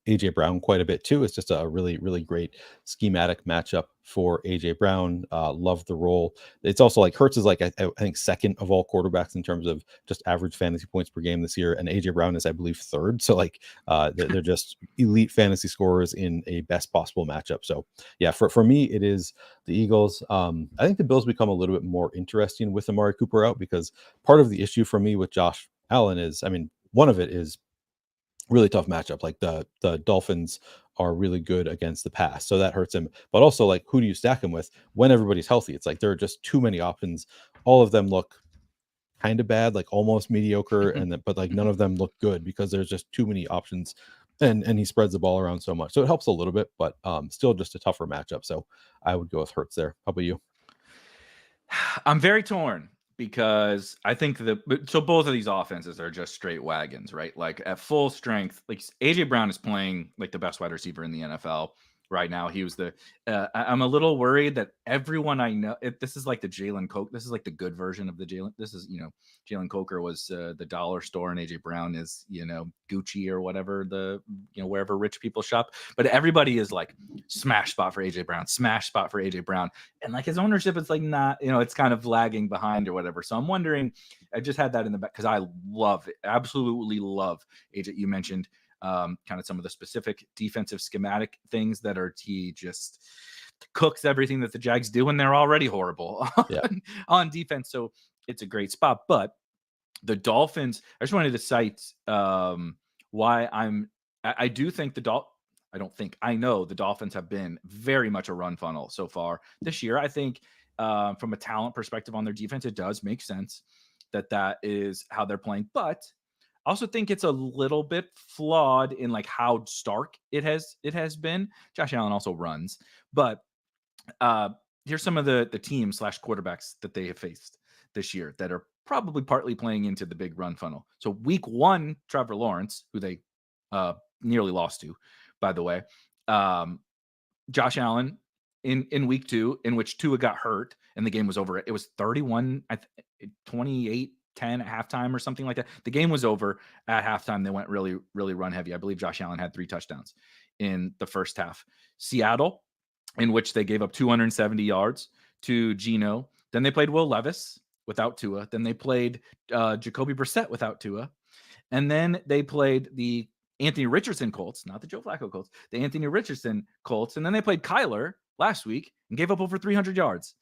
AJ Brown quite a bit too. It's just a really, really great schematic matchup for AJ Brown. Love the role. It's also like Hurts is like I think second of all quarterbacks in terms of just average fantasy points per game this year, and AJ Brown is I believe third. So like they're just elite fantasy scorers in a best possible matchup. So yeah, for me it is the Eagles. I think the Bills become a little bit more interesting with Amari Cooper out, because part of the issue for me with Josh Allen is, I mean, one of it is really tough matchup. Like the Dolphins are really good against the pass, so that hurts him. But also, like, who do you stack him with when everybody's healthy? It's like there are just too many options. All of them look kind of bad, like almost mediocre, but like none of them look good because there's just too many options, and he spreads the ball around so much. So it helps a little bit, but still just a tougher matchup. So I would go with Hurts there. How about you? I'm very torn, because I think so both of these offenses are just straight wagons, right? Like at full strength, like AJ Brown is playing like the best wide receiver in the NFL right now. He was I'm a little worried that everyone I know, this is like the Jalen Coker. This is like the good version of the Jalen. This is, Jalen Coker was the dollar store, and AJ Brown is, Gucci or whatever, wherever rich people shop. But everybody is like smash spot for AJ Brown, smash spot for AJ Brown. And like his ownership is like not, it's kind of lagging behind or whatever. So I'm wondering, I just had that in the back because I love it. Absolutely love AJ. You mentioned kind of some of the specific defensive schematic things that he just cooks everything that the Jags do, and they're already horrible on defense. So it's a great spot. But the Dolphins, I just wanted to cite why I do think I know the Dolphins have been very much a run funnel so far this year. I think from a talent perspective on their defense, it does make sense that is how they're playing. But I also think it's a little bit flawed in like how stark it has been. Josh Allen also runs, but here's some of the teams / quarterbacks that they have faced this year that are probably partly playing into the big run funnel. So week 1, Trevor Lawrence, who they nearly lost to, by the way, Josh Allen in week 2, in which Tua got hurt and the game was over. It was 28-10 at halftime or something like that. The game was over at halftime. They went really, really run heavy. I believe Josh Allen had 3 touchdowns in the first half. Seattle, in which they gave up 270 yards to Geno. Then they played Will Levis without Tua. Then they played Jacoby Brissett without Tua. And then they played the Anthony Richardson Colts, not the Joe Flacco Colts, the Anthony Richardson Colts. And then they played Kyler last week and gave up over 300 yards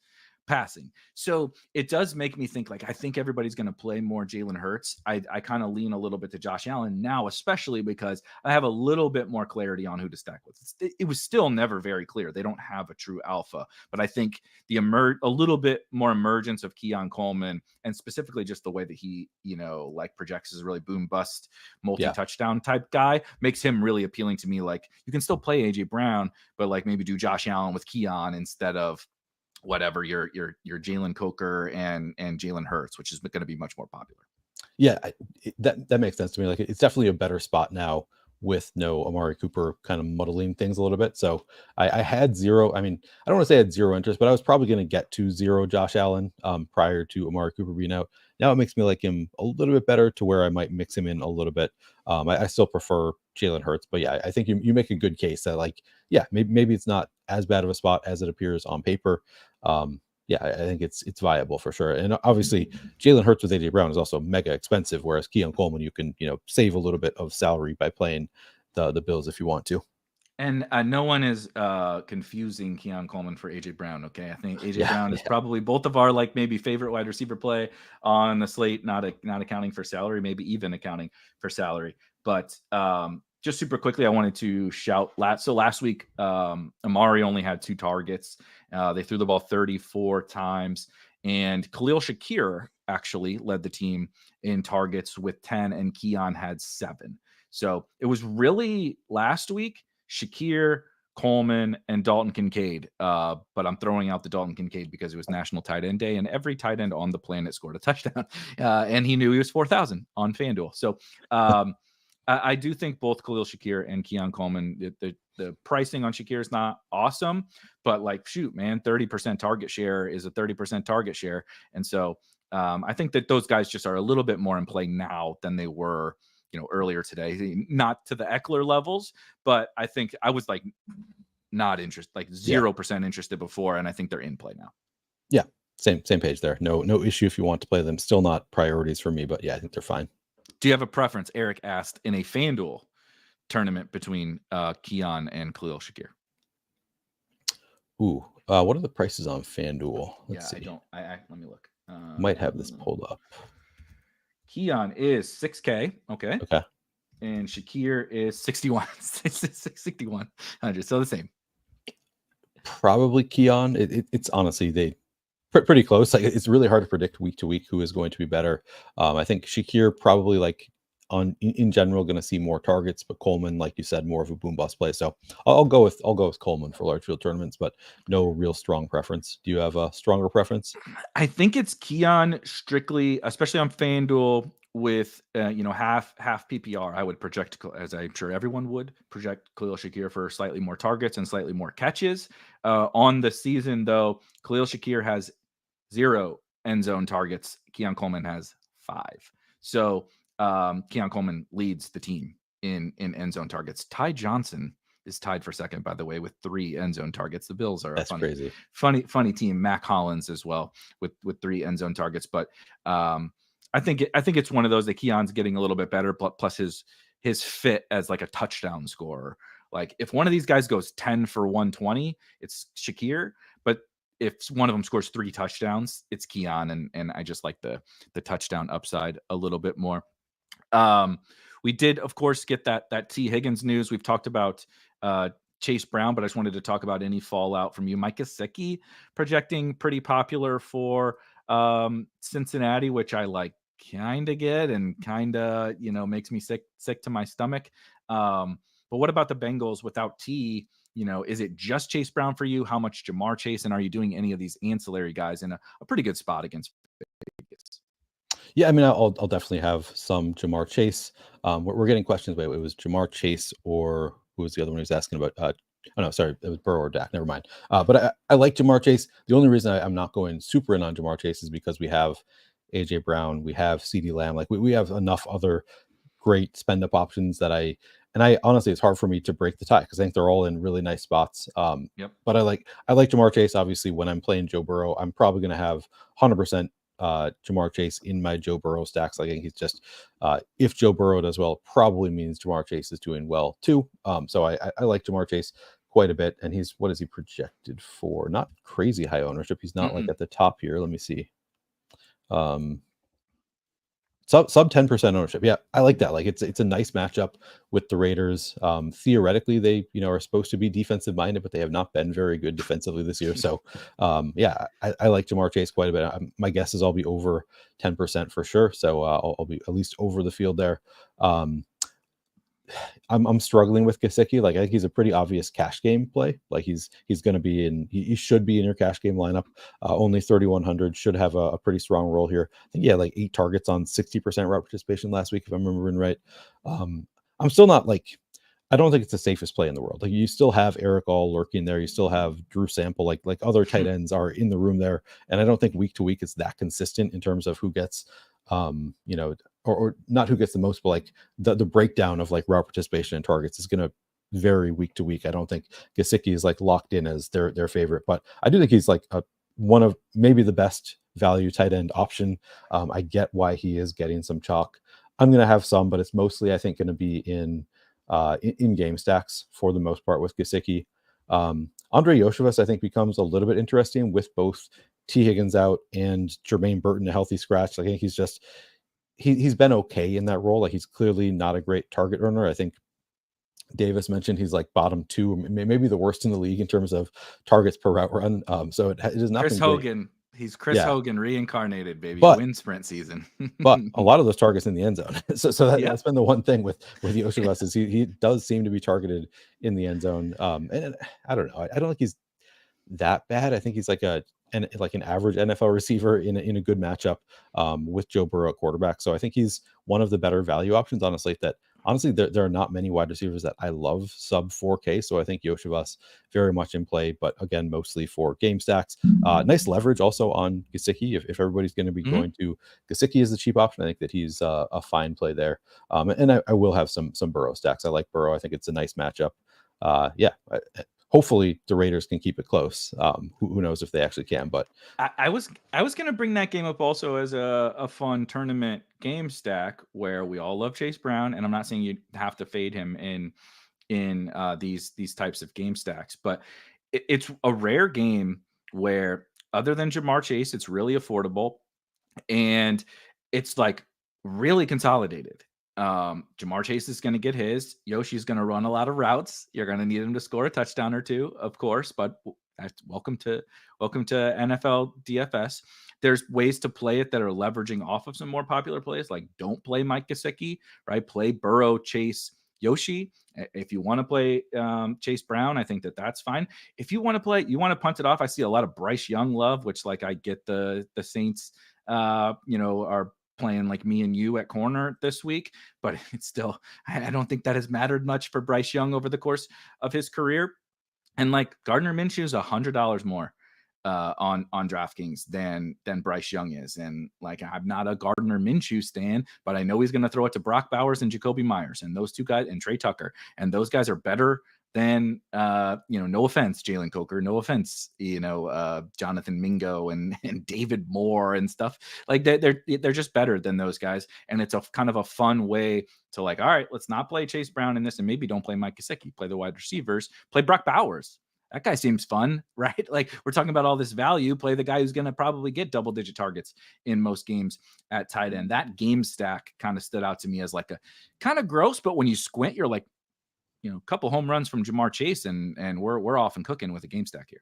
passing. So it does make me think, like, I think everybody's going to play more Jalen Hurts. I kind of lean a little bit to Josh Allen now, especially because I have a little bit more clarity on who to stack with. It was still never very clear. They don't have a true alpha, but I think a little bit more emergence of Keon Coleman, and specifically just the way that he, like projects as a really boom bust multi-touchdown type guy, makes him really appealing to me. Like, you can still play AJ Brown, but like maybe do Josh Allen with Keon instead of whatever your Jalen Coker and Jalen Hurts, which is going to be much more popular. Yeah, that makes sense to me. Like, it's definitely a better spot now with no Amari Cooper kind of muddling things a little bit. So I had zero. I mean, I don't want to say I had zero interest, but I was probably going to get to zero Josh Allen prior to Amari Cooper being out. Now it makes me like him a little bit better to where I might mix him in a little bit. I still prefer Jalen Hurts, but yeah, I think you make a good case that, like, yeah, maybe it's not as bad of a spot as it appears on paper. Yeah, I think it's viable for sure. And obviously Jalen Hurts with AJ Brown is also mega expensive, whereas Keon Coleman, you can, save a little bit of salary by playing the Bills if you want to. And no one is confusing Keon Coleman for AJ Brown. Okay, I think AJ Brown is probably both of our like maybe favorite wide receiver play on the slate, not accounting for salary, maybe even accounting for salary. But just super quickly, I wanted to shout last week, Amari only had 2 targets. They threw the ball 34 times, and Khalil Shakir actually led the team in targets with 10, and Keon had 7. So it was really last week Shakir, Coleman, and Dalton Kincaid. But I'm throwing out the Dalton Kincaid because it was National Tight End Day, and every tight end on the planet scored a touchdown. And he knew he was 4,000 on FanDuel. So I do think both Khalil Shakir and Keon Coleman, the pricing on Shakir is not awesome, but like, shoot, man, 30% target share is a 30% target share. And so I think that those guys just are a little bit more in play now than they were earlier today, not to the Eckler levels, but I think I was like not interested, like 0% interested before. And I think they're in play now. Yeah. Same page there. No issue if you want to play them. Still not priorities for me, but yeah, I think they're fine. Do you have a preference? Eric asked in a FanDuel tournament between Keon and Khalil Shakir. Ooh, what are the prices on FanDuel? Let's see. Let me look. Might have this pulled up. Keon is 6K. Okay. And Shakir is 6,100. So the same. Probably Keon. It's honestly pretty close. Like it's really hard to predict week to week who is going to be better. I think Shakir probably like in general going to see more targets, but Coleman, like you said, more of a boom bust play. So I'll go with Coleman for large field tournaments, but no real strong preference. Do you have a stronger preference? I think it's Keon strictly, especially on FanDuel with half PPR. I would project, as I'm sure everyone would project, Khalil Shakir for slightly more targets and slightly more catches. On the season, though, Khalil Shakir has 0 end zone targets. Keon Coleman has 5. So Keon Coleman leads the team in end zone targets. Ty Johnson is tied for second, by the way, with 3 end zone targets. The Bills are crazy. Funny team. Mac Hollins as well with 3 end zone targets. But I think it's one of those that Keon's getting a little bit better, plus his fit as like a touchdown scorer. Like if one of these guys goes 10 for 120, it's Shakir. But if one of them scores 3 touchdowns, it's Keon. And I just like the touchdown upside a little bit more. We did, of course, get that T. Higgins news. We've talked about Chase Brown, but I just wanted to talk about any fallout from you. Mike Gesicki projecting pretty popular for Cincinnati, which I like kind of get and kind of, makes me sick to my stomach. But what about the Bengals without T? Is it just Chase Brown for you? How much Jamar Chase? And are you doing any of these ancillary guys in a pretty good spot against Vegas? Yeah, I mean, I'll definitely have some Jamar Chase. We're getting questions. Wait, it was Jamar Chase or who was the other one who was asking about? Oh no, sorry, it was Burrow or Dak. Never mind. But I like Jamar Chase. The only reason I'm not going super in on Jamar Chase is because we have AJ Brown, we have CeeDee Lamb. Like we have enough other great spend up options that I honestly, it's hard for me to break the tie because I think they're all in really nice spots. But I like Jamar Chase. Obviously, when I'm playing Joe Burrow, I'm probably going to have 100% Jamar Chase in my Joe Burrow stacks. I think he's just if Joe Burrow does well, probably means Jamar Chase is doing well too. So I like Jamar Chase quite a bit, and what is he projected for? Not crazy high ownership. He's not like at the top here. Let me see. Sub 10% ownership. Yeah, I like that. Like it's a nice matchup with the Raiders. Theoretically, they are supposed to be defensive minded, but they have not been very good defensively this year. So yeah, I like Jamar Chase quite a bit. My guess is I'll be over 10% for sure. So I'll be at least over the field there. I'm struggling with Gesicki. Like I think he's a pretty obvious cash game play. Like he's going to be he should be in your cash game lineup. Only 3,100, should have a pretty strong role here. I think he had like 8 targets on 60% route participation last week, if I'm remembering right. I'm still not like, I don't think it's the safest play in the world. Like you still have Eric All lurking there. You still have Drew Sample, like other tight ends are in the room there. And I don't think week to week it's that consistent in terms of who gets, or not who gets the most, but like the breakdown of like route participation and targets is going to vary week to week. I don't think Gesicki is like locked in as their favorite, but I do think he's like one of maybe the best value tight end option. I get why he is getting some chalk. I'm going to have some, but it's mostly I think going to be in in game stacks for the most part with Gesicki. Andre Yoshevas, I think, becomes a little bit interesting with both T. Higgins out and Jermaine Burton a healthy scratch. I think he's been okay in that role. Like, he's clearly not a great target earner. I think Davis mentioned he's like bottom 2, maybe the worst in the league in terms of targets per route run. So it is not Chris Hogan. He's Chris Hogan reincarnated, baby. But, win sprint season. But a lot of those targets in the end zone. So that's been the one thing with Yoshevas is he does seem to be targeted in the end zone. And I don't know. I don't think he's that bad. I think he's like an average NFL receiver in a good matchup with Joe Burrow at quarterback. So I think he's one of the better value options on a slate that honestly there are not many wide receivers that I love sub 4K. So I think Yoshevas very much in play, but again, mostly for game stacks. Nice leverage also on Gesicki. If everybody's going to be going to Gesicki as the cheap option, I think that he's a fine play there. And I will have some Burrow stacks. I like Burrow. I think it's a nice matchup. Hopefully the Raiders can keep it close. Who knows if they actually can? But I was going to bring that game up also as a fun tournament game stack where we all love Chase Brown, and I'm not saying you have to fade him in these types of game stacks, but it's a rare game where other than Jamar Chase, it's really affordable and it's like really consolidated. Jamar Chase is going to get his. Yoshi's going to run a lot of routes. You're going to need him to score a touchdown or two, of course, but welcome to NFL DFS. There's ways to play it that are leveraging off of some more popular plays, like don't play Mike Gesicki, right? Play Burrow, Chase, Yoshi. If you want to play Chase Brown, I think that's fine. If you want to punt it off, I see a lot of Bryce Young love, which like I get the Saints, are playing like me and you at corner this week, but it's still, I don't think that has mattered much for Bryce Young over the course of his career. And like Gardner Minshew is $100 more on DraftKings than Bryce Young is. And like, I'm not a Gardner Minshew stan, but I know he's going to throw it to Brock Bowers and Jacoby Myers and those two guys and Trey Tucker. And those guys are better than, no offense, Jalen Coker, no offense, Jonathan Mingo and David Moore and stuff like that. They're just better than those guys. And it's a kind of a fun way to like, all right, let's not play Chase Brown in this. And maybe don't play Mike Gesicki, play the wide receivers, play Brock Bowers. That guy seems fun, right? Like we're talking about all this value, play the guy who's going to probably get double-digit targets in most games at tight end. That game stack kind of stood out to me as like a kind of gross, but when you squint, you're like, a couple home runs from Jamar Chase and we're off and cooking with a game stack here.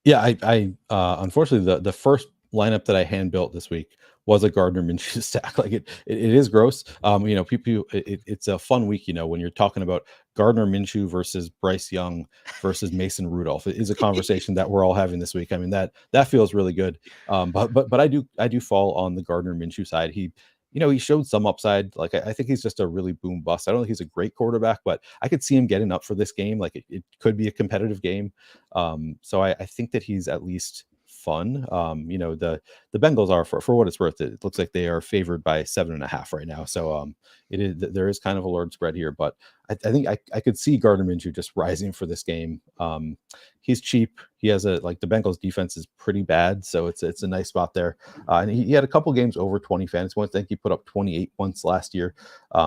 Yeah, I unfortunately the first lineup that I hand built this week was a Gardner Minshew stack. Like it is gross. People, it's a fun week. When you're talking about Gardner Minshew versus Bryce Young versus Mason Rudolph, it is a conversation that we're all having this week. I mean that feels really good. But I do fall on the Gardner Minshew side. He showed some upside. Like I think he's just a really boom bust. I don't think he's a great quarterback, but I could see him getting up for this game. Like it could be a competitive game. So I think that he's at least fun. The Bengals are for what it's worth. It looks like they are favored by 7.5 right now. So there is kind of a large spread here, but I think I could see Gardner Minshew just rising for this game. He's cheap. He has the Bengals defense is pretty bad, so it's a nice spot there. And he had a couple games over 20 fantasy points. I think he put up 28 once last year,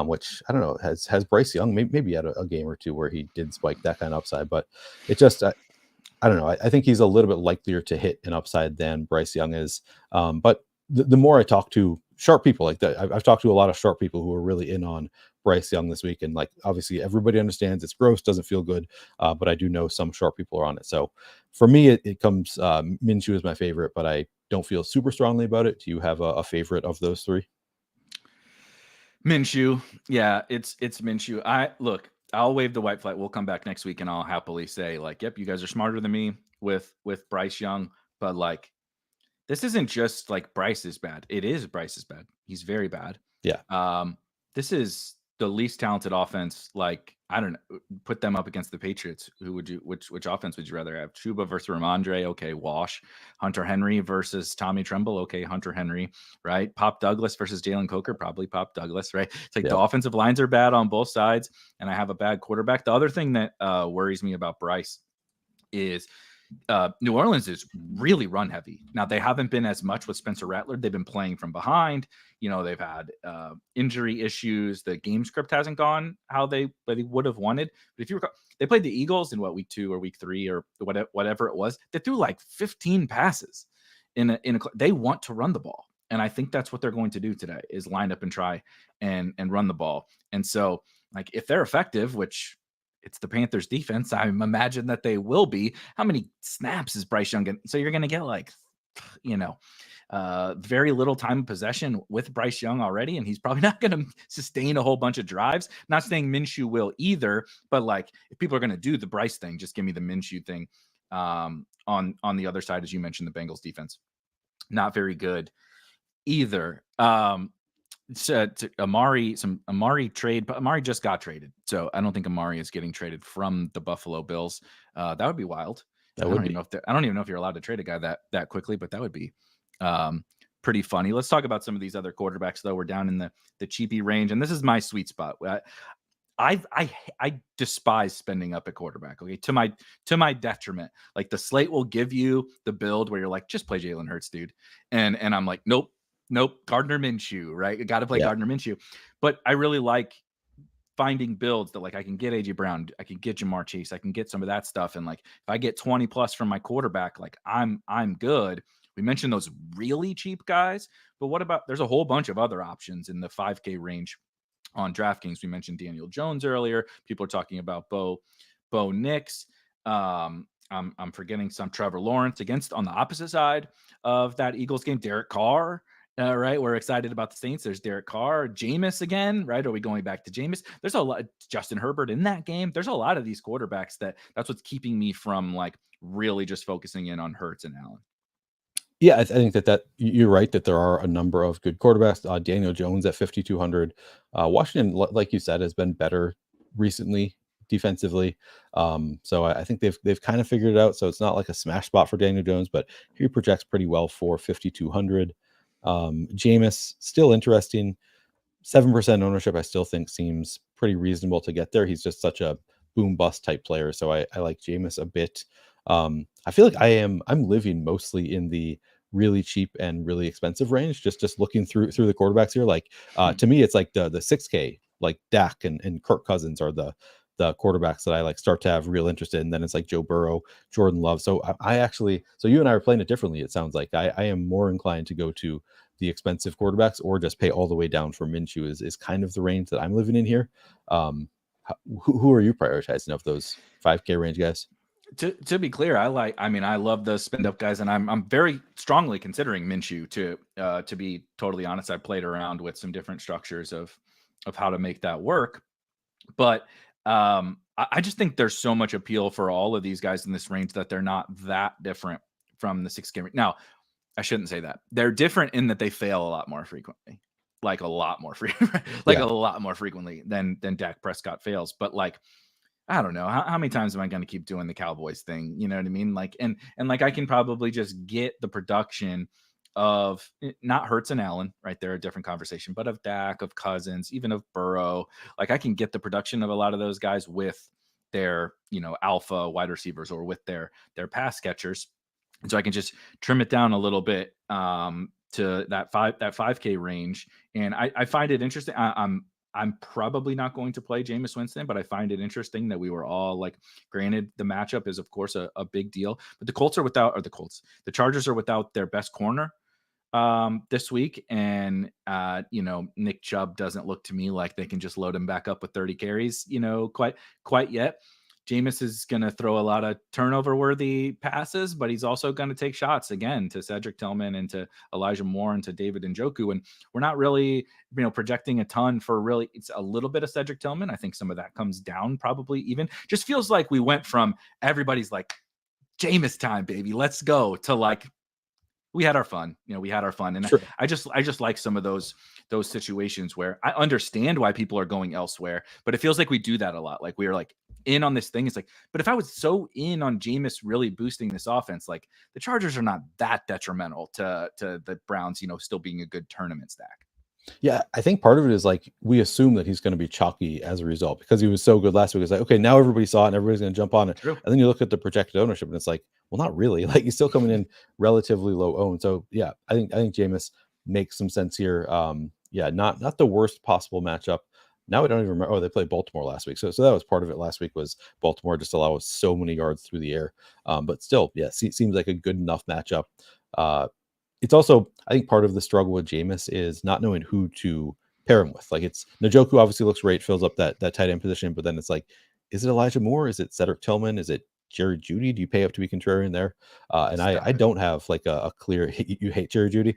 which I don't know. Has Bryce Young maybe had a game or two where he did spike that kind of upside, but it just. I don't know. I think he's a little bit likelier to hit an upside than Bryce Young is. But the more I talk to sharp people like that, I've talked to a lot of sharp people who are really in on Bryce Young this week. And like, obviously everybody understands it's gross, doesn't feel good. But I do know some sharp people are on it. So for me, it comes Minshew is my favorite, but I don't feel super strongly about it. Do you have a favorite of those three? Minshew. Yeah, it's Minshew. I'll wave the white flag. We'll come back next week and I'll happily say like, yep, you guys are smarter than me with Bryce Young. But like, this isn't just like Bryce is bad. It is Bryce is bad. He's very bad. Yeah. This is the least talented offense. Like, I don't know, put them up against the Patriots. Which offense would you rather have? Chuba versus Ramondre. Okay. Wash. Hunter Henry versus Tommy Tremble. Okay. Hunter Henry, right? Pop Douglas versus Jalen Coker. Probably Pop Douglas, right? It's like the offensive lines are bad on both sides and I have a bad quarterback. The other thing that worries me about Bryce is New Orleans is really run heavy. Now, they haven't been as much with Spencer Rattler. They've been playing from behind. They've had injury issues. The game script hasn't gone how they would have wanted. But if you recall, they played the Eagles in week 2 or week 3 or whatever it was. They threw like 15 passes they want to run the ball. And I think that's what they're going to do today is line up and try and run the ball. And so like if they're effective, which it's the Panthers defense, I imagine that they will be. How many snaps is Bryce Young getting? So you're going to get like, very little time of possession with Bryce Young already, and he's probably not going to sustain a whole bunch of drives. Not saying Minshew will either, but like if people are going to do the Bryce thing, just give me the Minshew thing. On the other side, as you mentioned, the Bengals defense, not very good either. To Amari trade, but Amari just got traded, so I don't think Amari is getting traded from the Buffalo Bills. That would be wild. I don't even know if you're allowed to trade a guy that quickly, but that would be pretty funny. Let's talk about some of these other quarterbacks, though. We're down in the cheapy range, and this is my sweet spot. I despise spending up at quarterback. Okay, to my detriment. Like the slate will give you the build where you're like, just play Jalen Hurts, dude, and I'm like, nope, Gardner Minshew, right? You got to play Gardner Minshew. But I really like finding builds that like I can get AJ Brown, I can get Jamar Chase, I can get some of that stuff, and like if I get 20 plus from my quarterback, like I'm good. We mentioned those really cheap guys, but what about there's a whole bunch of other options in the 5K range on DraftKings. We mentioned Daniel Jones earlier. People are talking about Bo Nix. I'm forgetting some Trevor Lawrence on the opposite side of that Eagles game. Derek Carr, right? We're excited about the Saints. There's Derek Carr, Jameis again, right? Are we going back to Jameis? There's a lot. Justin Herbert in that game. There's a lot of these quarterbacks that's what's keeping me from like really just focusing in on Hurts and Allen. Yeah, I think that you're right that there are a number of good quarterbacks. Daniel Jones at 5,200. Washington, like you said, has been better recently defensively. So I think they've kind of figured it out. So it's not like a smash spot for Daniel Jones, but he projects pretty well for 5,200. Jameis, still interesting. 7% ownership, I still think seems pretty reasonable to get there. He's just such a boom bust type player. So I like Jameis a bit. I feel like I'm living mostly in the really cheap and really expensive range. Just looking through the quarterbacks here. Like to me, it's like the 6K, like Dak and Kirk Cousins are the quarterbacks that I like start to have real interest in. Then it's like Joe Burrow, Jordan Love. So so you and I are playing it differently. It sounds like I am more inclined to go to the expensive quarterbacks or just pay all the way down for Minshew is kind of the range that I'm living in here. Who are you prioritizing of those 5K range guys? To be clear, I love the spend up guys, and I'm very strongly considering Minshew to be totally honest. I played around with some different structures of how to make that work, but I just think there's so much appeal for all of these guys in this range that they're not that different from the 6K. Now, I shouldn't say that. They're different in that they fail a lot more frequently, like a lot more frequently than Dak Prescott fails. But like, I don't know how many times am I going to keep doing the Cowboys thing? You know what I mean? Like, and like I can probably just get the production of not Hurts and Allen, right? They're a different conversation, but of Dak, of Cousins, even of Burrow. Like I can get the production of a lot of those guys with their, alpha wide receivers or with their pass catchers. And so I can just trim it down a little bit to that 5K range. And I find it interesting. I'm probably not going to play Jameis Winston, but I find it interesting that we were all like, granted, the matchup is of course a big deal, but the Chargers are without their best corner this week. And, Nick Chubb doesn't look to me like they can just load him back up with 30 carries, quite yet. Jameis is going to throw a lot of turnover-worthy passes, but he's also going to take shots again to Cedric Tillman and to Elijah Moore and to David Njoku. And we're not really, projecting a ton for really. It's a little bit of Cedric Tillman. I think some of that comes down probably even. Just feels like we went from everybody's like, Jameis time, baby, let's go, to like, we had our fun. And sure. I just like some of those situations where I understand why people are going elsewhere, but it feels like we do that a lot. Like we are like in on this thing. It's like, but if I was so in on Jameis really boosting this offense, like the Chargers are not that detrimental to the Browns, still being a good tournament stack. Yeah, I think part of it is like we assume that he's going to be chalky as a result because he was so good last week. It's like, okay, now everybody saw it and everybody's going to jump on it. True. And then you look at the projected ownership and it's like, well, not really. Like he's still coming in relatively low owned. So yeah, I think Jameis makes some sense here. Yeah, not the worst possible matchup. Now I don't even remember. Oh, they played Baltimore last week. So that was part of it last week was Baltimore just allows so many yards through the air. But still, yeah, seems like a good enough matchup. It's also, I think part of the struggle with Jameis is not knowing who to pair him with. Like it's Njoku obviously looks great, fills up that tight end position, but then it's like, is it Elijah Moore? Is it Cedric Tillman? Is it Jerry Jeudy? Do you pay up to be contrarian there? And I don't have like a clear you hate Jerry Jeudy.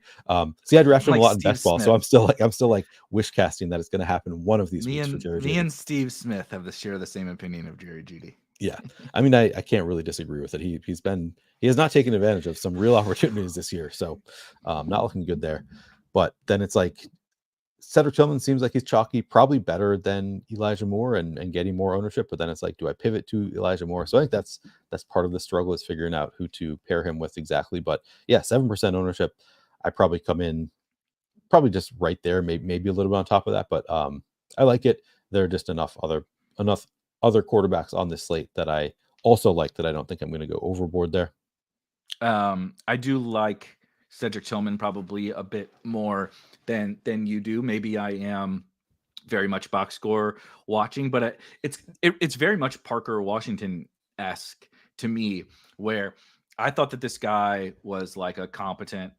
See, I drafted him a lot in best ball, so I'm still like wish casting that it's going to happen one of these weeks for Jerry Jeudy. Me and Steve Smith have share the same opinion of Jerry Jeudy. Yeah, I mean, I can't really disagree with it. He has not taken advantage of some real opportunities this year, so not looking good there. But then it's like Cedric Tillman seems like he's chalky, probably better than Elijah Moore and getting more ownership. But then it's like, do I pivot to Elijah Moore? So I think that's part of the struggle is figuring out who to pair him with exactly. But yeah, 7% ownership. I probably come in probably just right there, maybe a little bit on top of that. But I like it. There are just enough other quarterbacks on this slate that I also like that I don't think I'm going to go overboard there. I do like Cedric Tillman probably a bit more than you do. Maybe I am very much box score watching, but it's very much Parker Washington-esque to me, where I thought that this guy was like a competent,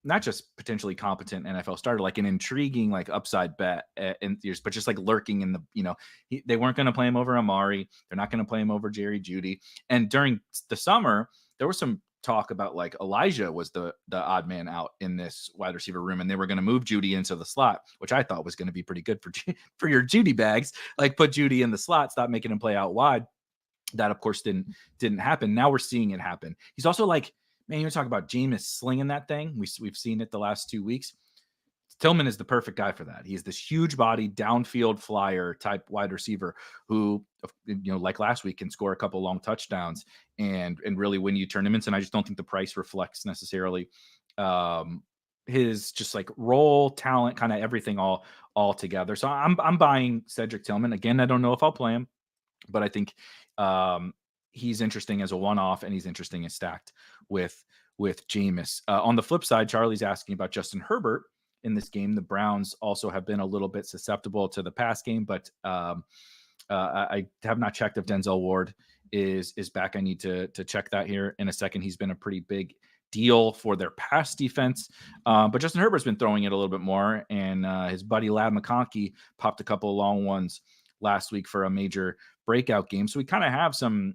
not just potentially competent NFL starter, like an intriguing, like upside bet in years, but just like lurking in the, they weren't going to play him over Amari. They're not going to play him over Jerry Jeudy. And during the summer, there was some talk about like Elijah was the odd man out in this wide receiver room, and they were going to move Jeudy into the slot, which I thought was going to be pretty good for your Jeudy bags. Like put Jeudy in the slot, stop making him play out wide. That of course didn't happen. Now we're seeing it happen. He's also like, man, you're talking about Jameis slinging that thing. We've seen it the last 2 weeks. Tillman is the perfect guy for that. He's this huge body, downfield flyer type wide receiver who, like last week, can score a couple long touchdowns and really win you tournaments. And I just don't think the price reflects necessarily his just like role, talent, kind of everything all together. So I'm buying Cedric Tillman. Again, I don't know if I'll play him, but I think he's interesting as a one-off, and he's interesting as stacked with Jameis. On the flip side, Charlie's asking about Justin Herbert in this game. The Browns also have been a little bit susceptible to the pass game, but I have not checked if Denzel Ward is back. I need to check that here in a second. He's been a pretty big deal for their pass defense, but Justin Herbert's been throwing it a little bit more, and his buddy Ladd McConkey popped a couple of long ones last week for a major breakout game. So we kind of have some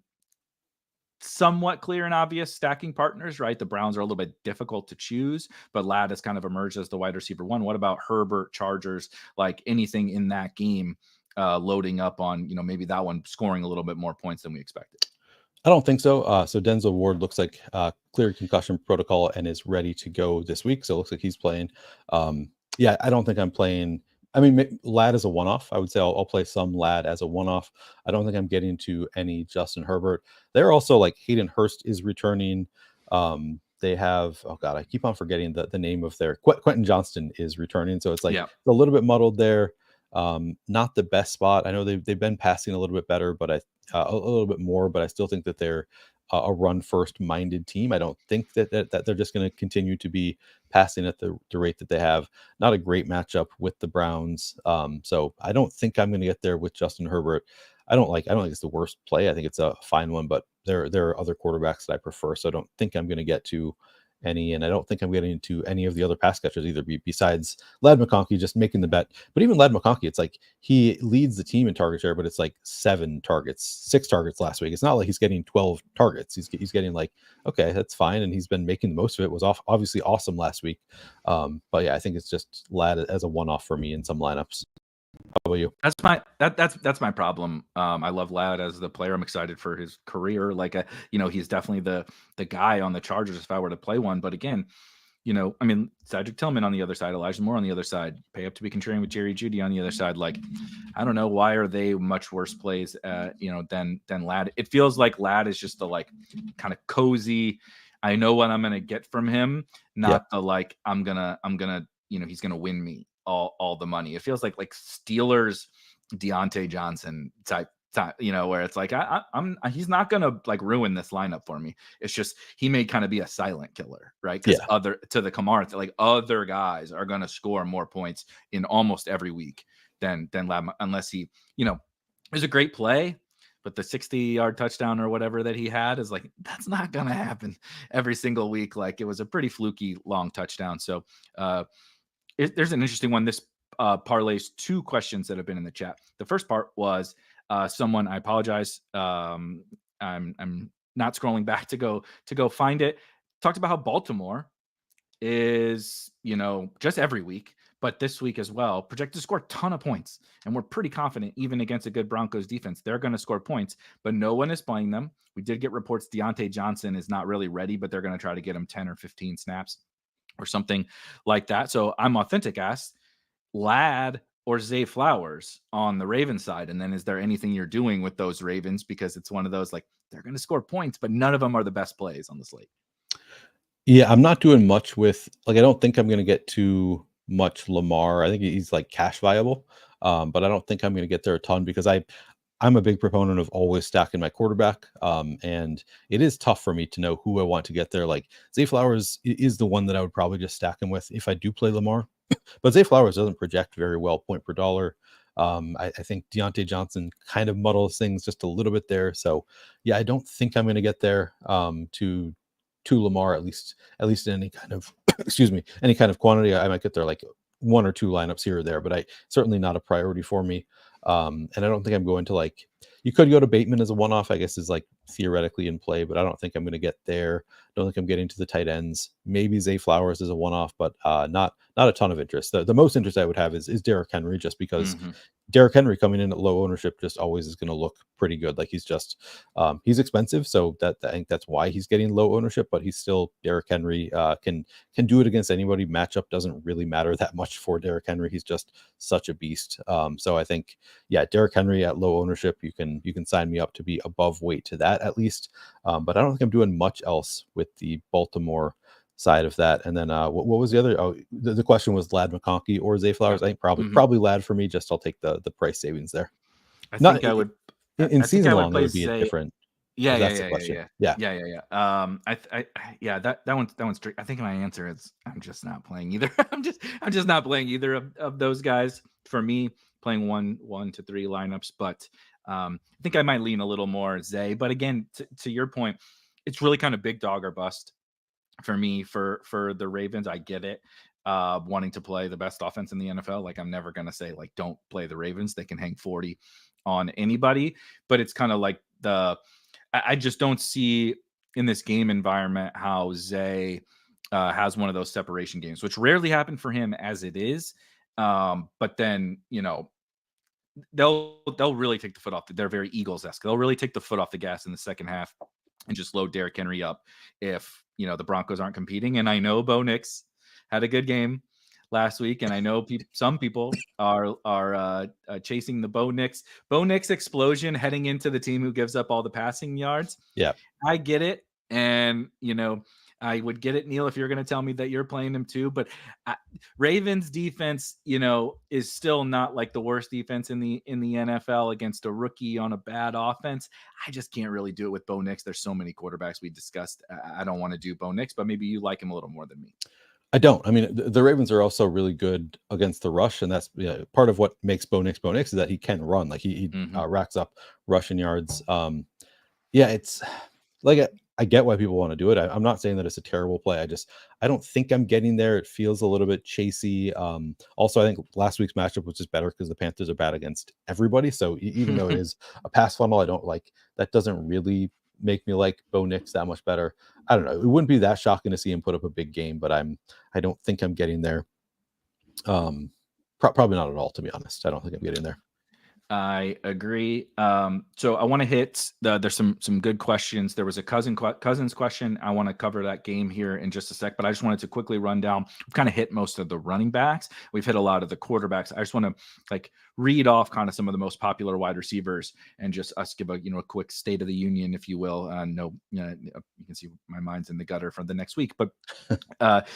somewhat clear and obvious stacking partners, right? The Browns are a little bit difficult to choose, but Ladd has kind of emerged as the wide receiver one. What about Herbert, Chargers, like anything in that game loading up on, maybe that one scoring a little bit more points than we expected? I don't think so. So Denzel Ward looks like cleared concussion protocol and is ready to go this week. So it looks like he's playing. Yeah, I don't think I'm playing. I mean, Ladd is a one-off. I would say I'll play some Ladd as a one-off. I don't think I'm getting to any Justin Herbert. They're also like Hayden Hurst is returning. They have, oh God, I keep on forgetting the name of their Quentin Johnston is returning. So it's like a little bit muddled there. Not the best spot. I know they've been passing a little bit better, but a little bit more, but I still think that they're a run first minded team. I don't think that they're just going to continue to be passing at the rate that they have. Not a great matchup with the Browns. So I don't think I'm going to get there with Justin Herbert. I don't think it's the worst play. I think it's a fine one, but there are other quarterbacks that I prefer. So I don't think I'm going to get to any, and I don't think I'm getting into any of the other pass catchers either, besides Ladd McConkey just making the bet. But even Ladd McConkey, it's like he leads the team in target share, but it's like 6 targets last week. It's not like he's getting 12 targets. He's getting like, okay, that's fine, and he's been making the most of it. Was obviously awesome last week. But yeah, I think it's just Ladd as a one-off for me in some lineups. How about you? That's my problem. I love Ladd as the player. I'm excited for his career. Like, he's definitely the guy on the Chargers if I were to play one. But again, Cedric Tillman on the other side, Elijah Moore on the other side, pay up to be contrarian with Jerry Jeudy on the other side. Like, I don't know, why are they much worse plays, than Ladd? It feels like Ladd is just the like kind of cozy. I know what I'm gonna get from him, not the like I'm gonna he's going to win me all the money. It feels like Steelers, Deontay Johnson type, where it's like, he's not going to like ruin this lineup for me. It's just, he may kind of be a silent killer, right? Because to the Kamara, like other guys are going to score more points in almost every week than Lab, unless he, there's a great play, but the 60-yard touchdown or whatever that he had is like, that's not going to happen every single week. Like it was a pretty fluky long touchdown. So there's an interesting one. This parlays two questions that have been in the chat. The first part was someone, I apologize. I'm not scrolling back to go find it. Talked about how Baltimore is, just every week, but this week as well, projected to score a ton of points. And we're pretty confident, even against a good Broncos defense, they're going to score points, but no one is playing them. We did get reports Deontay Johnson is not really ready, but they're going to try to get him 10 or 15 snaps or something like that. So I'm Authentic asked, Lad or Zay Flowers on the Ravens side? And then is there anything you're doing with those Ravens? Because it's one of those, like, they're going to score points, but none of them are the best plays on the slate. Yeah, I'm not doing much with, like, I don't think I'm going to get too much Lamar. I think he's like cash viable, but I don't think I'm going to get there a ton because I'm a big proponent of always stacking my quarterback. And it is tough for me to know who I want to get there. Like Zay Flowers is the one that I would probably just stack him with if I do play Lamar. But Zay Flowers doesn't project very well point per dollar. I think Deontay Johnson kind of muddles things just a little bit there. So yeah, I don't think I'm going to get there to Lamar, at least in any kind of any kind of quantity. I might get there like one or two lineups here or there, but certainly not a priority for me. And I don't think I'm going to, like, you could go to Bateman as a one-off, I guess, is like theoretically in play, but I don't think I'm going to get there. Don't think I'm getting to the tight ends. Maybe Zay Flowers is a one-off, but not a ton of interest. The most interest I would have is Derrick Henry, just because Derrick Henry coming in at low ownership just always is going to look pretty good. Like he's just he's expensive, so I think that's why he's getting low ownership, but he's still Derrick Henry, can do it against anybody. Matchup doesn't really matter that much for Derrick Henry. He's just such a beast. So I think, yeah, Derrick Henry at low ownership, you can sign me up to be above weight to that at least. But I don't think I'm doing much else with the Baltimore side of that. And then what was the other? Oh, the question was Lad McConkey or Zay Flowers. I think probably Lad for me. Just I'll take the price savings there. I think I would in season long. It would be Zay. a different. Yeah, that's the question. Yeah. That one's tricky. I think my answer is I'm just not playing either. I'm just not playing either of those guys. For me, playing 1 to 3 lineups, but I think I might lean a little more Zay. But again, to your point, it's really kind of big dog or bust for me for the Ravens. I get it, wanting to play the best offense in the NFL. Like, I'm never gonna say like don't play the Ravens. They can hang 40 on anybody, but it's kind of like I just don't see in this game environment how Zay has one of those separation games, which rarely happen for him as it is. But then, they'll really take the foot off. They're very Eagles-esque. They'll really take the foot off the gas in the second half and just load Derrick Henry up if, the Broncos aren't competing. And I know Bo Nix had a good game last week, and I know some people are chasing the Bo Nix explosion heading into the team who gives up all the passing yards. Yeah, I get it, and I would get it, Neil, if you're going to tell me that you're playing him too. But Ravens defense, is still not like the worst defense in the NFL against a rookie on a bad offense. I just can't really do it with Bo Nix. There's so many quarterbacks we discussed. I don't want to do Bo Nix, but maybe you like him a little more than me. I don't. I mean, the Ravens are also really good against the rush, and that's part of what makes Bo Nix is that he can run. Like he racks up rushing yards. It's like I get why people want to do it. I'm not saying that it's a terrible play. I don't think I'm getting there. It feels a little bit chasey. Also, I think last week's matchup was just better because the Panthers are bad against everybody. So even though it is a pass funnel, I don't like that. Doesn't really make me like Bo Nix that much better. I don't know. It wouldn't be that shocking to see him put up a big game, but I don't think I'm getting there. Probably not at all, to be honest. I don't think I'm getting there. I agree. So I want to hit there's some good questions. There was a Cousins question. I want to cover that game here in just a sec, but I just wanted to quickly run down. We've kind of hit most of the running backs. We've hit a lot of the quarterbacks. I just want to like read off kind of some of the most popular wide receivers and just us give a a quick state of the union, if you will. No, you can see my mind's in the gutter for the next week, but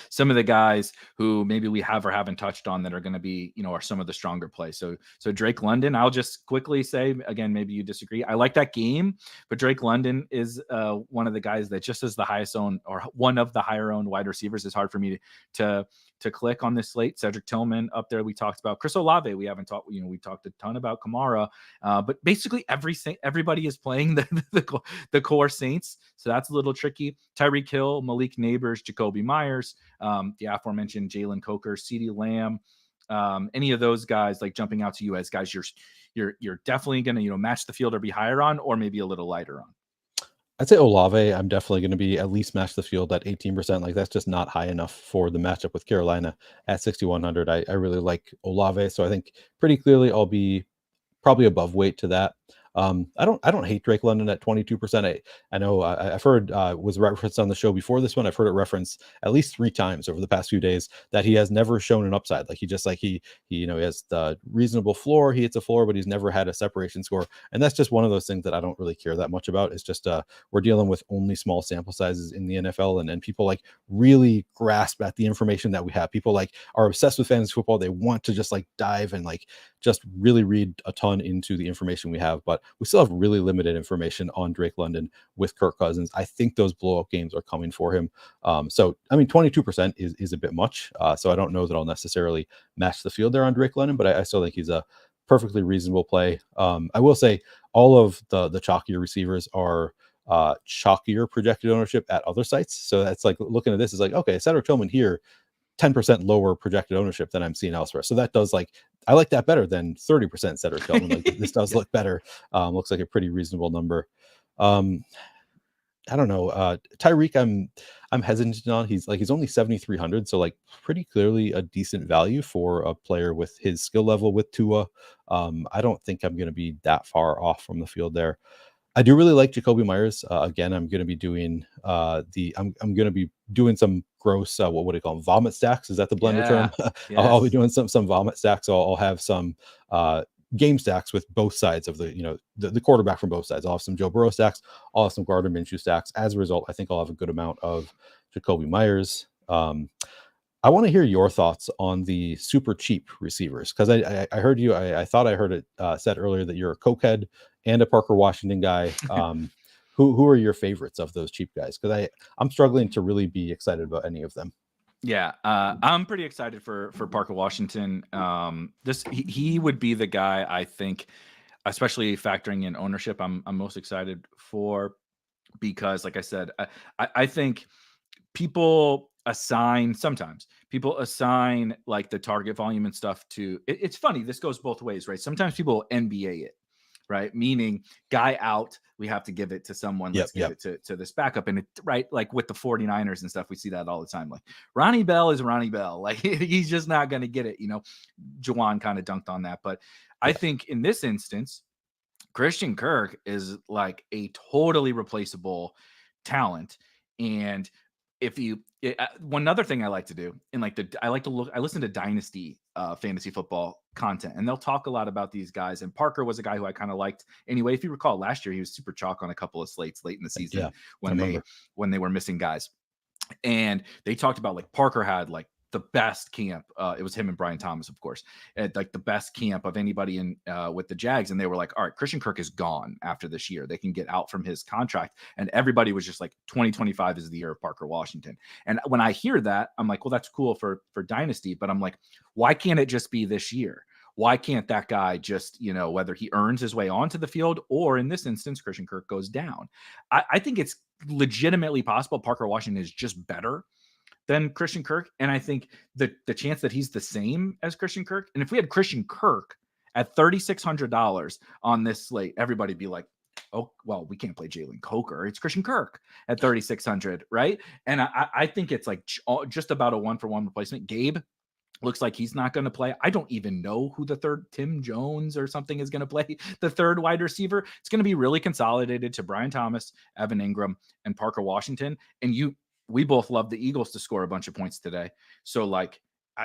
some of the guys who maybe we have or haven't touched on that are going to be, are some of the stronger plays. So Drake London, I'll just quickly say, again, maybe you disagree. I like that game, but Drake London is one of the guys that just as the highest owned or one of the higher owned wide receivers. Is hard for me to click on this slate. Cedric Tillman up there. We talked about Chris Olave. We haven't talked, we talked a ton about Kamara, but basically everybody is playing the core Saints. So that's a little tricky. Tyreek Hill, Malik Neighbors, Jacoby Myers, the aforementioned Jalen Coker, CeeDee Lamb, any of those guys like jumping out to you as guys you're definitely going to match the field or be higher on, or maybe a little lighter on. I'd say Olave, I'm definitely going to be at least match the field at 18%. Like that's just not high enough for the matchup with Carolina at 6,100. I really like Olave, so I think pretty clearly I'll be probably above weight to that. I don't hate Drake London at 22%. I know I've heard was referenced on the show before this one. I've heard it referenced at least 3 times over the past few days that he has never shown an upside. Like he has the reasonable floor. He hits a floor, but he's never had a separation score. And that's just one of those things that I don't really care that much about. It's just we're dealing with only small sample sizes in the NFL, and people like really grasp at the information that we have. People like are obsessed with fantasy football. They want to just like dive and like just really read a ton into the information we have, but we still have really limited information on Drake London with Kirk Cousins. I think those blow-up games are coming for him. So, I mean, 22% is a bit much. So I don't know that I'll necessarily match the field there on Drake London, but I still think he's a perfectly reasonable play. I will say all of the chalkier receivers are chalkier projected ownership at other sites. So that's like looking at this is like, okay, Cedric Tillman here, 10% lower projected ownership than I'm seeing elsewhere. So that does I like that better than 30% Cedric Tillman. Like this does look better. Looks like a pretty reasonable number. I don't know. Tyreek, I'm hesitant on. He's only 7,300. So like pretty clearly a decent value for a player with his skill level with Tua. I don't think I'm going to be that far off from the field there. I do really like Jacoby Myers. Again, I'm going to be doing I'm going to be doing some gross what would I call them? Vomit stacks? Is that the blender term? Yes. I'll be doing some vomit stacks. So I'll have some game stacks with both sides of the quarterback from both sides. I'll have some Joe Burrow stacks. I'll have some Gardner Minshew stacks. As a result, I think I'll have a good amount of Jacoby Myers. I want to hear your thoughts on the super cheap receivers because I heard you. I thought I heard it said earlier that you're a cokehead and a Parker Washington guy. Who are your favorites of those cheap guys? Because I'm struggling to really be excited about any of them. Yeah, I'm pretty excited for Parker Washington. He would be the guy I think, especially factoring in ownership, I'm most excited for because, like I said, I think people assign like the target volume and stuff to it's funny. This goes both ways, right? Sometimes people NBA it, right? Meaning guy out, we have to give it to someone. Let's give it to this backup. And right. Like with the 49ers and stuff, we see that all the time. Like Ronnie Bell is Ronnie Bell. Like he's just not going to get it. Juwan kind of dunked on that, but I think in this instance, Christian Kirk is like a totally replaceable talent. And one other thing I like to do I listen to Dynasty fantasy football content, and they'll talk a lot about these guys. And Parker was a guy who I kind of liked anyway. If you recall, last year he was super chalk on a couple of slates late in the season when they were missing guys, and they talked about like Parker had like the best camp. It was him and Brian Thomas, of course, at like the best camp of anybody in with the Jags. And they were like, all right, Christian Kirk is gone after this year. They can get out from his contract. And everybody was just like 2025 is the year of Parker Washington. And when I hear that, I'm like, well, that's cool for Dynasty. But I'm like, why can't it just be this year? Why can't that guy just, whether he earns his way onto the field or in this instance, Christian Kirk goes down? I think it's legitimately possible Parker Washington is just better than Christian Kirk. And I think the chance that he's the same as Christian Kirk. And if we had Christian Kirk at $3,600 on this slate, everybody'd be like, oh, well, we can't play Jalen Coker. It's Christian Kirk at 3,600, right? And I think it's like just about a 1-for-1 replacement. Gabe Looks like he's not going to play. I don't even know who the third, Tim Jones or something, is going to play the third wide receiver. It's going to be really consolidated to Brian Thomas, Evan Ingram, and Parker Washington. And we both love the Eagles to score a bunch of points today. So like,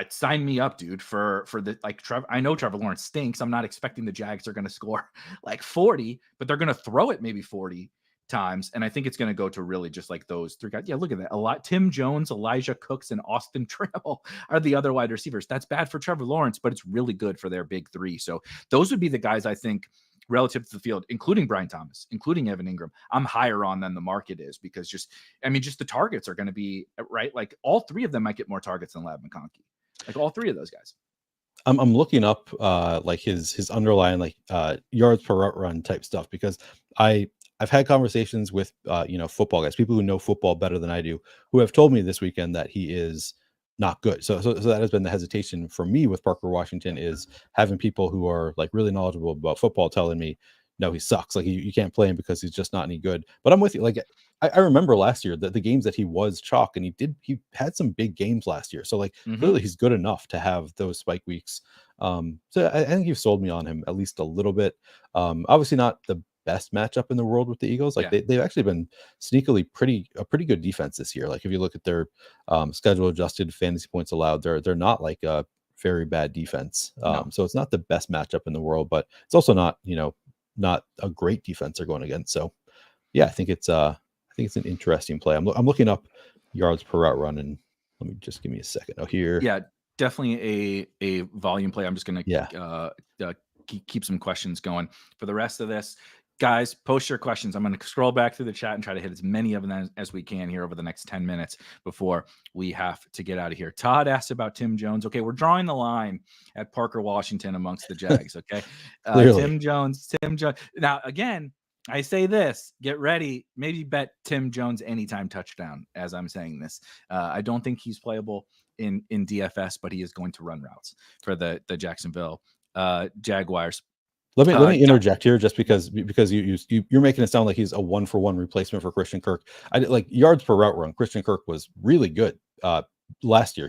sign me up, dude, for the, like, I know Trevor Lawrence stinks. I'm not expecting the Jags are going to score like 40, but they're going to throw it maybe 40 times. And I think it's going to go to really just like those three guys. Yeah, look at that. Tim Jones, Elijah Cooks, and Austin Trammell are the other wide receivers. That's bad for Trevor Lawrence, but it's really good for their big three. So those would be the guys I think relative to the field, including Brian Thomas, including Evan Ingram, I'm higher on than the market is, because just the targets are going to be right. Like all three of them might get more targets than Ladd McConkey. Like all three of those guys. I'm looking up like his underlying like yards per route run type stuff, because I've had conversations with football guys, people who know football better than I do, who have told me this weekend that he is not good. So that has been the hesitation for me with Parker Washington, is having people who are like really knowledgeable about football telling me, no, he sucks. Like you can't play him because he's just not any good. But I'm with you. Like I remember last year that the games that he was chalk, and he had some big games last year. So like clearly he's good enough to have those spike weeks. So I think you've sold me on him at least a little bit. Obviously not the best matchup in the world with the Eagles. Like they've actually been sneakily a pretty good defense this year. Like if you look at their schedule adjusted fantasy points allowed, they're not like a very bad defense. So it's not the best matchup in the world, but it's also not not a great defense they're going against. So yeah, I think it's an interesting play. I'm looking up yards per route run, and let me just give me a second. Oh, here. Yeah, definitely a volume play. I'm just going to keep some questions going for the rest of this. Guys, post your questions. I'm going to scroll back through the chat and try to hit as many of them as we can here over the next 10 minutes before we have to get out of here. Todd asked about Tim Jones. Okay, we're drawing the line at Parker Washington amongst the Jags. Okay, Tim Jones. Now, again, I say this, get ready, maybe bet Tim Jones anytime touchdown as I'm saying this. I don't think he's playable in DFS, but he is going to run routes for the Jacksonville Jaguars. Let me interject here, just because you're making it sound like he's a 1-for-1 replacement for Christian Kirk. I like yards per route run. Christian Kirk was really good last year.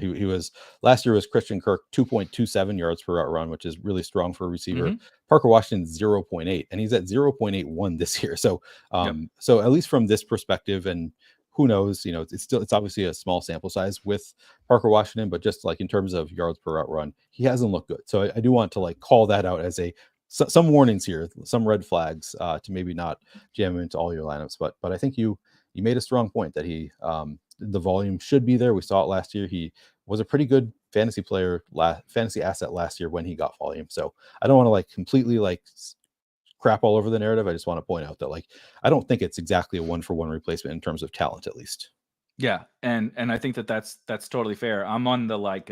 Last year was Christian Kirk 2.27 yards per route run, which is really strong for a receiver. Parker Washington 0.8, and he's at 0.81 this year. So so at least from this perspective, and who knows, it's obviously a small sample size with Parker Washington, but just like in terms of yards per route run, he hasn't looked good. So I do want to like call that out as some warnings here, some red flags to maybe not jam him into all your lineups. But I think you made a strong point that the volume should be there. We saw it last year. He was a pretty good fantasy asset last year when he got volume. So I don't want to like completely like crap all over the narrative. I just want to point out that like I don't think it's exactly a 1-for-1 replacement in terms of talent, at least. Yeah, and I think that's totally fair. I'm on the like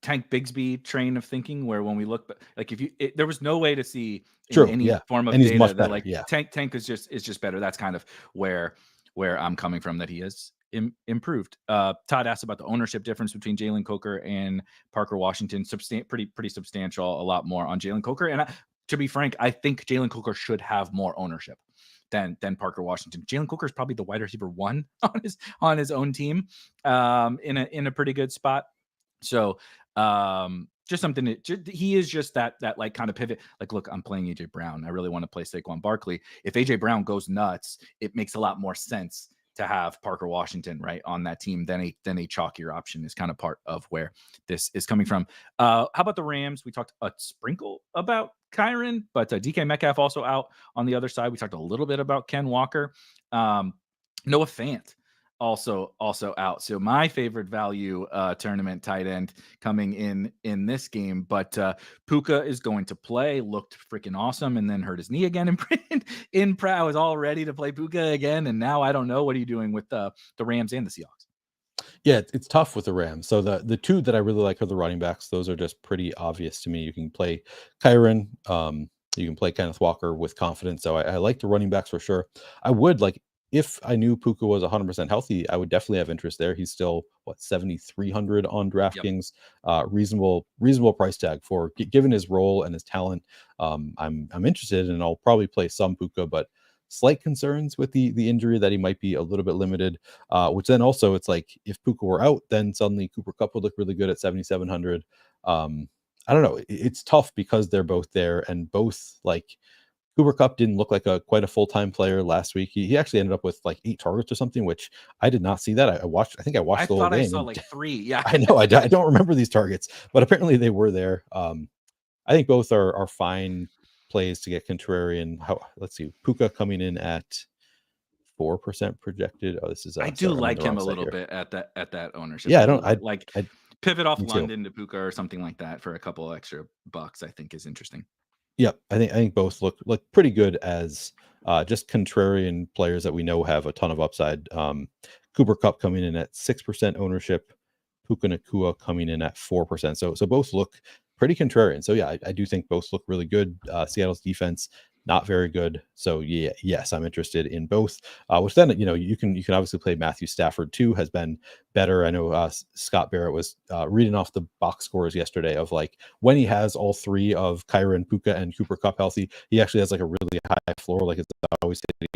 Tank Bigsby train of thinking, where when we look, like there was no way to see in any form of data that like Tank is just better. That's kind of where I'm coming from, that he has improved. Todd asked about the ownership difference between Jalen Coker and Parker Washington. Pretty substantial, a lot more on Jalen Coker. And to be frank, I think Jalen Coker should have more ownership than Parker Washington. Jalen Coker is probably the wide receiver 1 on his own team, in a pretty good spot. So just something he is just that like kind of pivot. Like, look, I'm playing AJ Brown. I really want to play Saquon Barkley. If AJ Brown goes nuts, it makes a lot more sense to have Parker Washington right on that team than a chalkier option. Is kind of part of where this is coming from. How about the Rams? We talked a sprinkle about Kyron, but DK Metcalf also out on the other side. We talked a little bit about Ken Walker. Noah Fant also out. So my favorite value tournament tight end coming in this game, but Puka is going to play. Looked freaking awesome, and then hurt his knee again in I was all ready to play Puka again, and now I don't know. What are you doing with the Rams and the Seahawks? Yeah, it's tough with the Rams. So the two that I really like are the running backs. Those are just pretty obvious to me. You can play Kyron, you can play Kenneth Walker with confidence. So I like the running backs for sure. I would like, if I knew Puka was 100% healthy, I would definitely have interest there. He's still 7,300 on DraftKings. Reasonable price tag for given his role and his talent. I'm interested, and I'll probably play some Puka, but slight concerns with the injury that he might be a little bit limited, which then also it's like if Puka were out, then suddenly Cooper Kupp would look really good at 7,700. I don't know. It's tough because they're both there, and both like Cooper Kupp didn't look like quite a full-time player last week. He actually ended up with like 8 targets or something, which I did not see that. I think I watched the whole game. I saw like 3. Yeah, I know. I don't remember these targets, but apparently they were there. I think both are fine plays to get contrarian. Let's see, Puka coming in at 4% projected. Oh, this is I do like him a little bit at that ownership. Yeah, I pivot off London to Puka or something like that for a couple extra bucks. I think is interesting. Yep, I think both look pretty good as just contrarian players that we know have a ton of upside. Cooper Kupp coming in at 6% ownership, Puka Nacua coming in at 4%. So both look pretty contrarian. So yeah, I do think both look really good. Seattle's defense not very good. So yeah, yes, I'm interested in both. Which then you can obviously play Matthew Stafford too. Has been better. I know Scott Barrett was reading off the box scores yesterday of like when he has all 3 of Kyren, Puka, and Cooper Kupp healthy, he actually has like a really high floor. Like it's always hitting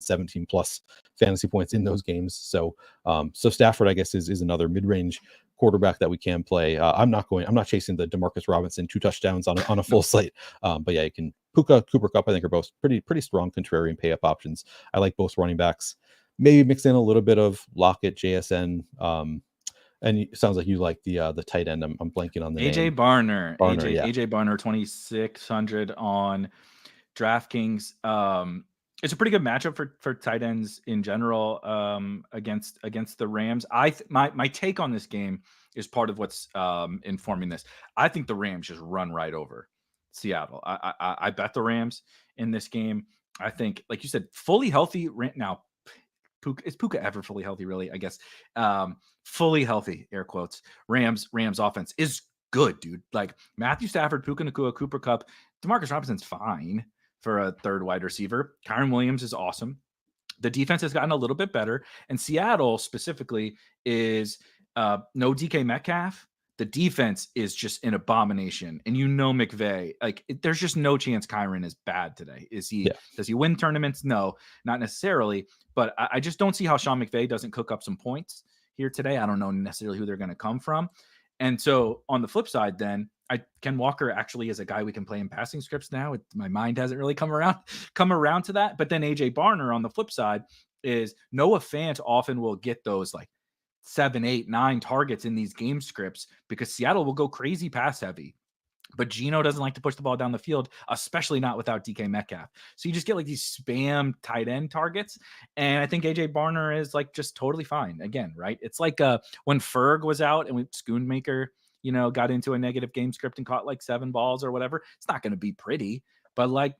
17 plus fantasy points in those games. So Stafford, I guess, is another mid-range quarterback that we can play. I'm not chasing the DeMarcus Robinson 2 touchdowns on a full slate. But yeah, you can Puka, Cooper Kupp, I think are both pretty strong contrarian pay up options. I like both running backs. Maybe mix in a little bit of Lockett, JSN. And it sounds like you like the tight end. I'm blanking on the AJ name. Barner. Yeah. AJ Barner 2,600 on DraftKings. It's a pretty good matchup for tight ends in general against the Rams. My take on this game is part of what's informing this. I think the Rams just run right over Seattle. I bet the Rams in this game. I think, like you said, fully healthy now. Is Puka ever fully healthy? Really, I guess. Fully healthy, air quotes. Rams offense is good, dude. Like Matthew Stafford, Puka Nacua, Cooper Kupp, DeMarcus Robinson's fine for a third wide receiver. Kyren Williams is awesome. The defense has gotten a little bit better, and Seattle specifically is no DK Metcalf. The defense is just an abomination, and McVay. Like, there's just no chance Kyren is bad today. Is he? Yeah. Does he win tournaments? No, not necessarily. But I just don't see how Sean McVay doesn't cook up some points here today. I don't know necessarily who they're going to come from. And so on the flip side, then Ken Walker actually is a guy we can play in passing scripts now. My mind hasn't really come around to that. But then AJ Barner on the flip side is Noah Fant often will get those like 7, 8, 9 targets in these game scripts because Seattle will go crazy pass heavy. But Geno doesn't like to push the ball down the field, especially not without DK Metcalf. So you just get like these spam tight end targets. And I think AJ Barner is like just totally fine again, right? It's like when Ferg was out and Schoonmaker, got into a negative game script and caught like 7 balls or whatever. It's not going to be pretty, but like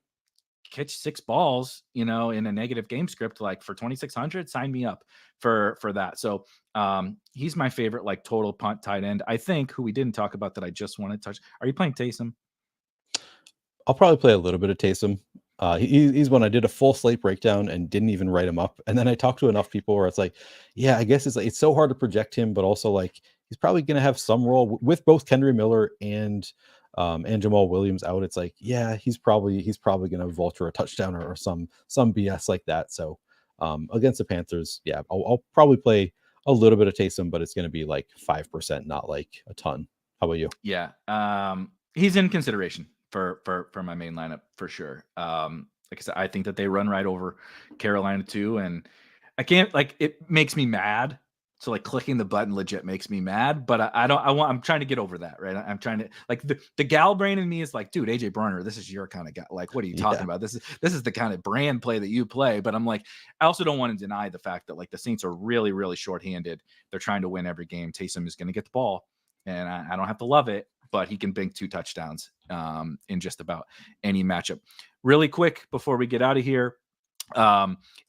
catch 6 balls, in a negative game script, like for 2,600, sign me up for that. So he's my favorite, like total punt tight end. I think who we didn't talk about that I just want to touch. Are you playing Taysom? I'll probably play a little bit of Taysom. He's one I did a full slate breakdown and didn't even write him up. And then I talked to enough people where it's like, yeah, I guess it's so hard to project him, but also like he's probably going to have some role with both Kendry Miller and Jamal Williams out. It's like, yeah, he's probably going to vulture a touchdown or some BS like that. So against the Panthers, yeah, I'll probably play a little bit of Taysom, but it's going to be like 5%, not like a ton. How about you? Yeah, he's in consideration for my main lineup for sure. Like I said, I think that they run right over Carolina too, and I can't, like, it makes me mad. So like clicking the button legit makes me mad, but I'm trying to get over that, right? I'm trying to, like, the gal brain in me is like, dude, AJ Barner, this is your kind of guy. Like, what are you talking about? This is the kind of brand play that you play. But I'm like, I also don't want to deny the fact that like the Saints are really, really shorthanded. They're trying to win every game. Taysom is going to get the ball, and I don't have to love it, but he can bank 2 touchdowns in just about any matchup. Really quick before we get out of here.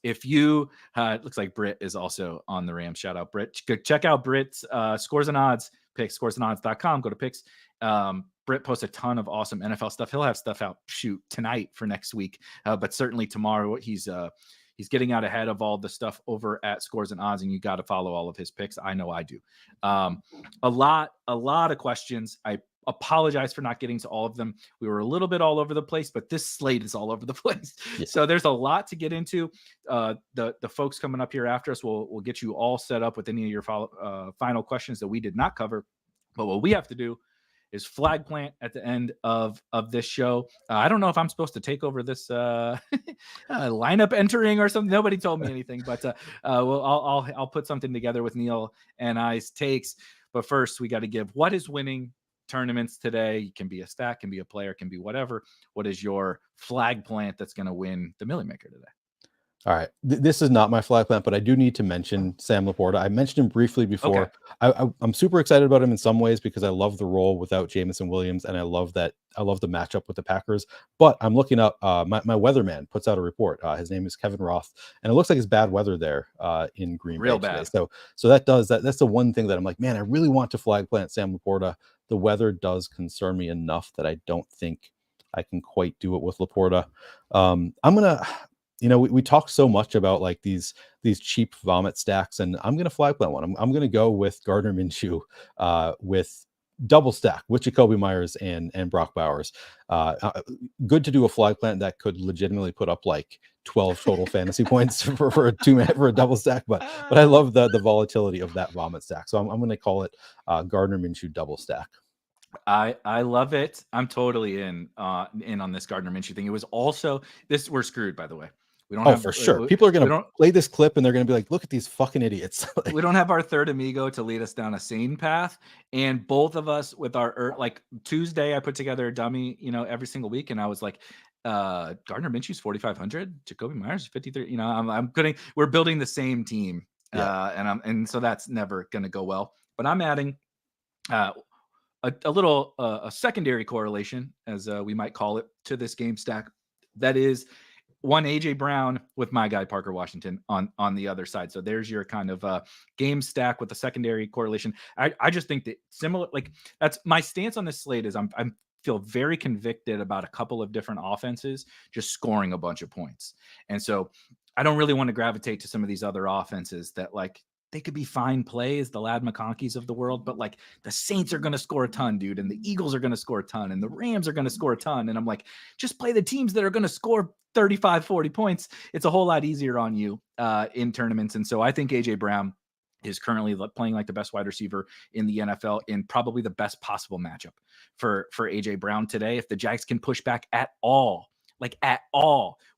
If you it looks like Brit is also on the Rams. Shout out Brit. Check out Brit's scores and odds picks, scoresandodds.com. Go to picks. Brit posts a ton of awesome NFL stuff. He'll have stuff out tonight for next week, but certainly tomorrow. He's getting out ahead of all the stuff over at Scores and Odds, and you got to follow all of his picks. I know I do. A lot of questions. I apologize for not getting to all of them. We were a little bit all over the place, but this slate is all over the place. Yeah. So there's a lot to get into. The folks coming up here after us will get you all set up with any of your final questions that we did not cover. But what we have to do is flag plant at the end of this show. I don't know if I'm supposed to take over this lineup entering or something. Nobody told me anything, but I'll put something together with Neil and I's takes. But first, we got to give what is winning tournaments today. It can be a stack, can be a player, can be whatever. What is your flag plant that's going to win the Millie Maker today? All right. This is not my flag plant, but I do need to mention Sam Laporta. I mentioned him briefly before. Okay. I'm super excited about him in some ways because I love the role without Jameson Williams, and I love the matchup with the Packers. But I'm looking up, my weatherman puts out a report. His name is Kevin Roth, and it looks like it's bad weather there in Green Bay. Real bad. Today. So that's the one thing that I'm like, man, I really want to flag plant Sam Laporta. The weather does concern me enough that I don't think I can quite do it with Laporta. I'm gonna. We talk so much about like these cheap vomit stacks, and I'm going to flag plant one. I'm going to go with Gardner Minshew with double stack with Jacoby Myers and Brock Bowers. Good to do a flag plant that could legitimately put up like 12 total fantasy points for a double stack, but I love the volatility of that vomit stack. So I'm going to call it Gardner Minshew double stack. I love it. I'm totally in on this Gardner Minshew thing. It was also this. We're screwed, by the way. We don't for sure. People are going to play this clip and they're going to be like, look at these fucking idiots. We don't have our third amigo to lead us down a sane path. And both of us with our, like Tuesday, I put together a dummy, every single week. And I was like, Gardner Minshew's 4,500, Jacoby Myers 53. We're building the same team. Yeah. And so that's never going to go well, but I'm adding a little secondary correlation, as we might call it, to this game stack. That is one AJ Brown with my guy Parker Washington on the other side. So there's your kind of game stack with the secondary correlation. I just think that similar, like that's my stance on this slate is I'm feel very convicted about a couple of different offenses just scoring a bunch of points. And so I don't really want to gravitate to some of these other offenses that like they could be fine plays, the Lad McConkeys of the world, but like the Saints are going to score a ton, dude. And the Eagles are going to score a ton and the Rams are going to score a ton. And I'm like, just play the teams that are going to score 35, 40 points. It's a whole lot easier on you in tournaments. And so I think AJ Brown is currently playing like the best wide receiver in the NFL in probably the best possible matchup for AJ Brown today. If the Jags can push back at all,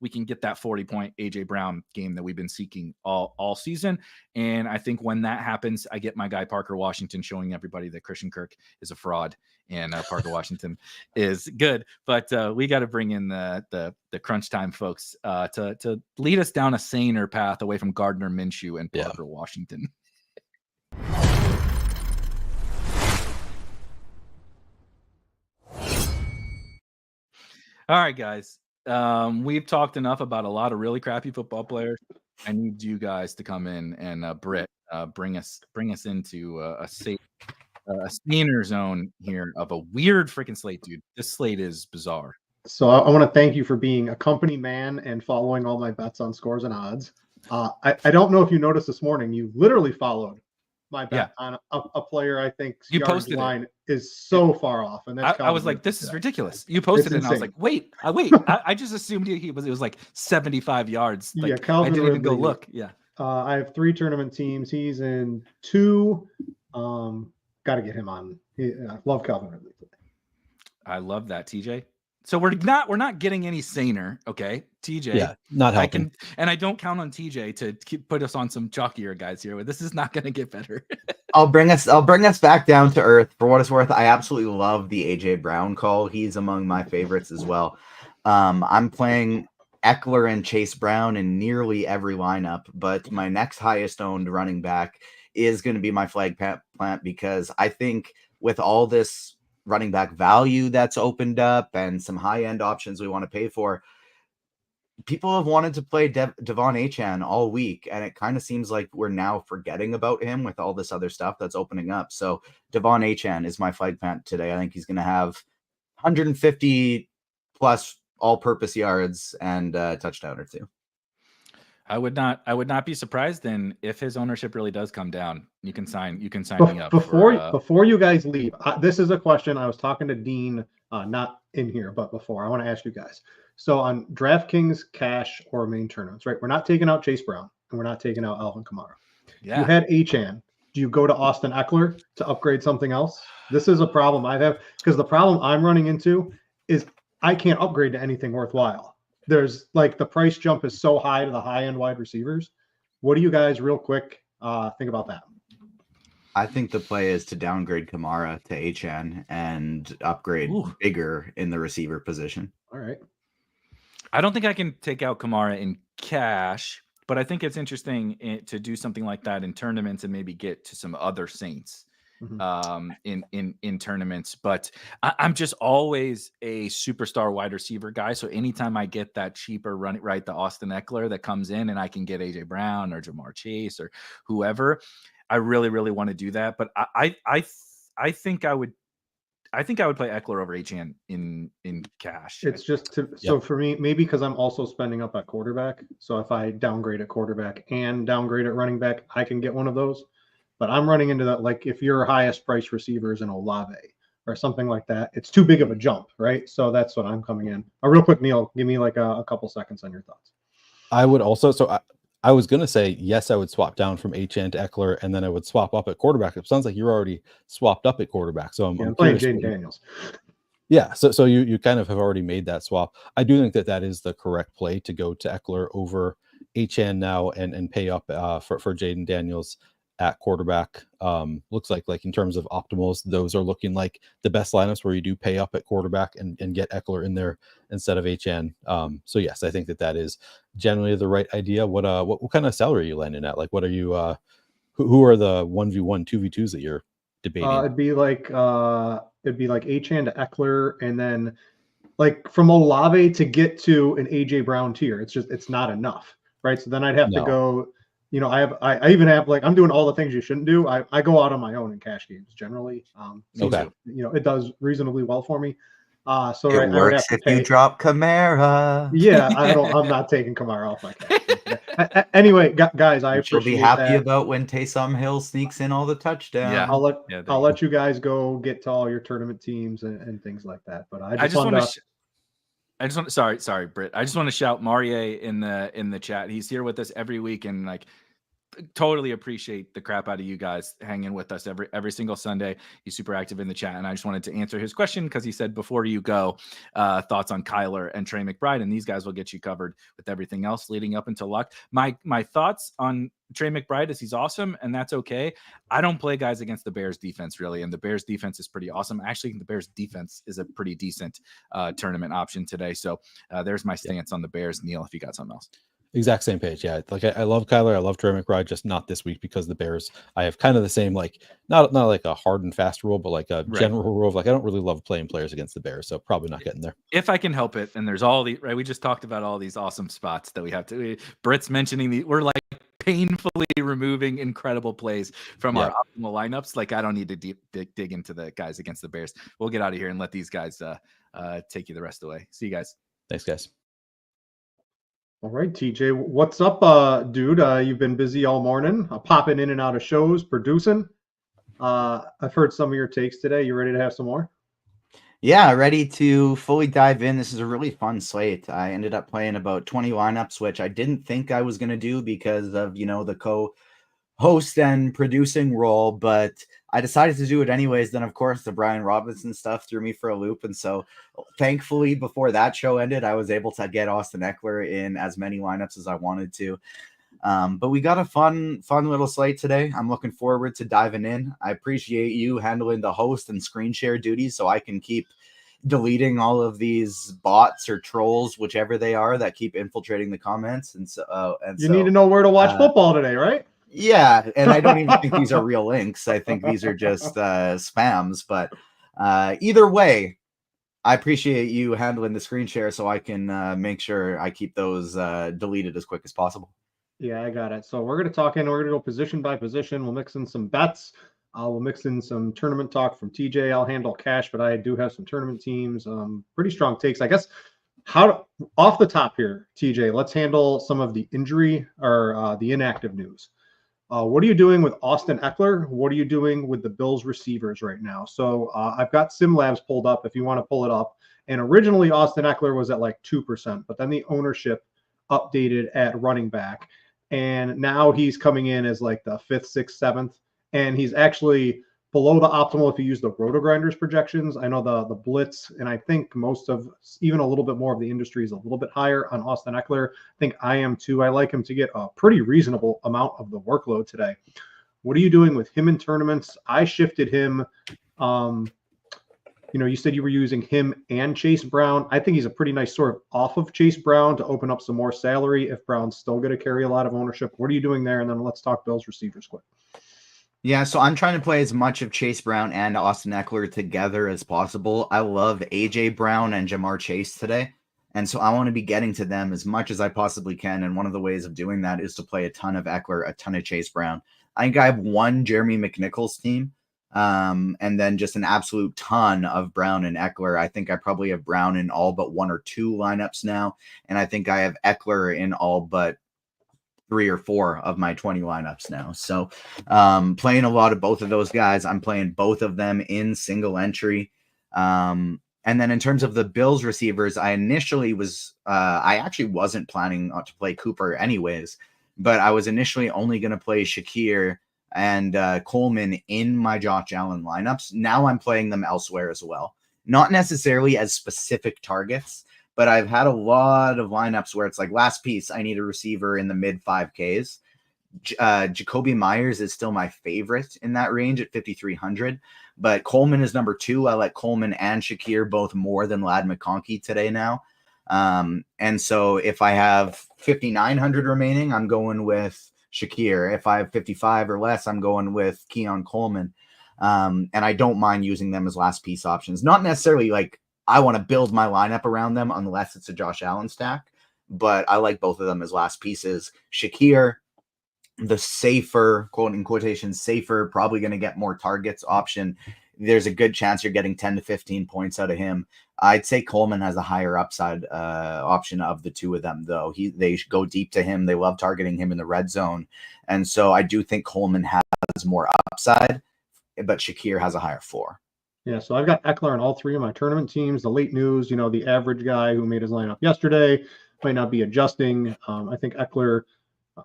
we can get that 40-point AJ Brown game that we've been seeking all season. And I think when that happens, I get my guy Parker Washington showing everybody that Christian Kirk is a fraud and Parker Washington is good. But we got to bring in the crunch time folks to lead us down a saner path away from Gardner Minshew and Parker Washington. All right, guys. We've talked enough about a lot of really crappy football players. I need you guys to come in and Brit bring us into a saner zone here of a weird freaking slate, dude. This slate is bizarre. So I want to thank you for being a company man and following all my bets on scores and odds. I don't know if you noticed this morning, you literally followed my bet on a player. I think you posted line is so far off, and that's I was like, this is ridiculous. You posted it, and I was like, wait. I just assumed it was like 75 yards. Like, Calvin I didn't even Ridley, go look. Yeah, I have 3 tournament teams. He's in 2. Got to get him on. I love Calvin Ridley. I love that, TJ. So we're not getting any saner, okay, TJ. Yeah, not helping. I don't count on TJ to put us on some chalkier guys here. This is not going to get better. I'll bring us back down to earth. For what it's worth, I absolutely love the AJ Brown call. He's among my favorites as well. I'm playing Eckler and Chase Brown in nearly every lineup, but my next highest owned running back is going to be my flag plant because I think with all this running back value that's opened up and some high-end options we want to pay for, people have wanted to play Devon Achane all week, and it kind of seems like we're now forgetting about him with all this other stuff that's opening up. So Devon Achane is my flag plant today. I think he's going to have 150 plus all-purpose yards and a touchdown or 2. I would not be surprised then if his ownership really does come down. You can sign me up before you guys leave. This is a question I was talking to Dean, not in here, but before. I want to ask you guys. So on DraftKings cash or main tournaments, right? We're not taking out Chase Brown and we're not taking out Alvin Kamara. Yeah. You had Achane. Do you go to Austin Eckler to upgrade something else? This is a problem I have, because the problem I'm running into is I can't upgrade to anything worthwhile. There's like the price jump is so high to the high end wide receivers. What do you guys real quick think about that? I think the play is to downgrade Kamara to Achane and upgrade bigger in the receiver position. All right. I don't think I can take out Kamara in cash, but I think it's interesting to do something like that in tournaments and maybe get to some other Saints in tournaments. But I'm just always a superstar wide receiver guy. So anytime I get that cheaper run, right, the Austin Eckler that comes in and I can get AJ Brown or Jamar Chase or whoever, I really, really want to do that. But I think I would play Eckler over Achane in cash. It's just so for me, maybe because I'm also spending up at quarterback. So if I downgrade at quarterback and downgrade at running back, I can get one of those. But I'm running into that, like if your highest price receiver is an Olave or something like that, it's too big of a jump, right? So that's what I'm coming in. Real quick, Neil, give me like a couple seconds on your thoughts. I would also, I was going to say, yes, I would swap down from Achane to Eckler, and then I would swap up at quarterback. It sounds like you're already swapped up at quarterback. So I'm playing Jaden Daniels. Yeah, so you kind of have already made that swap. I do think that is the correct play to go to Eckler over Achane now and pay up for Jaden Daniels at quarterback. Looks like in terms of optimals, those are looking like the best lineups where you do pay up at quarterback and get Eckler in there instead of Achane. So yes, I think that is generally the right idea. What kind of salary are you landing at? Like, what are you? Who are the 1v1, 2v2s that you're debating? It'd be like Achane to Eckler, and then like from Olave to get to an AJ Brown tier. It's not enough, right? So then I'd have to go. I even have I'm doing all the things you shouldn't do. I go out on my own in cash games generally. Okay. It does reasonably well for me. So it works if you drop Kamara. Yeah, I'm not taking Kamara off my cash. Anyway, guys, I appreciate. You'll be happy about when Taysom Hill sneaks in all the touchdowns. Yeah, I'll let you guys go get to all your tournament teams and things like that. But I just want to. Sorry, Britt. I just want to shout Marie in the chat. He's here with us every week, and totally appreciate the crap out of you guys hanging with us every single Sunday. He's super active in the chat, and I just wanted to answer his question because he said before you go, thoughts on Kyler and Trey McBride, and these guys will get you covered with everything else leading up until lock. My thoughts on Trey McBride is he's awesome, and that's okay. I don't play guys against the Bears defense really, and the Bears defense is pretty awesome. Actually, the Bears defense is a pretty decent tournament option today. So there's my stance on the Bears. Neil, if you got something else. Exact same page. Yeah. I love Kyler. I love Trey McBride, just not this week because the Bears, I have kind of the same, not like a hard and fast rule, but like a general rule of I don't really love playing players against the Bears. So probably not getting there. If I can help it. And there's all the, right. We just talked about all these awesome spots that we have to, Britt's mentioning we're painfully removing incredible plays from our optimal lineups. I don't need to dig into the guys against the Bears. We'll get out of here and let these guys take you the rest of the way. See you guys. Thanks, guys. All right, TJ, what's up, dude? You've been busy all morning, popping in and out of shows, producing. I've heard some of your takes today. You ready to have some more? Yeah, ready to fully dive in. This is a really fun slate. I ended up playing about 20 lineups, which I didn't think I was going to do because of, the co-host and producing role, but I decided to do it anyways. Then, of course, the Brian Robinson stuff threw me for a loop. And so thankfully, before that show ended, I was able to get Austin Eckler in as many lineups as I wanted to. But we got a fun little slate today. I'm looking forward to diving in. I appreciate you handling the host and screen share duties so I can keep deleting all of these bots or trolls, whichever they are, that keep infiltrating the comments. And so you need to know where to watch football today, right? Yeah, and I don't even think these are real links. I think these are just spams. But either way, I appreciate you handling the screen share so I can make sure I keep those deleted as quick as possible. Yeah, I got it. So we're going to we're going to go position by position. We'll mix in some bets. We'll mix in some tournament talk from TJ. I'll handle cash, but I do have some tournament teams. Pretty strong takes. I guess Off the top here, TJ, let's handle some of the injury or the inactive news. What are you doing with Austin Eckler? What are you doing with the Bills receivers right now? So I've got SimLabs pulled up if you want to pull it up. And originally Austin Eckler was at like 2%, but then the ownership updated at running back. And now he's coming in as like the 5th, 6th, 7th. And he's actually below the optimal if you use the RotoGrinders projections. I know the Blitz, and I think most of, even a little bit more of the industry is a little bit higher on Austin Eckler. I think I am too. I like him to get a pretty reasonable amount of the workload today. What are you doing with him in tournaments? I shifted him. You said you were using him and Chase Brown. I think he's a pretty nice sort of off of Chase Brown to open up some more salary if Brown's still going to carry a lot of ownership. What are you doing there? And then let's talk Bills receivers quick. Yeah, so I'm trying to play as much of Chase Brown and Austin Eckler together as possible. I love AJ Brown and Jamar Chase today, and so I want to be getting to them as much as I possibly can, and one of the ways of doing that is to play a ton of Eckler, a ton of Chase Brown. I think I have one Jeremy McNichols team, and then just an absolute ton of Brown and Eckler. I think I probably have Brown in all but 1 or 2 lineups now, and I think I have Eckler in all but 3 or 4 of my 20 lineups now. So playing a lot of both of those guys. I'm playing both of them in single entry. And then in terms of the Bills receivers, I initially was I actually wasn't planning to play Cooper anyways, but I was initially only going to play Shakir and Coleman in my Josh Allen lineups. Now I'm playing them elsewhere as well. Not necessarily as specific targets, but I've had a lot of lineups where it's like last piece, I need a receiver in the mid 5Ks. Jacoby Myers is still my favorite in that range at 5,300, but Coleman is number 2. I like Coleman and Shakir both more than Ladd McConkey today now. And so if I have 5,900 remaining, I'm going with Shakir. If I have 55 or less, I'm going with Keon Coleman. And I don't mind using them as last piece options. Not necessarily like I want to build my lineup around them unless it's a Josh Allen stack, but I like both of them as last pieces. Shakir, the safer, quote in quotations, safer, probably going to get more targets option. There's a good chance you're getting 10 to 15 points out of him. I'd say Coleman has a higher upside option of the two of them, though. They go deep to him. They love targeting him in the red zone. And so I do think Coleman has more upside, but Shakir has a higher floor. Yeah, so I've got Eckler on all 3 of my tournament teams. The late news, the average guy who made his lineup yesterday might not be adjusting. I think Eckler,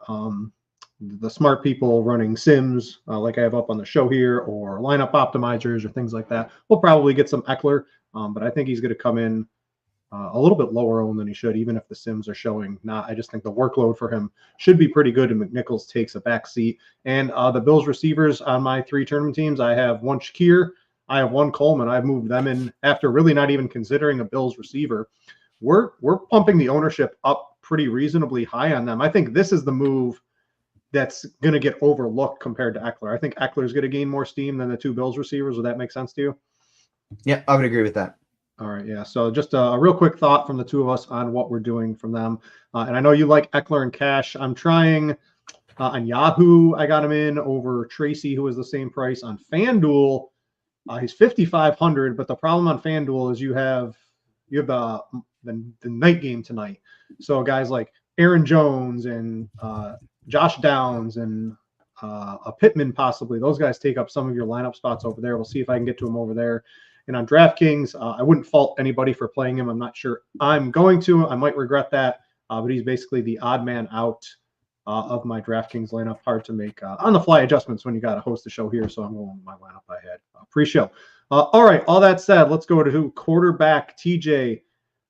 the smart people running sims, like I have up on the show here, or lineup optimizers or things like that, will probably get some Eckler. But I think he's going to come in a little bit lower owned than he should, even if the sims are showing not. I just think the workload for him should be pretty good, and McNichols takes a back seat. And the Bills receivers on my 3 tournament teams, I have 1 Shakir, I have 1 Coleman. I've moved them in after really not even considering a Bills receiver. We're pumping the ownership up pretty reasonably high on them. I think this is the move that's going to get overlooked compared to Eckler. I think Eckler is going to gain more steam than the 2 Bills receivers. Would that make sense to you? Yeah, I would agree with that. All right, yeah. So just a real quick thought from the 2 of us on what we're doing from them. And I know you like Eckler and cash. I'm trying on Yahoo. I got him in over Tracy, who is the same price on FanDuel. He's 5,500, but the problem on FanDuel is you have the night game tonight. So guys like Aaron Jones and Josh Downs and a Pittman possibly, those guys take up some of your lineup spots over there. We'll see if I can get to him over there. And on DraftKings, I wouldn't fault anybody for playing him. I'm not sure I'm going to. I might regret that, but he's basically the odd man out of my DraftKings lineup. Hard to make on-the-fly adjustments when you got to host the show here, so I'm going with my lineup I had pre-show. All right, all that said, let's go to quarterback TJ.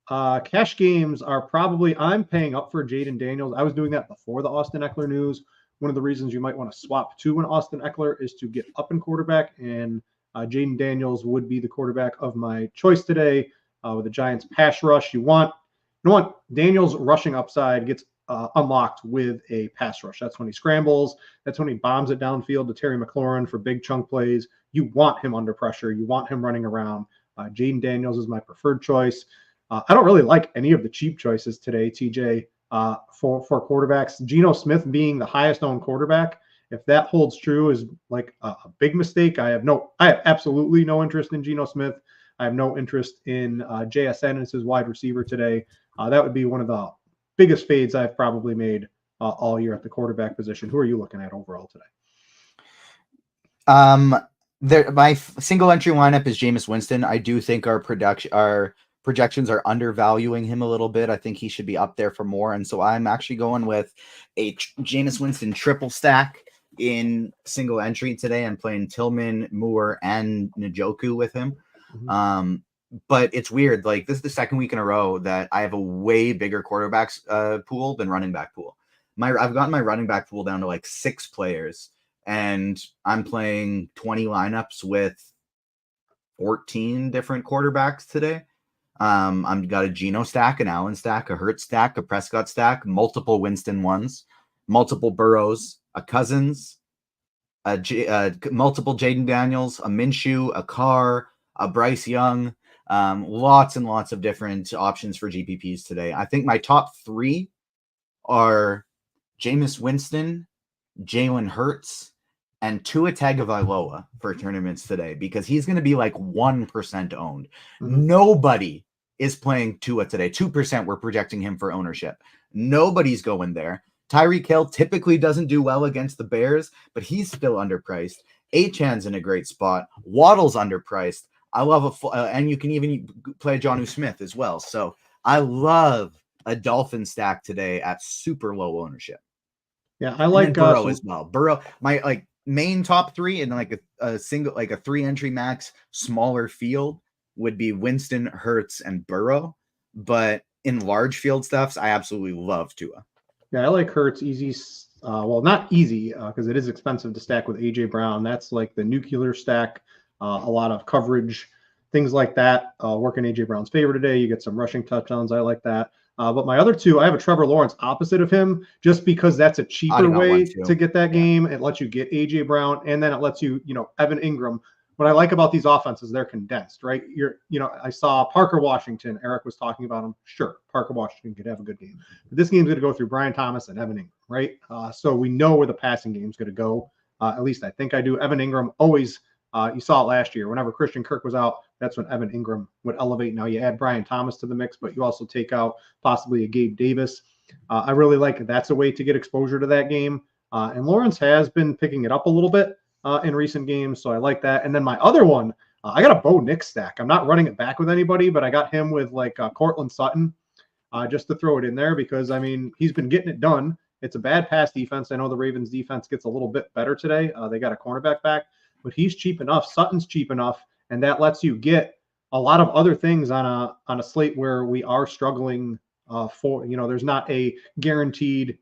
Cash games are probably, I'm paying up for Jaden Daniels. I was doing that before the Austin Eckler news. One of the reasons you might want to swap to an Austin Eckler is to get up in quarterback, and Jaden Daniels would be the quarterback of my choice today with the Giants pass rush. You know what? Daniels' rushing upside gets unlocked with a pass rush. That's when he scrambles. That's when he bombs it downfield to Terry McLaurin for big chunk plays. You want him under pressure. You want him running around. Jaden Daniels is my preferred choice. I don't really like any of the cheap choices today, TJ, for quarterbacks. Geno Smith being the highest owned quarterback, if that holds true, is like a big mistake. I have absolutely no interest in Geno Smith. I have no interest in JSN as his wide receiver today. That would be one of the biggest fades I've probably made all year at the quarterback position. Who are you looking at overall today? My single entry lineup is Jameis Winston. I do think our projections are undervaluing him a little bit. I think he should be up there for more. And so I'm actually going with a Jameis Winston triple stack in single entry today. I'm playing Tillman, Moore, and Njoku with him. Mm-hmm. But it's weird. Like, this is the second week in a row that I have a way bigger quarterbacks pool than running back pool. I've gotten my running back pool down to like 6 players, and I'm playing 20 lineups with 14 different quarterbacks today. I've got a Geno stack, an Allen stack, a Hurts stack, a Prescott stack, multiple Winston ones, multiple Burrows, a Cousins, multiple Jaden Daniels, a Minshew, a Carr, a Bryce Young. Lots and lots of different options for GPPs today. I think my top 3 are Jameis Winston, Jalen Hurts, and Tua Tagovailoa for tournaments today, because he's going to be like 1% owned. Mm-hmm. Nobody is playing Tua today. 2% we're projecting him for ownership. Nobody's going there. Tyreek Hill typically doesn't do well against the Bears, but he's still underpriced. Achan's in a great spot. Waddle's underpriced. I love and you can even play Jonnu Smith as well. So I love a Dolphin stack today at super low ownership. Yeah, I like Burrow as well. Burrow, my main top 3 and like a single, like a 3 entry max smaller field would be Winston, Hurts, and Burrow. But in large field stuffs, I absolutely love Tua. Yeah, I like Hurts easy. Well, not easy because it is expensive to stack with AJ Brown. That's like the nuclear stack. A lot of coverage, things like that. Working AJ Brown's favor today. You get some rushing touchdowns. I like that. But my other 2, I have a Trevor Lawrence opposite of him, just because that's a cheaper way to get that game. It lets you get AJ Brown, and then it lets you, Evan Ingram. What I like about these offenses, they're condensed, right? I saw Parker Washington. Erik was talking about him. Sure, Parker Washington could have a good game. But this game's going to go through Brian Thomas and Evan Ingram, right? So we know where the passing game's going to go. At least I think I do. Evan Ingram always, you saw it last year. Whenever Christian Kirk was out, that's when Evan Ingram would elevate. Now you add Brian Thomas to the mix, but you also take out possibly a Gabe Davis. I really like that's a way to get exposure to that game. And Lawrence has been picking it up a little bit in recent games, so I like that. And then my other one, I got a Bo Nix stack. I'm not running it back with anybody, but I got him with like Cortland Sutton just to throw it in there because, he's been getting it done. It's a bad pass defense. I know the Ravens defense gets a little bit better today. They got a cornerback back, but he's cheap enough. Sutton's cheap enough, and that lets you get a lot of other things on a slate where we are struggling for, there's not a guaranteed,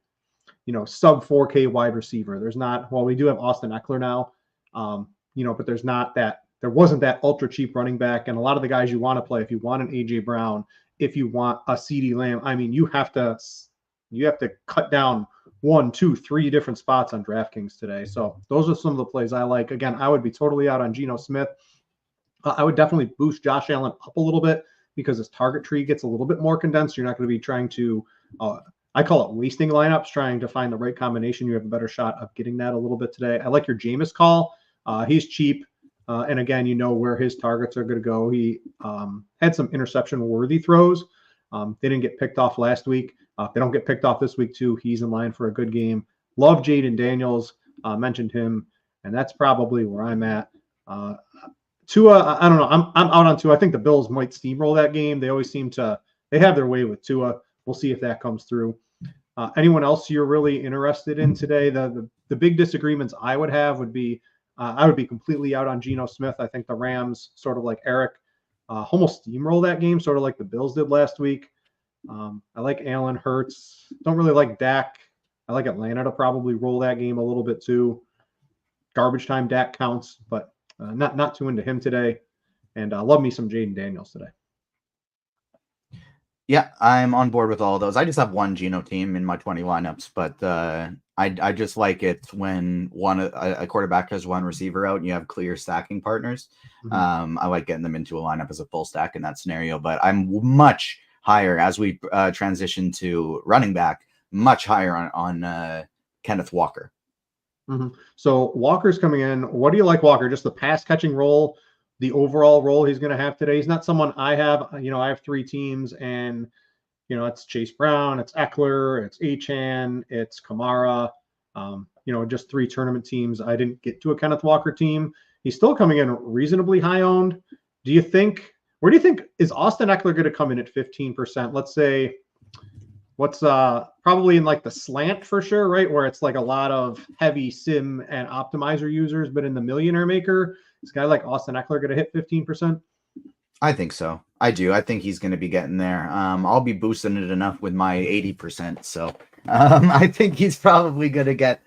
sub 4K wide receiver. There's not, well, we do have Austin Eckler now, but there's not that, there wasn't that ultra cheap running back. And a lot of the guys you want to play, if you want an AJ Brown, if you want a CeeDee Lamb, you have to cut down 1, 2, 3 different spots on DraftKings today. So those are some of the plays I like. Again, I would be totally out on Geno Smith. I would definitely boost Josh Allen up a little bit because his target tree gets a little bit more condensed. You're not going to be trying to, I call it wasting lineups, trying to find the right combination. You have a better shot of getting that a little bit today. I like your Jameis call. He's cheap. And again, where his targets are going to go. He had some interception-worthy throws. They didn't get picked off last week. If they don't get picked off this week too, he's in line for a good game. Love Jaden Daniels. Mentioned him, and that's probably where I'm at. Tua, I don't know. I'm out on Tua. I think the Bills might steamroll that game. They always seem to. They have their way with Tua. We'll see if that comes through. Anyone else you're really interested in today? The big disagreements I would have would be I would be completely out on Geno Smith. I think the Rams, sort of like Erik, almost steamroll that game, sort of like the Bills did last week. I like Allen, Hurts. Don't really like Dak. I like Atlanta to probably roll that game a little bit too. Garbage time Dak counts, but not too into him today. And love me some Jaden Daniels today. Yeah, I'm on board with all of those. I just have one Geno team in my 20 lineups, but I just like it when a quarterback has one receiver out and you have clear stacking partners. Mm-hmm. I like getting them into a lineup as a full stack in that scenario, but I'm much higher as we transition to running back, much higher on Kenneth Walker. Mm-hmm. So Walker's coming in. What do you like, Walker? Just the pass catching role, the overall role he's going to have today. He's not someone I have. I have 3 teams, and it's Chase Brown, it's Eckler, it's Achane, it's Kamara. Just 3 tournament teams. I didn't get to a Kenneth Walker team. He's still coming in reasonably high owned. Where do you think is Austin Eckler going to come in at 15%? Let's say, what's probably in like the slant for sure, right? Where it's like a lot of heavy sim and optimizer users, but in the millionaire maker, is a guy like Austin Eckler going to hit 15%? I think so. I do. I think he's going to be getting there. I'll be boosting it enough with my 80%. So I think he's probably going to get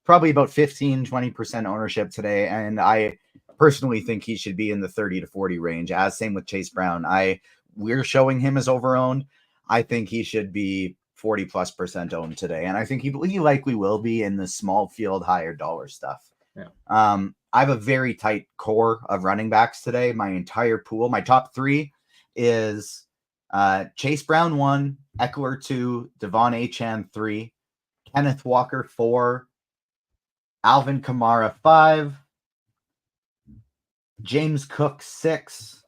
about 15-20% ownership today. And I personally think he should be in the 30 to 40 range, as same with Chase Brown. We're showing him as overowned. I think he should be 40+% owned today. And I think he likely will be in the small field, higher dollar stuff. Yeah. I have a very tight core of running backs today. My entire pool, my top 3 is Chase Brown 1, Eckler 2, Devon Achane 3, Kenneth Walker 4, Alvin Kamara 5, James Cook 6,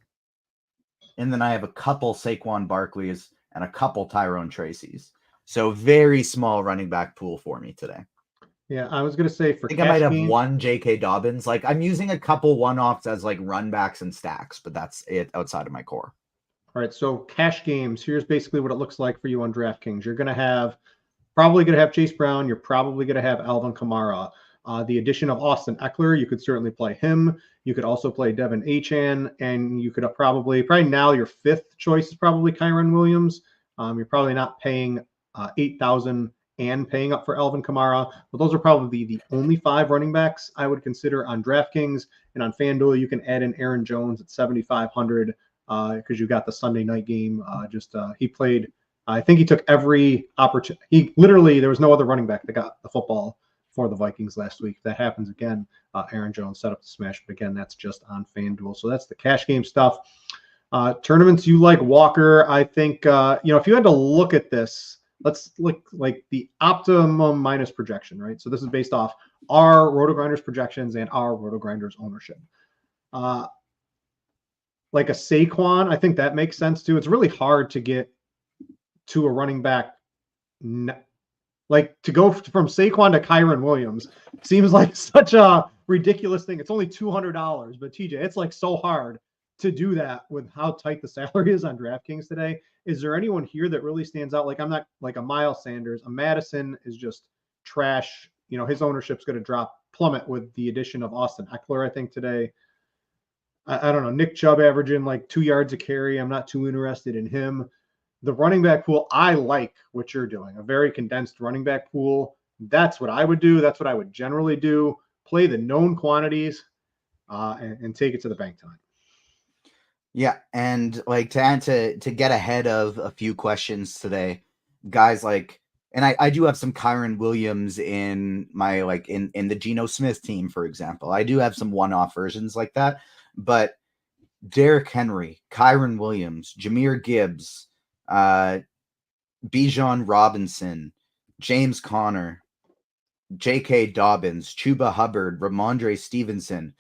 and then I have a couple Saquon Barkleys and a couple Tyrone Tracy's. So very small running back pool for me today. Yeah, I was going to say I think I might have one J.K. Dobbins. Like, I'm using a couple one-offs as like run backs and stacks, but that's it outside of my core. All right, so cash games. Here's basically what it looks like for you on DraftKings. You're probably going to have Chase Brown. You're probably going to have Alvin Kamara. The addition of Austin Eckler, you could certainly play him. You could also play Devon Achane, and you could probably now your 5th choice is probably Kyren Williams. You're probably not paying $8,000 and paying up for Alvin Kamara, but those are probably the only 5 running backs I would consider on DraftKings. And on FanDuel, you can add in Aaron Jones at 7,500 because you got the Sunday night game. He played. I think he took every opportunity. There was no other running back that got the football for the Vikings last week. If that happens again, Aaron Jones set up the smash, but again, that's just on FanDuel. So that's the cash game stuff. Tournaments you like Walker. I think if you had to look at this, let's look like the optimum minus projection, right? So this is based off our RotoGrinders projections and our RotoGrinders ownership. Like a Saquon, I think that makes sense too. It's really hard to get to a running back. Like to go from Saquon to Kyren Williams seems like such a ridiculous thing. It's only $200, but TJ, it's like so hard to do that with how tight the salary is on DraftKings today. Is there anyone here that really stands out? Like I'm not like a Miles Sanders. A Madison is just trash. His ownership's going to plummet with the addition of Austin Eckler, I think, today. I don't know. Nick Chubb averaging like 2 yards a carry. I'm not too interested in him. The running back pool, I like what you're doing. A very condensed running back pool. That's what I would do. That's what I would generally do. Play the known quantities and take it to the bank tonight. Yeah, and like to get ahead of a few questions today, guys, like, and I do have some Kyren Williams in my in the Geno Smith team, for example. I do have some one-off versions like that, but Derrick Henry, Kyren Williams, Jahmyr Gibbs, Bijan Robinson, James Conner, J.K. Dobbins, Chuba Hubbard, Ramondre Stevenson.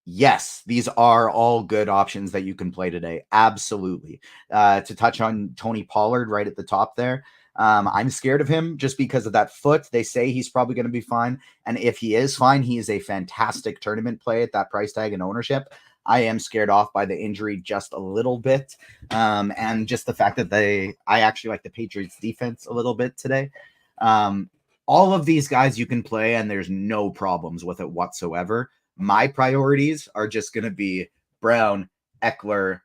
Yes, these are all good options that you can play today. Absolutely. To touch on Tony Pollard right at the top there, I'm scared of him just because of that foot. They say he's probably going to be fine. And if he is fine, he is a fantastic tournament play at that price tag and ownership. I am scared off by the injury just a little bit. And just the fact that I actually like the Patriots defense a little bit today. All of these guys you can play and there's no problems with it whatsoever. My priorities are just going to be Brown, Eckler,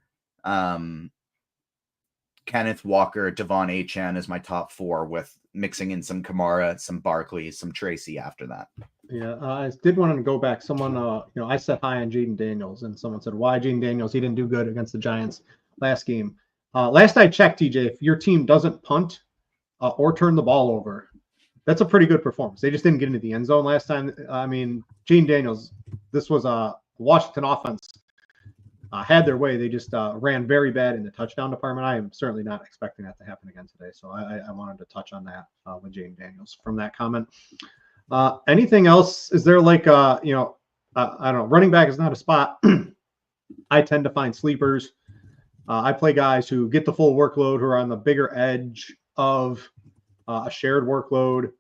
Kenneth Walker, Devon Achane as my top 4 with mixing in some Kamara, some Barkley, some Tracy after that. Yeah, I did want to go back. Someone, I said hi on Jaden Daniels, and someone said, why Jaden Daniels? He didn't do good against the Giants last game. Last I checked, TJ, if your team doesn't punt or turn the ball over, that's a pretty good performance. They just didn't get into the end zone last time. I mean, Jaden Daniels, this was a Washington offense had their way. They just ran very bad in the touchdown department. I am certainly not expecting that to happen again today. So I wanted to touch on that with Jaden Daniels from that comment. Anything else? Is there like, I don't know, running back is not a spot I tend to find sleepers. I play guys who get the full workload, who are on the bigger edge of a shared workload.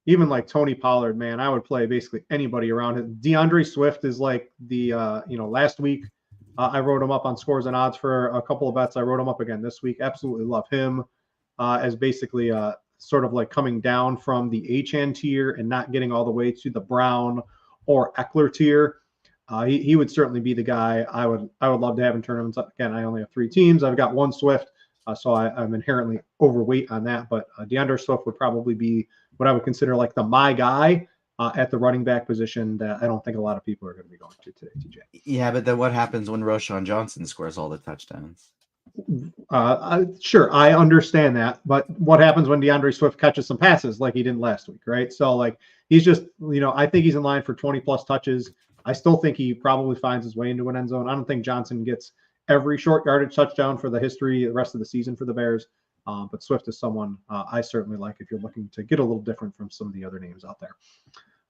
Even like Tony Pollard, man, I would play basically anybody around him. DeAndre Swift is like the, last week I wrote him up on Scores and Odds for a couple of bets. I wrote him up again this week. Absolutely love him as basically sort of like coming down from the Achane tier and not getting all the way to the Brown or Eckler tier. He would certainly be the guy I would love to have in tournaments. Again, I only have 3 teams. I've got 1 Swift, so I'm inherently overweight on that. But DeAndre Swift would probably be what I would consider like my guy at the running back position that I don't think a lot of people are going to be going to today, TJ. Yeah, but then what happens when Roshan Johnson scores all the touchdowns? Sure, I understand that, but what happens when DeAndre Swift catches some passes like he didn't last week, right? So like he's just, I think he's in line for 20 plus touches. I still think he probably finds his way into an end zone. I don't think Johnson gets every short yardage touchdown for the rest of the season for the Bears. But Swift is someone I certainly like if you're looking to get a little different from some of the other names out there.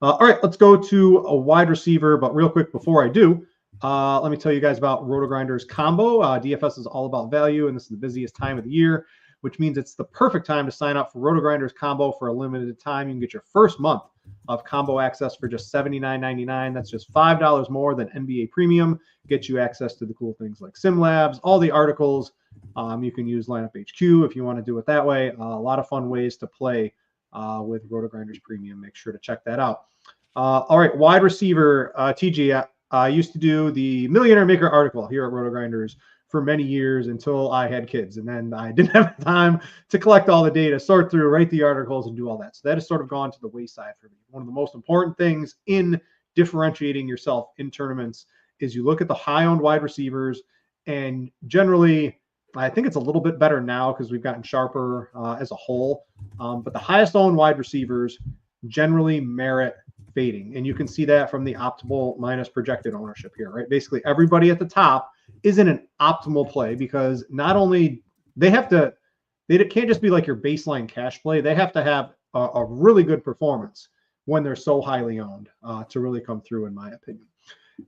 All right, let's go to a wide receiver. But real quick before I do, let me tell you guys about RotoGrinders Combo. DFS is all about value, and this is the busiest time of the year, which means it's the perfect time to sign up for RotoGrinders Combo for a limited time. You can get your first month of combo access for just $79.99. That's just $5 more than NBA Premium. Get you access to the cool things like SimLabs, all the articles. You can use Lineup HQ if you want to do it that way. A lot of fun ways to play with RotoGrinders Premium. Make sure to check that out. All right, wide receiver, TG. I used to do the Millionaire Maker article here at RotoGrinders for many years until I had kids. And then I didn't have time to collect all the data, sort through, write the articles, and do all that. So that has sort of gone to the wayside for me. One of the most important things in differentiating yourself in tournaments is you look at the high-owned wide receivers, and generally, I think it's a little bit better now because we've gotten sharper as a whole. But the highest owned wide receivers generally merit fading. And you can see that from the optimal minus projected ownership here, right? Basically, everybody at the top isn't an optimal play because not only they can't just be like your baseline cash play. They have to have a really good performance when they're so highly owned to really come through, in my opinion.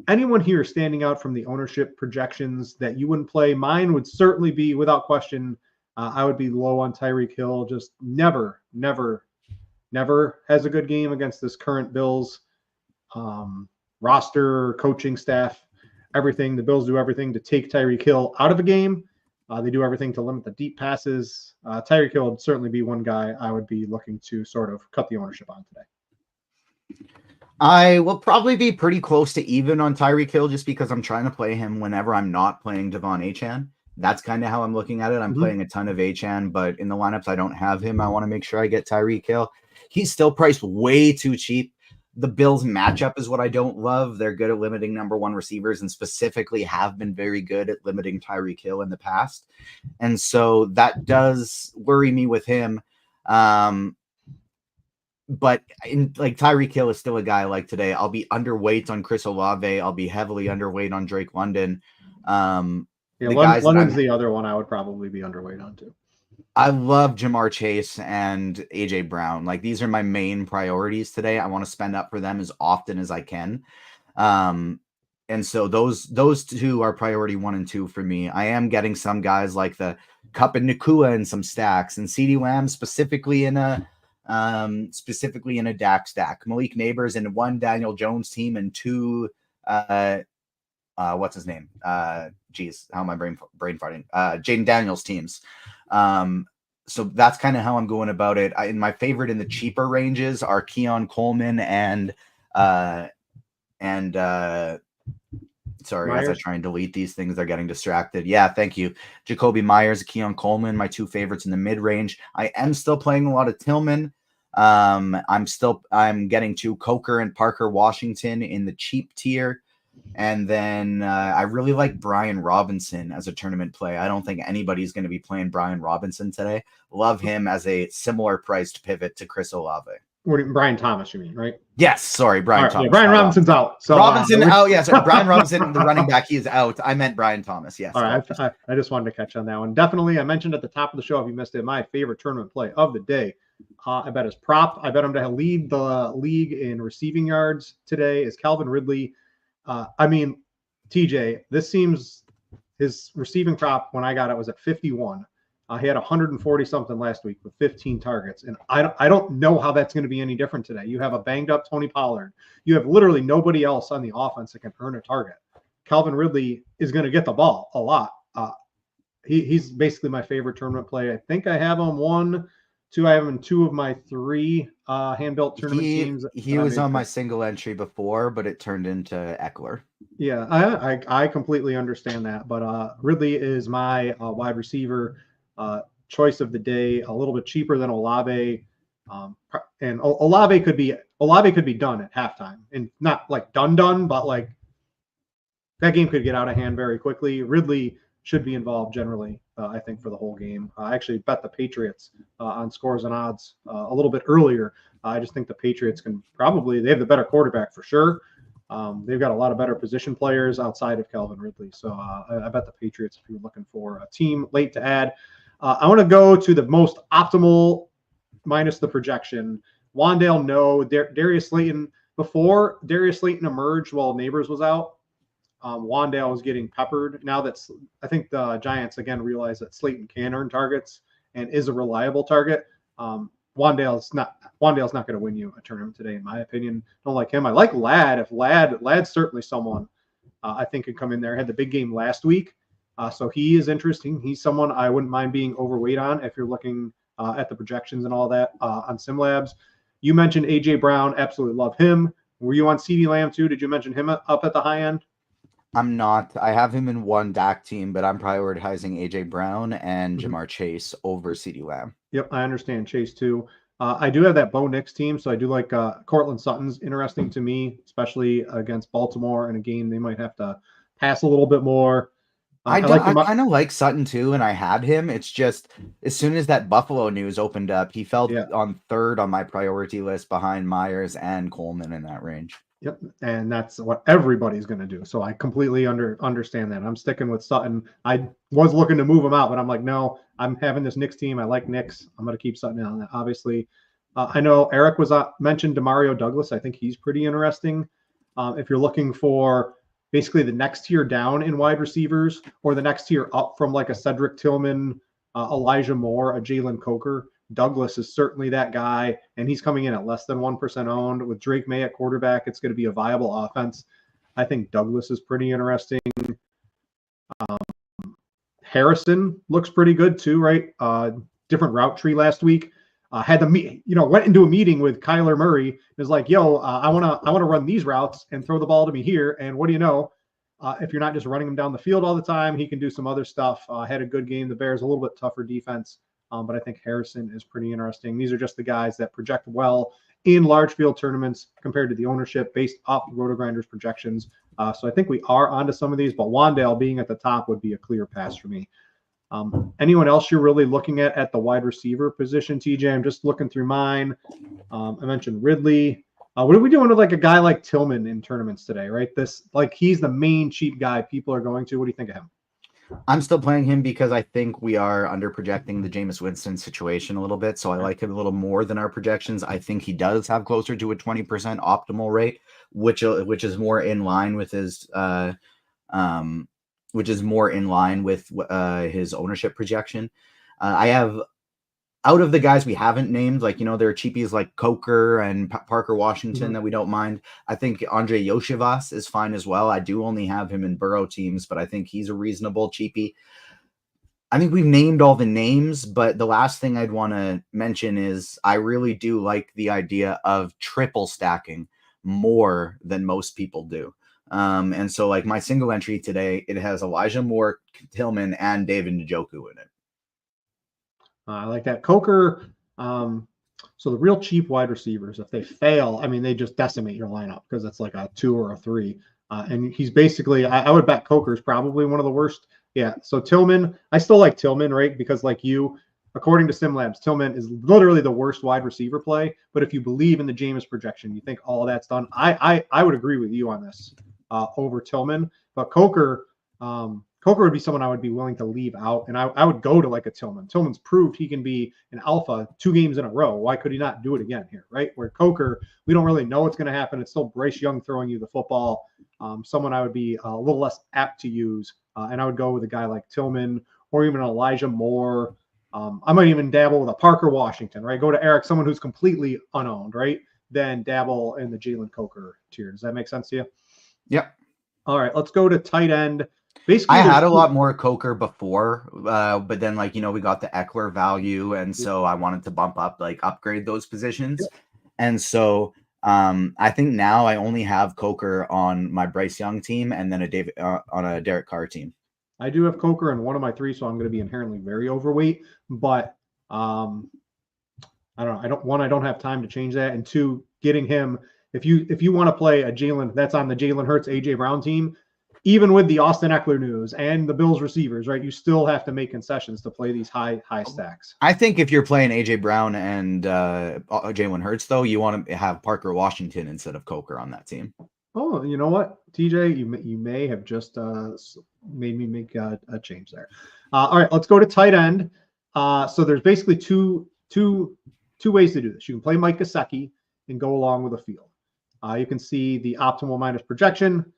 Anyone here standing out from the ownership projections that you wouldn't play? Mine would certainly be, without question, I would be low on Tyreek Hill. Just never has a good game against this current Bills roster, coaching staff, everything. The Bills do everything to take Tyreek Hill out of a game. They do everything to limit the deep passes. Tyreek Hill would certainly be one guy I would be looking to sort of cut the ownership on today. I will probably be pretty close to even on Tyreek Hill just because I'm trying to play him whenever I'm not playing Devon Achane. That's kind of how I'm looking at it. I'm playing a ton of Achane, but in the lineups I don't have him. I want to make sure I get Tyreek Hill. He's still priced way too cheap. The Bills matchup is what I don't love. They're good at limiting number 1 receivers and specifically have been very good at limiting Tyreek Hill in the past. And so that does worry me with him. But Tyreek Hill is still a guy like today. I'll be underweight on Chris Olave. I'll be heavily underweight on Drake London. London's the other one I would probably be underweight on too. I love Jamar Chase and AJ Brown. Like, these are my main priorities today. I want to spend up for them as often as I can. And so those two are priority 1 and 2 for me. I am getting some guys like the Kupp and Nakua in some stacks, and CeeDee Lamb specifically in a Dak stack. Malik Neighbors in 1 Daniel Jones team and 2 what's his name? Geez, how am I brain farting? Jaden Daniels teams. So that's kind of how I'm going about it. My favorite in the cheaper ranges are Keon Coleman and sorry, Myers. as I try and delete these things, they're getting distracted. Yeah, thank you. Jacoby Myers, Keon Coleman, my 2 favorites in the mid-range. I am still playing a lot of Tillman. I'm getting to Coker and Parker Washington in the cheap tier. And then I really like Brian Robinson as a tournament play. I don't think anybody's going to be playing Brian Robinson today. Love him as a similar priced pivot to Chris Olave. Brian Thomas, you mean, right? Yes, sorry, Brian Thomas. Yeah, Brian Robinson's out. So Robinson out. Yes, Brian Robinson, the running back, he is out. I meant Brian Thomas. Yes. All right, I just wanted to catch on that one. Definitely, I mentioned at the top of the show, if you missed it, my favorite tournament play of the day. I bet his prop. I bet him to lead the league in receiving yards today is Calvin Ridley. I mean, TJ, this seems his receiving prop when I got it was at 51. He had 140 something last week with 15 targets. And I don't know how that's going to be any different today. You have a banged up Tony Pollard. You have literally nobody else on the offense that can earn a target. Calvin Ridley is going to get the ball a lot. He's basically my favorite tournament play. I think I have him I have him in 2 of my 3 hand-built tournament teams. He was on my single entry before, but it turned into Eckler. Yeah, I completely understand that. But Ridley is my wide receiver choice of the day, a little bit cheaper than Olave. And Olave could be done at halftime. And not like done, but like that game could get out of hand very quickly. Ridley should be involved generally, I think, for the whole game. I actually bet the Patriots on scores and odds a little bit earlier. I just think the Patriots they have the better quarterback for sure. They've got a lot of better position players outside of Calvin Ridley. So I bet the Patriots if you're looking for a team late to add. I want to go to the most optimal minus the projection. Wandale, no. Darius Slayton, before Darius Slayton emerged while Neighbors was out, Wandale was getting peppered. Now I think the Giants again realize that Slayton can earn targets and is a reliable target. Wandale's not going to win you a tournament today, in my opinion. Don't like him. I like Ladd. If Ladd's certainly someone I think could come in there. Had the big game last week, so he is interesting. He's someone I wouldn't mind being overweight on if you're looking at the projections and all that on SimLabs. You mentioned AJ Brown. Absolutely love him. Were you on CeeDee Lamb too? Did you mention him up at the high end? I'm not. I have him in one DAC team, but I'm prioritizing AJ Brown and Jamar Chase over CeeDee Lamb. Yep, I understand Chase too. I do have that Bo Nix team, so I do like Cortland Sutton's interesting to me, especially against Baltimore in a game they might have to pass a little bit more. I kind of like Sutton too, and I had him. It's just as soon as that Buffalo news opened up, he fell on 3rd on my priority list behind Myers and Coleman in that range. Yep, and that's what everybody's going to do. So I completely understand that. I'm sticking with Sutton. I was looking to move him out, but I'm like, no, I'm having this Knicks team. I like Knicks. I'm going to keep Sutton on that. Obviously, I know Eric was mentioned Demario Douglas. I think he's pretty interesting. If you're looking for basically the next tier down in wide receivers or the next tier up from like a Cedric Tillman, Elijah Moore, a Jalen Coker, Douglas is certainly that guy, and he's coming in at less than 1% owned. With Drake May at quarterback, it's going to be a viable offense. I think Douglas is pretty interesting. Harrison looks pretty good too, right? Different route tree last week. Went into a meeting with Kyler Murray. Was like, yo, I want to run these routes and throw the ball to me here. And what do you know? If you're not just running him down the field all the time, he can do some other stuff. Had a good game. The Bears a little bit tougher defense. But I think Harrison is pretty interesting. These are just the guys that project well in large field tournaments compared to the ownership based off the RotoGrinders projections. So I think we are onto some of these, but Wandale being at the top would be a clear pass for me. Anyone else you're really looking at the wide receiver position, TJ? I'm just looking through mine. I mentioned Ridley. What are we doing with like a guy like Tillman in tournaments today, right? He's the main cheap guy people are going to. What do you think of him? I'm still playing him because I think we are under projecting the Jameis Winston situation a little bit. So I like him a little more than our projections. I think he does have closer to a 20% optimal rate, which is more in line with his his ownership projection. I have, out of the guys we haven't named, there are cheapies like Coker and Parker Washington that we don't mind. I think Andre Yoshivas is fine as well. I do only have him in Burrow teams, but I think he's a reasonable cheapie. I think we've named all the names, but the last thing I'd want to mention is I really do like the idea of triple stacking more than most people do. And so like my single entry today, it has Elijah Moore, Tillman, and David Njoku in it. I like that. Coker, so the real cheap wide receivers, if they fail, they just decimate your lineup because it's like a 2 or a 3. And he's basically, I would bet Coker's probably one of the worst. Yeah, so Tillman, I still like Tillman, right? Because like you, according to SimLabs, Tillman is literally the worst wide receiver play. But if you believe in the Jameis projection, you think all that's done. I would agree with you on this over Tillman. But Coker would be someone I would be willing to leave out, and I would go to like a Tillman. Tillman's proved he can be an alpha 2 games in a row. Why could he not do it again here, right? Where Coker, we don't really know what's going to happen. It's still Bryce Young throwing you the football. someone I would be a little less apt to use. And I would go with a guy like Tillman or even Elijah Moore. I might even dabble with a Parker Washington, right? Go to Erik, someone who's completely unowned, right? Then dabble in the Jalen Coker tier. Does that make sense to you? Yep. All right, let's go to tight end. Basically, I had a lot more Coker before, but then we got the Eckler value, and so I wanted to bump up, upgrade those positions. And so I think now I only have Coker on my Bryce Young team and then on a Derek Carr team. I do have Coker in one of my three, so I'm going to be inherently very overweight. But I don't know. I don't have time to change that. And two, getting him. If you want to play a Jalen, that's on the Jalen Hurts, AJ Brown team. Even with the Austin Eckler news and the Bills receivers, right? You still have to make concessions to play these high stacks. I think if you're playing AJ Brown and Jalen Hurts, though, you want to have Parker Washington instead of Coker on that team. Oh, you know what, TJ, you may have just made me make a change there. All right, let's go to tight end. So there's basically two ways to do this. You can play Mike Gesicki and go along with a field. You can see the optimal minus projection.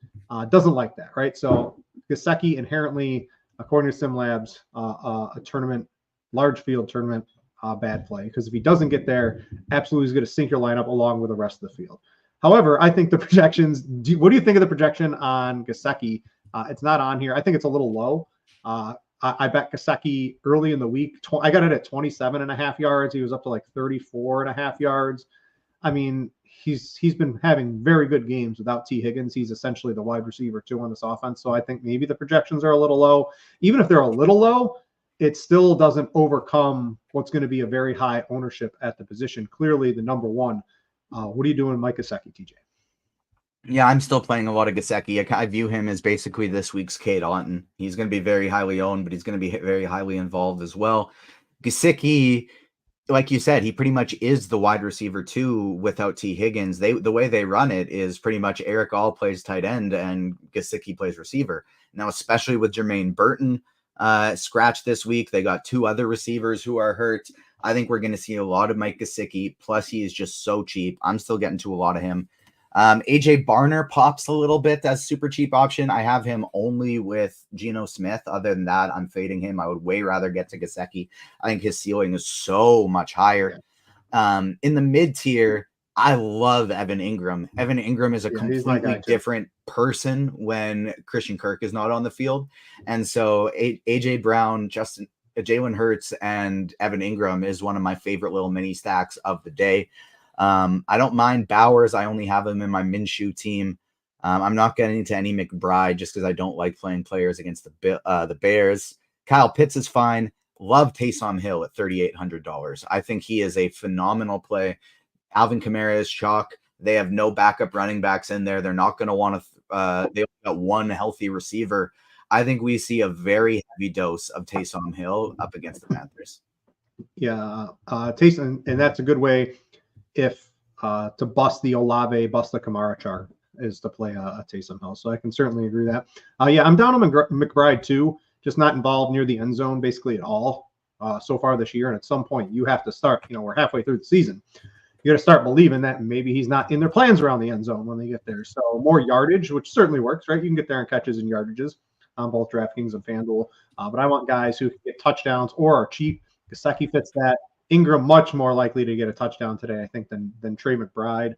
Doesn't like that, right? So Gesicki inherently, according to SimLabs, a tournament, large field tournament, bad play. Because if he doesn't get there, absolutely is going to sink your lineup along with the rest of the field. However, I think the projections, what do you think of the projection on Gesicki? It's not on here. I think it's a little low. I bet Gesicki early in the week. I got it at 27.5 yards. He was up to 34.5 yards. I mean, he's been having very good games without T. Higgins. He's essentially the wide receiver too on this offense. So I think maybe the projections are a little low. Even if they're a little low, it still doesn't overcome what's going to be a very high ownership at the position. Clearly the number one. What are you doing, Mike Gesicki, TJ? Yeah, I'm still playing a lot of Gesicki. I view him as basically this week's Cade Otton. He's going to be very highly owned, but he's going to be very highly involved as well. Gesicki, like you said, he pretty much is the wide receiver too without T. Higgins. The way they run it is pretty much Eric All plays tight end and Gesicki plays receiver. Now, especially with Jermaine Burton scratch this week, they got two other receivers who are hurt. I think we're going to see a lot of Mike Gesicki. Plus, he is just so cheap. I'm still getting to a lot of him. AJ Barner pops a little bit as super cheap option. I have him only with Geno Smith. Other than that, I'm fading him. I would way rather get to Gesicki. I think his ceiling is so much higher. In the mid tier, I love Evan Ingram. Evan Ingram is a completely different person when Christian Kirk is not on the field. And so AJ Brown, Jalen Hurts, and Evan Ingram is one of my favorite little mini stacks of the day. I don't mind Bowers. I only have him in my Minshew team. I'm not getting into any McBride just because I don't like playing players against the Bears. Kyle Pitts is fine. Love Taysom Hill at $3,800. I think he is a phenomenal play. Alvin Kamara is chalk. They have no backup running backs in there. They're not going to want to. They only got one healthy receiver. I think we see a very heavy dose of Taysom Hill up against the Panthers. Yeah, Taysom, and that's a good way. If to bust the Olave, bust the Kamara chart is to play a Taysom Hill. So I can certainly agree that. Yeah, I'm down on McBride too, just not involved near the end zone basically at all so far this year. And at some point you have to start, we're halfway through the season. You got to start believing that maybe he's not in their plans around the end zone when they get there. So more yardage, which certainly works, right? You can get there in catches and yardages on both DraftKings and FanDuel. But I want guys who can get touchdowns or are cheap. Gesicki fits that. Ingram much more likely to get a touchdown today, I think, than Trey McBride.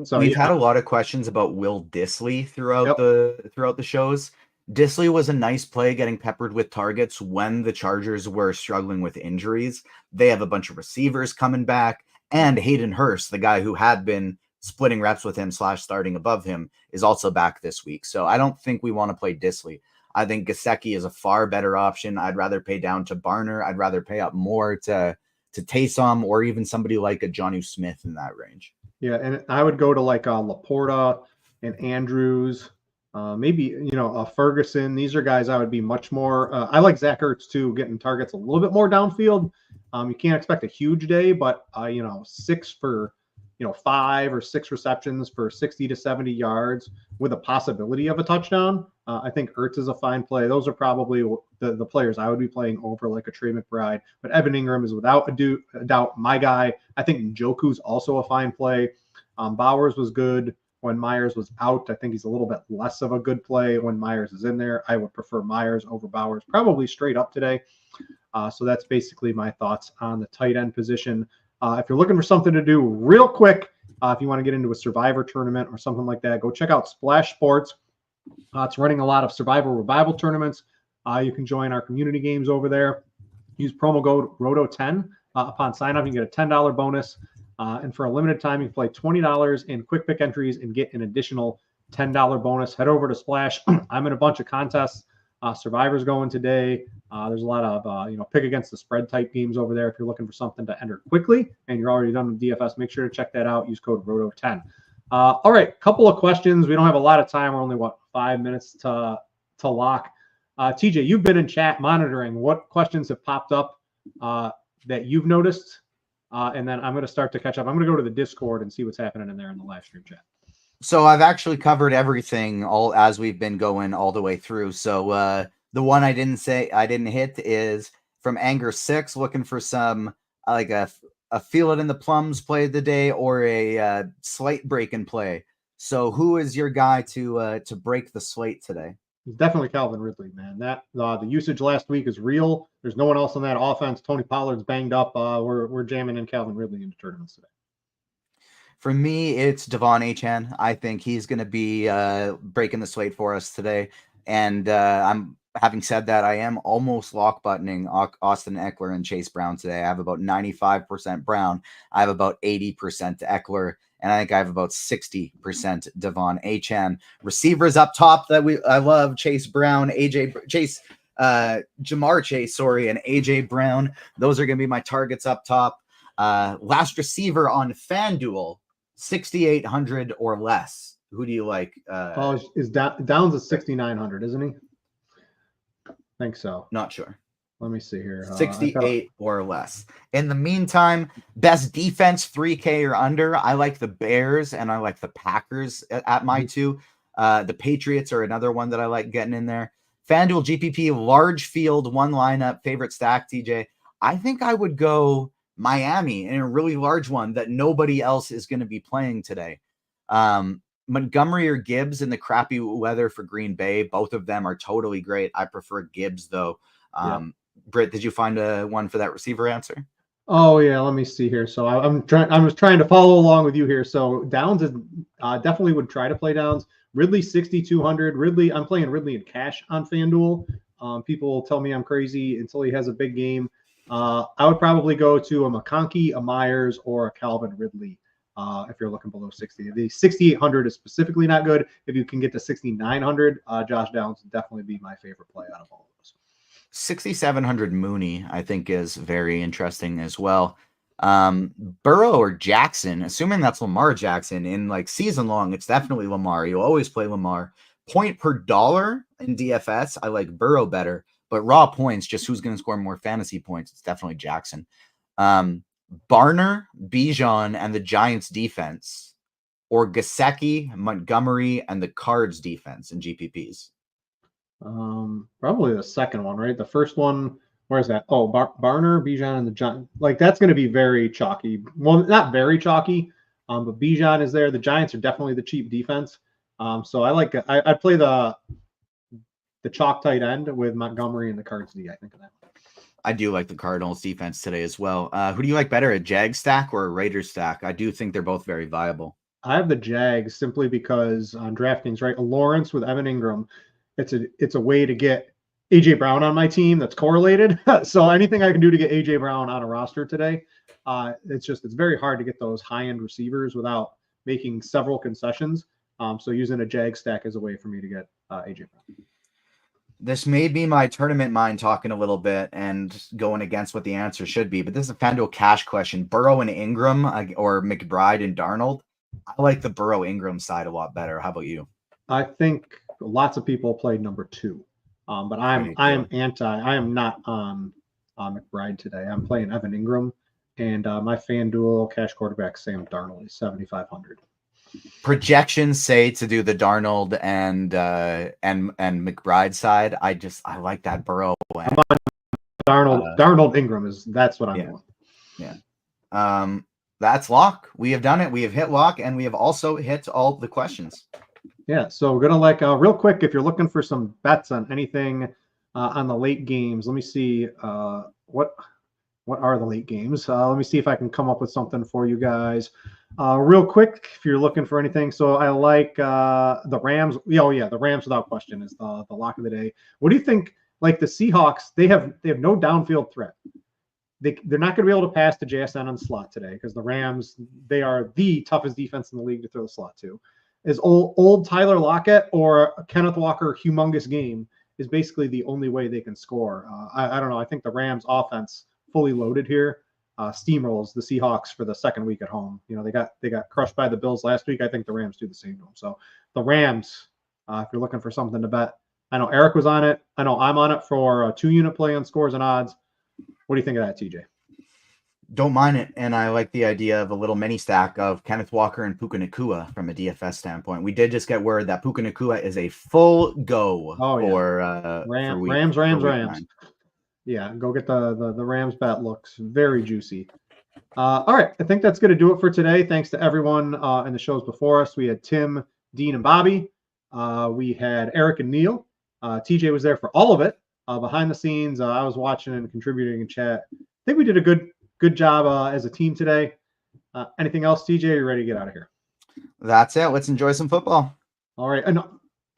So we've had a lot of questions about Will Dissly throughout the shows. Dissly was a nice play, getting peppered with targets when the Chargers were struggling with injuries. They have a bunch of receivers coming back, and Hayden Hurst, the guy who had been splitting reps with him / starting above him, is also back this week. So I don't think we want to play Dissly. I think Gesicki is a far better option. I'd rather pay down to Barner. I'd rather pay up more to Taysom or even somebody like a Jonnu Smith in that range. Yeah, and I would go to Laporta and Andrews, maybe Ferguson. These are guys I would be much more. I like Zach Ertz too, getting targets a little bit more downfield. You can't expect a huge day, but 6 for 5 or 6 receptions for 60 to 70 yards with a possibility of a touchdown. I think Ertz is a fine play. Those are probably the players I would be playing over like a Trey McBride. But Evan Ingram is without a doubt my guy. I think Njoku's also a fine play. Bowers was good. when Myers was out. I think he's a little bit less of a good play when Myers is in there. I would prefer Myers over Bowers, probably straight up today. So that's basically my thoughts on the tight end position. If you're looking for something to do real quick, if you want to get into a Survivor tournament or something like that, go check out Splash Sports. It's running a lot of Survivor Revival tournaments. You can join our community games over there. Use promo code ROTO10 upon sign up. You get a $10 bonus. And for a limited time, you can play $20 in quick pick entries and get an additional $10 bonus. Head over to Splash. I'm in a bunch of contests. Survivor's going today. There's a lot of pick against the spread type games over there. If you're looking for something to enter quickly and you're already done with DFS, make sure to check that out. Use code ROTO10. All right, couple of questions. We don't have a lot of time. We're only 5 minutes to lock. TJ, you've been in chat monitoring. What questions have popped up that you've noticed? And then I'm going to start to catch up. I'm going to go to the Discord and see what's happening in there in the live stream chat. So I've actually covered everything all as we've been going all the way through. So the one I didn't hit is from Anger 6, looking for some like a feel it in the plums play of the day or a slate break and play. So who is your guy to break the slate today? It's definitely Calvin Ridley, man. That the usage last week is real. There's no one else on that offense. Tony Pollard's banged up. We're jamming in Calvin Ridley into tournaments today. For me, it's Devon Achane. I think he's going to be breaking the slate for us today. And having said that, I am almost lock buttoning Austin Eckler and Chase Brown today. I have about 95% Brown. I have about 80% Eckler. And I think I have about 60% Devon Achane. Receivers up top that I love: Chase Brown, Jamar Chase, and AJ Brown. Those are going to be my targets up top. Last receiver on FanDuel, 6,800 or less. Who do you like? Is Downs at 6,900, isn't he? I think so. Not sure. Let me see here. 68 or less. In the meantime, best defense 3K or under. I like the Bears and I like the Packers at my two. The Patriots are another one that I like getting in there. FanDuel GPP, large field, one lineup, favorite stack, TJ. I think I would go Miami in a really large one that nobody else is going to be playing today. Montgomery or Gibbs in the crappy weather for Green Bay. Both of them are totally great. I prefer Gibbs though. Brit, did you find one for that receiver answer? Oh yeah, let me see here. So I was trying to follow along with you here. So Downs is definitely would try to play Downs. Ridley 6,200. Ridley, I'm playing Ridley in cash on FanDuel. People tell me I'm crazy until he has a big game. I would probably go to a McConkey, a Myers, or a Calvin Ridley if you're looking below 60. The 6,800 is specifically not good. If you can get to 6,900, Josh Downs would definitely be my favorite play out of all of those. 6,700 Mooney, I think, is very interesting as well. Burrow or Jackson, assuming that's Lamar Jackson in like season long, it's definitely Lamar. You always play Lamar. Point per dollar in DFS, I like Burrow better, but raw points, just who's going to score more fantasy points, it's definitely Jackson. Barner, Bijan, and the Giants defense, or Gesicki, Montgomery, and the Cards defense in GPPs. Probably the second one, right? The first one, where's that? Oh, Barner, Bijan, and the Giants. Like that's going to be very chalky. Well, not very chalky, but Bijan is there. The Giants are definitely the cheap defense. So I'd play the chalk tight end with Montgomery and the Cards D. I think of that. I do like the Cardinals defense today as well. Who do you like better, a Jag stack or a Raiders stack? I do think they're both very viable. I have the Jags simply because on DraftKings, right? Lawrence with Evan Ingram. It's a way to get AJ Brown on my team that's correlated. So anything I can do to get AJ Brown on a roster today, it's very hard to get those high-end receivers without making several concessions. So using a Jag stack is a way for me to get AJ Brown. This may be my tournament mind talking a little bit and going against what the answer should be, but this is a FanDuel cash question. Burrow and Ingram or McBride and Darnold. I like the Burrow Ingram side a lot better. How about you? I think lots of people played number 2, but I am not on McBride today. I'm playing Evan Ingram, and my FanDuel cash quarterback Sam Darnold is 7,500. Projections say to do the Darnold and McBride side. I like that Burrow. Darnold Ingram that's what I'm doing. Yeah. That's lock. We have done it. We have hit lock, and we have also hit all the questions. Yeah, so we're gonna real quick, if you're looking for some bets on anything on the late games, let me see what are the late games. Let me see if I can come up with something for you guys real quick if you're looking for anything. So I like the Rams. Oh yeah, the Rams without question is the lock of the day. What do you think? Like the Seahawks, they have no downfield threat. They're not going to be able to pass to JSN on slot today because the Rams, they are the toughest defense in the league to throw the slot to. Is old Tyler Lockett or Kenneth Walker humongous game is basically the only way they can score. I don't know. I think the Rams offense fully loaded here steamrolls the Seahawks for the second week at home. You know, they got crushed by the Bills last week. I think the Rams do the same to them. So the Rams, if you're looking for something to bet, I know Erik was on it. I know I'm on it for a 2-unit play on scores and odds. What do you think of that, TJ? Don't mind it, and I like the idea of a little mini stack of Kenneth Walker and Puka Nacua from a DFS standpoint. We did just get word that Puka Nacua is a full go for Rams. Yeah, go get the Rams bet. Looks very juicy. All right, I think that's going to do it for today. Thanks to everyone in the shows before us. We had Tim, Dean, and Bobby. We had Erik and Neil. TJ was there for all of it. Behind the scenes, I was watching and contributing in chat. I think we did a good job as a team today. Anything else, TJ? Are you ready to get out of here? That's it. Let's enjoy some football. All right. And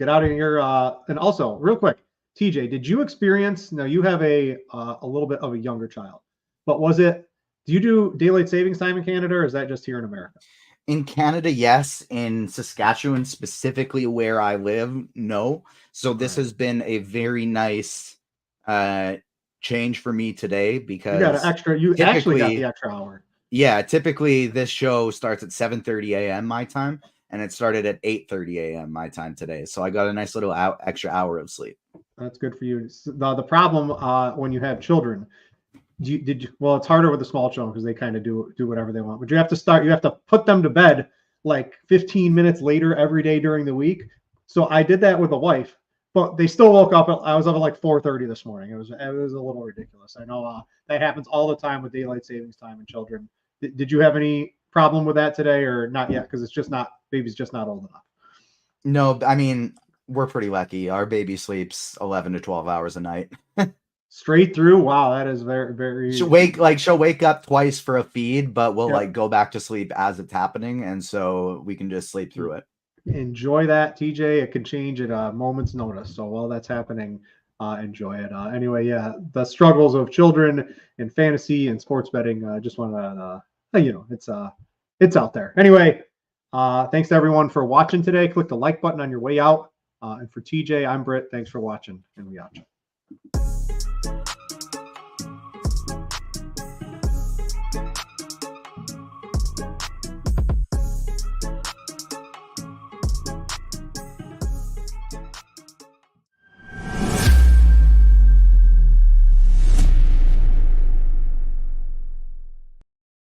get out of here. And also, real quick, TJ, did you experience, now you have a little bit of a younger child, but do you do daylight savings time in Canada, or is that just here in America? In Canada, yes. In Saskatchewan, specifically where I live, no. So this has been a very nice change for me today because you actually got the extra hour. Yeah, typically this show starts at 7:30 a.m. my time, and it started at 8:30 a.m. my time today. So I got a nice little extra hour of sleep. That's good for you. The problem when you have children, well, it's harder with the small children because they kind of do whatever they want. But you have to put them to bed like 15 minutes later every day during the week. So I did that with the wife, but they still woke up. I was up at like 4:30 this morning. It was a little ridiculous. I know that happens all the time with daylight savings time and children. Did you have any problem with that today, or not yet? Because baby's just not old enough. No, I mean, we're pretty lucky. Our baby sleeps 11 to 12 hours a night. Straight through. Wow, that is very, very. She'll wake up twice for a feed, but we'll go back to sleep as it's happening, and so we can just sleep through it. Enjoy that, TJ. It can change at a moment's notice. So while that's happening, enjoy it. Anyway, yeah, the struggles of children in fantasy and sports betting. Just want to, it's out there. Anyway, thanks to everyone for watching today. Click the like button on your way out. And for TJ, I'm Brit. Thanks for watching, and we out.